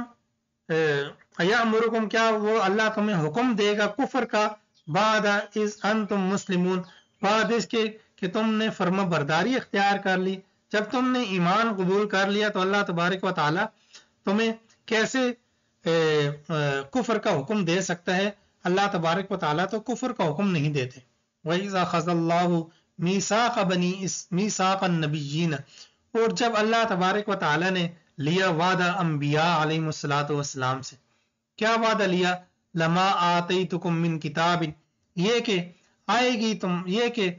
ایامرکم، کیا وہ اللہ تمہیں حکم دے گا کفر کا، بعد اذ انتم مسلمون، بعد اس کے کہ تم نے فرما برداری اختیار کر لی، جب تم نے ایمان قبول کر لیا تو اللہ تبارک و تعالی تمہیں کیسے کفر کا حکم دے سکتا ہے؟ اللہ تبارک و تعالی تو کفر کا حکم نہیں دیتے۔ وَإِذَا أَخَذَ اللَّهُ مِيثَاقَ النَّبِيِّينَ، اور جب اللہ تبارک و تعالی نے لیا وعدہ انبیاء علیہم السلام سے، کیا وعدہ لیا؟ لما آتیتکم من کتاب، یہ کہ آئے گی یہ کہ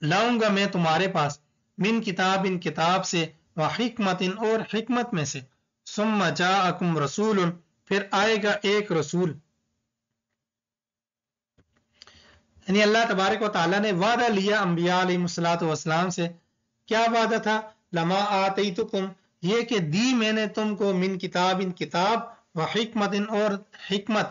لاؤں گا میں تمہارے پاس، من کتاب، کتاب سے، وحکمت، اور حکمت میں سے، ثم جاءکم رسول، پھر آئے گا ایک رسول، یعنی اللہ تبارک و تعالیٰ نے وعدہ لیا انبیاء علیہم السلام سے، کیا وعدہ تھا؟ لما آتیتکم یہ کہ دی میں نے تم کو من کتاب کتاب و حکمت اور حکمت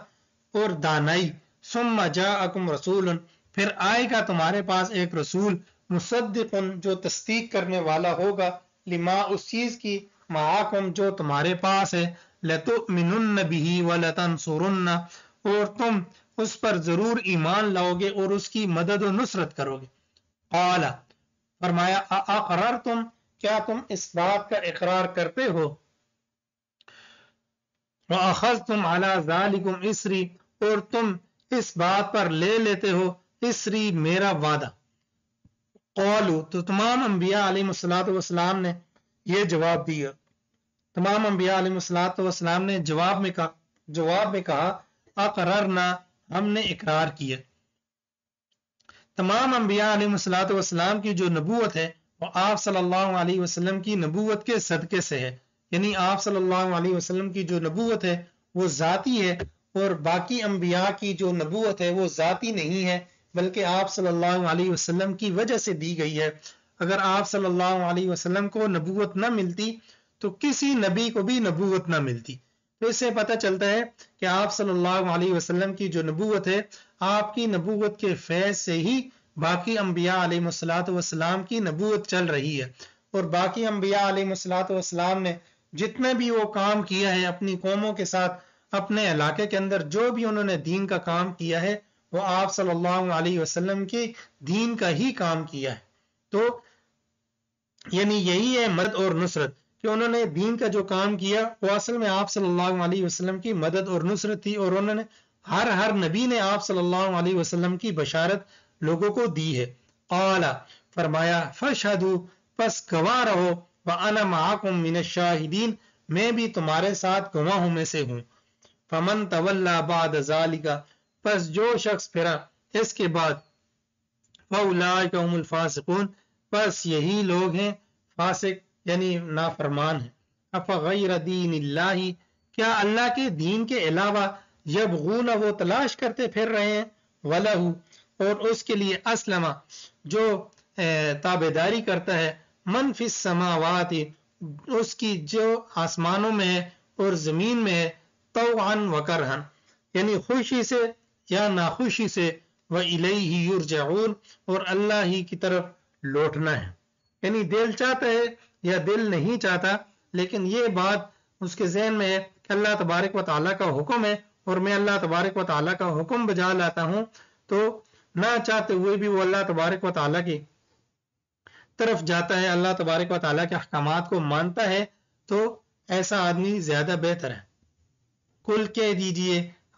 اور دانائی ثم جاءکم رسول پھر آئے گا تمہارے پاس ایک رسول مصدق جو تصدیق کرنے والا ہوگا لما اس چیز کی معاکم جو تمہارے پاس ہے لتؤمنن به ولتنصرن اور تم اس پر ضرور ایمان لاؤ گے اور اس کی مدد و نصرت کرو گے قال فرمایا اقررتم کیا تم اس بات کا اقرار کرتے ہو وَأَخَذْتُمْ عَلَى ذَلِكُمْ إِسْرِي اور تم اس بات پر لے لیتے ہو اسری میرا وعدہ قالوا تو تمام انبیاء علیہ السلام نے یہ جواب دیا تمام انبیاء علیہ السلام نے جواب میں کہا اقررنا ہم نے اقرار کیا تمام انبیاء علیہ السلام کی جو نبوت ہے وہ آپ صلی اللہ علیہ وسلم کی نبوت کے صدقے سے ہے یعنی آپ صلی اللہ علیہ وسلم کی جو نبوت ہے وہ ذاتی ہے اور باقی انبیاء کی جو نبوت ہے وہ ذاتی نہیں ہے بلکہ آپ صلی اللہ علیہ وسلم کی وجہ سے دی گئی ہے اگر آپ صلی اللہ علیہ وسلم کو نبوت نہ ملتی تو کسی نبی کو بھی نبوت نہ ملتی تو اس سے پتہ چلتا ہے کہ آپ صلی اللہ علیہ وسلم کی جو نبوت ہے آپ کی نبوت کے فیض سے ہی باقی انبیاء علیہ السلام کی نبوت چل رہی ہے اور باقی انبیاء علیہ السلام نے جتنے بھی وہ کام کیا ہے اپنی قوموں کے ساتھ اپنے علاقے کے اندر جو بھی انہوں نے دین کا کام کیا ہے وہ آپ صلی اللہ علیہ وسلم کے دین کا ہی کام کیا ہے تو یعنی یہی ہے مدد اور نصرت کہ انہوں نے دین کا جو کام کیا وہ اصل میں آپ صلی اللہ علیہ وسلم کی مدد اور نصرت تھی اور انہوں نے ہر نبی نے آپ صلی اللہ علیہ وسلم کی بشارت لوگوں کو دی ہے قال فرمایا فاشهدوا پس گواہ رہو وانا معکم من الشاہدین میں بھی تمہارے ساتھ گواہوں میں سے ہوں فمن تولی بعد ذالک پس جو شخص پھرا اس کے بعد فاولئک هم الفاسقون پس یہی لوگ ہیں فاسق یعنی نافرمان ہیں افغیر دین اللہ کیا اللہ کے دین کے علاوہ یبغون وہ تلاش کرتے پھر رہے ہیں ولہ اور اس کے لیے اسلم جو تابعداری کرتا ہے من فی السماوات اس کی جو آسمانوں میں ہے اور زمین میں ہے طوعا و کرہا یعنی خوشی سے یا ناخوشی سے وَإِلَيْهِ يُرْجَعُونَ اور اللہ ہی کی طرف لوٹنا ہے یعنی دل چاہتا ہے یا دل نہیں چاہتا لیکن یہ بات اس کے ذہن میں ہے کہ اللہ تبارک و تعالیٰ کا حکم ہے اور میں اللہ تبارک و تعالیٰ کا حکم بجا لاتا ہوں تو نہ چاہتے ہوئے بھی وہ اللہ تبارک و تعالیٰ کی طرف جاتا ہے اللہ تبارک و تعالیٰ کے احکامات کو مانتا ہے تو ایسا آدمی زیادہ بہتر ہے کل کہہ دیجئے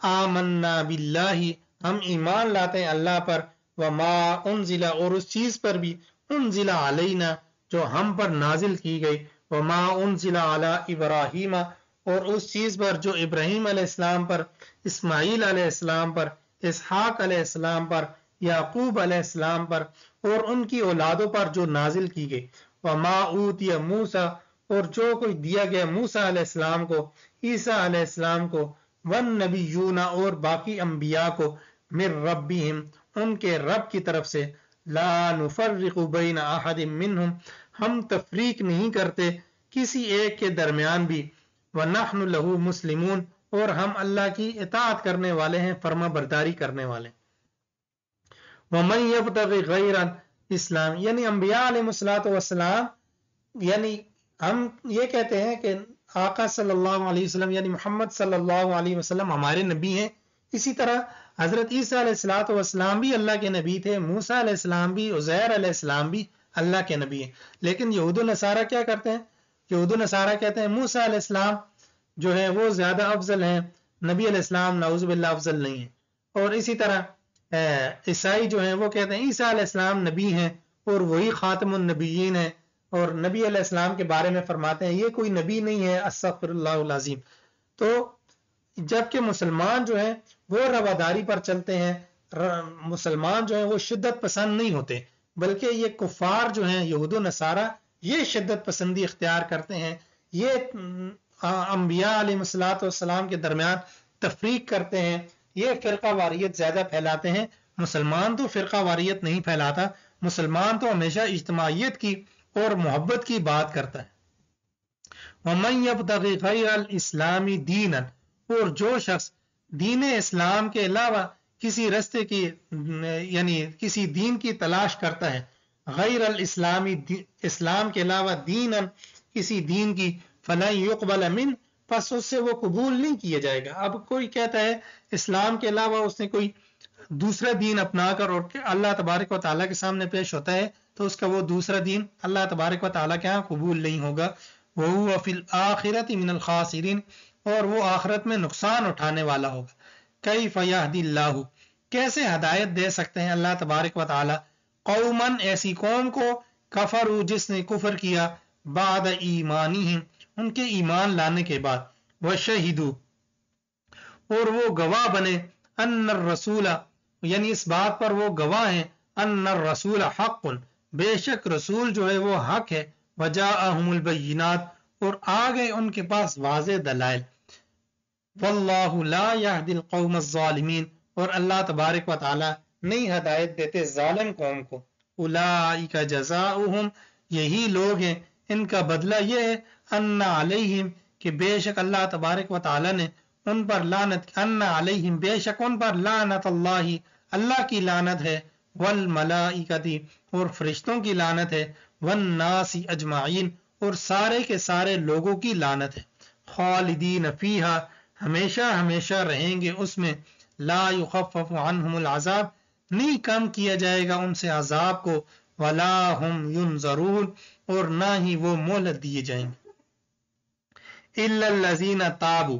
آمنا باللہ ہم ایمان لاتے ہیں اللہ پر وما انزل اور اس چیز پر بھی انزل علینا جو ہم پر نازل کی گئی وما انزل علی ابراہیم اور اس چیز پر جو ابراہیم علیہ السلام پر اسماعیل علیہ السلام پر اسحاق علیہ السلام پر یعقوب علیہ السلام پر اور ان کی اولادوں پر جو نازل کی گئی وما اوتی موسیٰ اور جو کوئی دیا گیا موسیٰ علیہ السلام کو عیسیٰ علیہ السلام کو والنبیون اور باقی انبیاء کو من ربہم ان کے رب کی طرف سے لا نفرق بین احد منہم ہم تفریق نہیں کرتے کسی ایک کے درمیان بھی ونحن له مسلمون اور ہم اللہ کی اطاعت کرنے والے ہیں فرما برداری کرنے والے ومن یبتغی غیر اسلام یعنی انبیاء علیہ السلام یعنی ہم یہ کہتے ہیں کہ آقا صلی اللہ علیہ وسلم یعنی محمد صلی اللہ علیہ وسلم ہمارے نبی ہیں اسی طرح حضرت عیسیٰ علیہ السلام بھی اللہ کے نبی تھے موسیٰ علیہ السلام بھی عزیر علیہ السلام بھی اللہ کے نبی ہیں لیکن یہود و نصارہ کیا کرتے ہیں یہود و نصارہ کہتے ہیں موسیٰ علیہ السلام جو ہے وہ زیادہ افضل ہیں نبی علیہ السلام نعوذ باللہ افضل نہیں ہیں اور اسی طرح عیسائی جو ہیں وہ کہتے ہیں عیسیٰ علیہ السلام نبی ہیں اور وہی خاتم النبیین ہیں اور نبی علیہ السلام کے بارے میں فرماتے ہیں یہ کوئی نبی نہیں ہے استغفر اللہ العظیم تو جبکہ مسلمان جو ہیں وہ رواداری پر چلتے ہیں مسلمان جو ہیں وہ شدت پسند نہیں ہوتے بلکہ یہ کفار جو ہیں یہود و نصارہ یہ شدت پسندی اختیار کرتے ہیں یہ انبیاء علیہ السلام کے درمیان تفریق کرتے ہیں یہ فرقہ واریت زیادہ پھیلاتے ہیں مسلمان تو فرقہ واریت نہیں پھیلاتا مسلمان تو ہمیشہ اجتماعیت کی اور محبت کی بات کرتا ہے. وَمَن يَبْتَغِ غَيْرَ الْإِسْلَامِ دِينًا، اور جو شخص دین اسلام کے علاوہ کسی رستے کی یعنی کسی دین کی تلاش کرتا ہے، غیر الاسلامی اسلام کے علاوہ دینًا کسی دین کی، فَلَن يُقْبَلَ مِنْ، پس اس سے وہ قبول نہیں کیا جائے گا. اب کوئی کہتا ہے اسلام کے علاوہ اس نے کوئی دوسرا دین اپنا کر اور اللہ تبارک و تعالیٰ کے سامنے پیش ہوتا ہے تو اس کا وہ دوسرا دین اللہ تبارک و تعالیٰ کے ہاں قبول نہیں ہوگا. وَهُوَ فِي الْآخِرَةِ مِنَ الْخَاسِرِينَ، اور وہ آخرت میں نقصان اٹھانے والا ہوگا. كَيْفَ يَهْدِي اللَّهُ، کیسے ہدایت دے سکتے ہیں اللہ تبارک و تعالیٰ قوماً ایسی قوم کو، کفروا جس نے کفر کیا، بعد ایمانہم ان کے ایمان لانے کے بعد، وشہدوا اور وہ گواہ بنے، ان الرسول یعنی اس بات پر وہ گواہ ہیں، ان الرسول حق، بے شک رسول جو ہے وہ حق ہے، وجاءہم البینات اور آ گئے ان کے پاس واضح دلائل. واللہ لا یہدی القوم الظالمین، اور اللہ تبارک و تعالی نہیں ہدایت دیتے ظالم قوم کو. اولئک جزاؤہم، یہی لوگ ہیں ان کا بدلہ یہ ہے، ان علیہم کہ بے شک اللہ تبارک و تعالی نے ان پر لعنت، ان علیہم بے شک ان پر لعنت اللہ، اللہ کی لعنت ہے، والملائکۃ اور فرشتوں کی لعنت ہے، والناس اجمعین اور سارے کے سارے لوگوں کی لعنت ہے. خالدین فیہا، ہمیشہ ہمیشہ رہیں گے اس میں، لا یخفف عنہم العذاب، نہیں کم کیا جائے گا ان سے عذاب کو، ولا ہم ینظرون اور نہ ہی وہ مہلت دیے جائیں گے. الا الذین تابوا،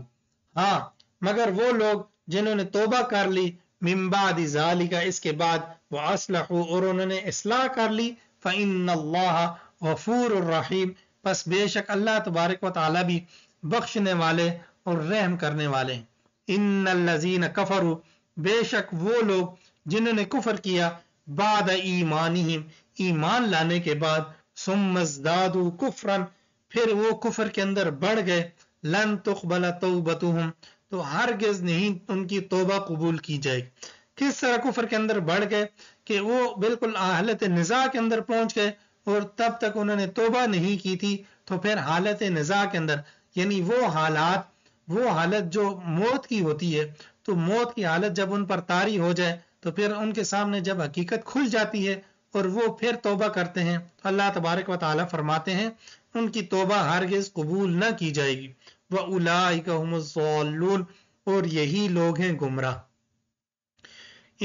ہاں مگر وہ لوگ جنہوں نے توبہ کر لی، من بعد ذالک اس کے بعد، واصلحوا اور انہوں نے اصلاح کر لی، فإن اللہ غفور الرحیم، پس بے شک اللہ تبارک و تعالی بھی بخشنے والے اور رحم کرنے والے ہیں. ان الذین کفروا، بے شک وہ لوگ جنہوں نے کفر کیا، بعد ایمانہم ایمان لانے کے بعد، ثم ازدادوا کفرا پھر وہ کفر کے اندر بڑھ گئے، لن تقبل توبتہم تو ہرگز نہیں ان کی توبہ قبول کی جائے گی. کس طرح کفر کے اندر بڑھ گئے کہ وہ بالکل حالت نزاع کے اندر پہنچ گئے اور تب تک انہوں نے توبہ نہیں کی تھی، تو پھر حالت نزاع کے اندر یعنی وہ حالت جو موت کی ہوتی ہے، تو موت کی حالت جب ان پر طاری ہو جائے تو پھر ان کے سامنے جب حقیقت کھل جاتی ہے اور وہ پھر توبہ کرتے ہیں تو اللہ تبارک و تعالیٰ فرماتے ہیں ان کی توبہ ہرگز قبول نہ کی جائے گی. وَأُولَئِكَ هُمُ الضَّالُّونَ اور یہی لوگ ہیں گمراہ.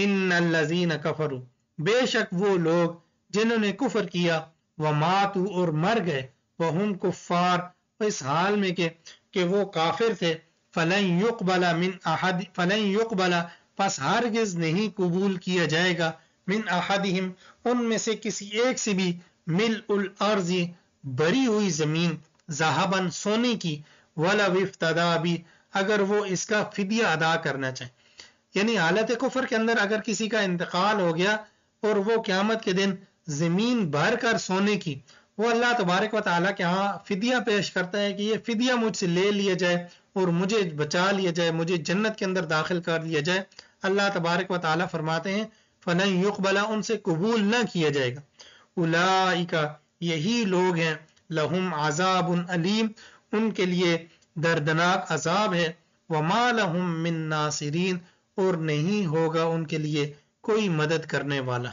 ان الذین کفروا بے شک وہ لوگ جنہوں نے کفر کیا، وماتوا اور مر گئے، وہم کفار اس حال میں کہ وہ کافر تھے، فلن یقبل پس ہرگز نہیں قبول کیا جائے گا، من احدہم ان میں سے کسی ایک سے بھی، ملء الارض بری ہوئی زمین، ذہباً سونے کی، ولو افتدی بھی اگر وہ اس کا فدیہ ادا کرنا چاہیں. یعنی حالت کفر کے اندر اگر کسی کا انتقال ہو گیا اور وہ قیامت کے دن زمین بھر کر سونے کی، وہ اللہ تبارک و تعالیٰ کے ہاں فدیہ پیش کرتا ہے کہ یہ فدیہ مجھ سے لے لیا جائے اور مجھے بچا لیا جائے، مجھے جنت کے اندر داخل کر لیا جائے. اللہ تبارک و تعالیٰ فرماتے ہیں فلن یقبل ان سے قبول نہ کیا جائے گا. اولئک یہی لوگ ہیں، لہم عذاب علیم ان کے لیے دردناک عذاب ہے، وما لہم من ناصرین اور نہیں ہوگا ان کے لیے کوئی مدد کرنے والا.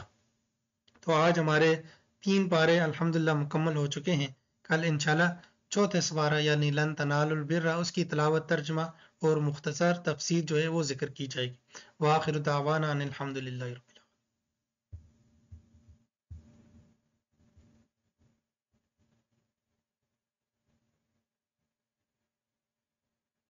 تو آج ہمارے 3 پارے الحمدللہ مکمل ہو چکے ہیں. کل انشاءاللہ چوتھے سپارہ یعنی لن تنالوا البر اس کی تلاوت، ترجمہ اور مختصر تفسیر جو ہے وہ ذکر کی جائے گی. وآخر دعوانا ان الحمدللہ رب العالمین.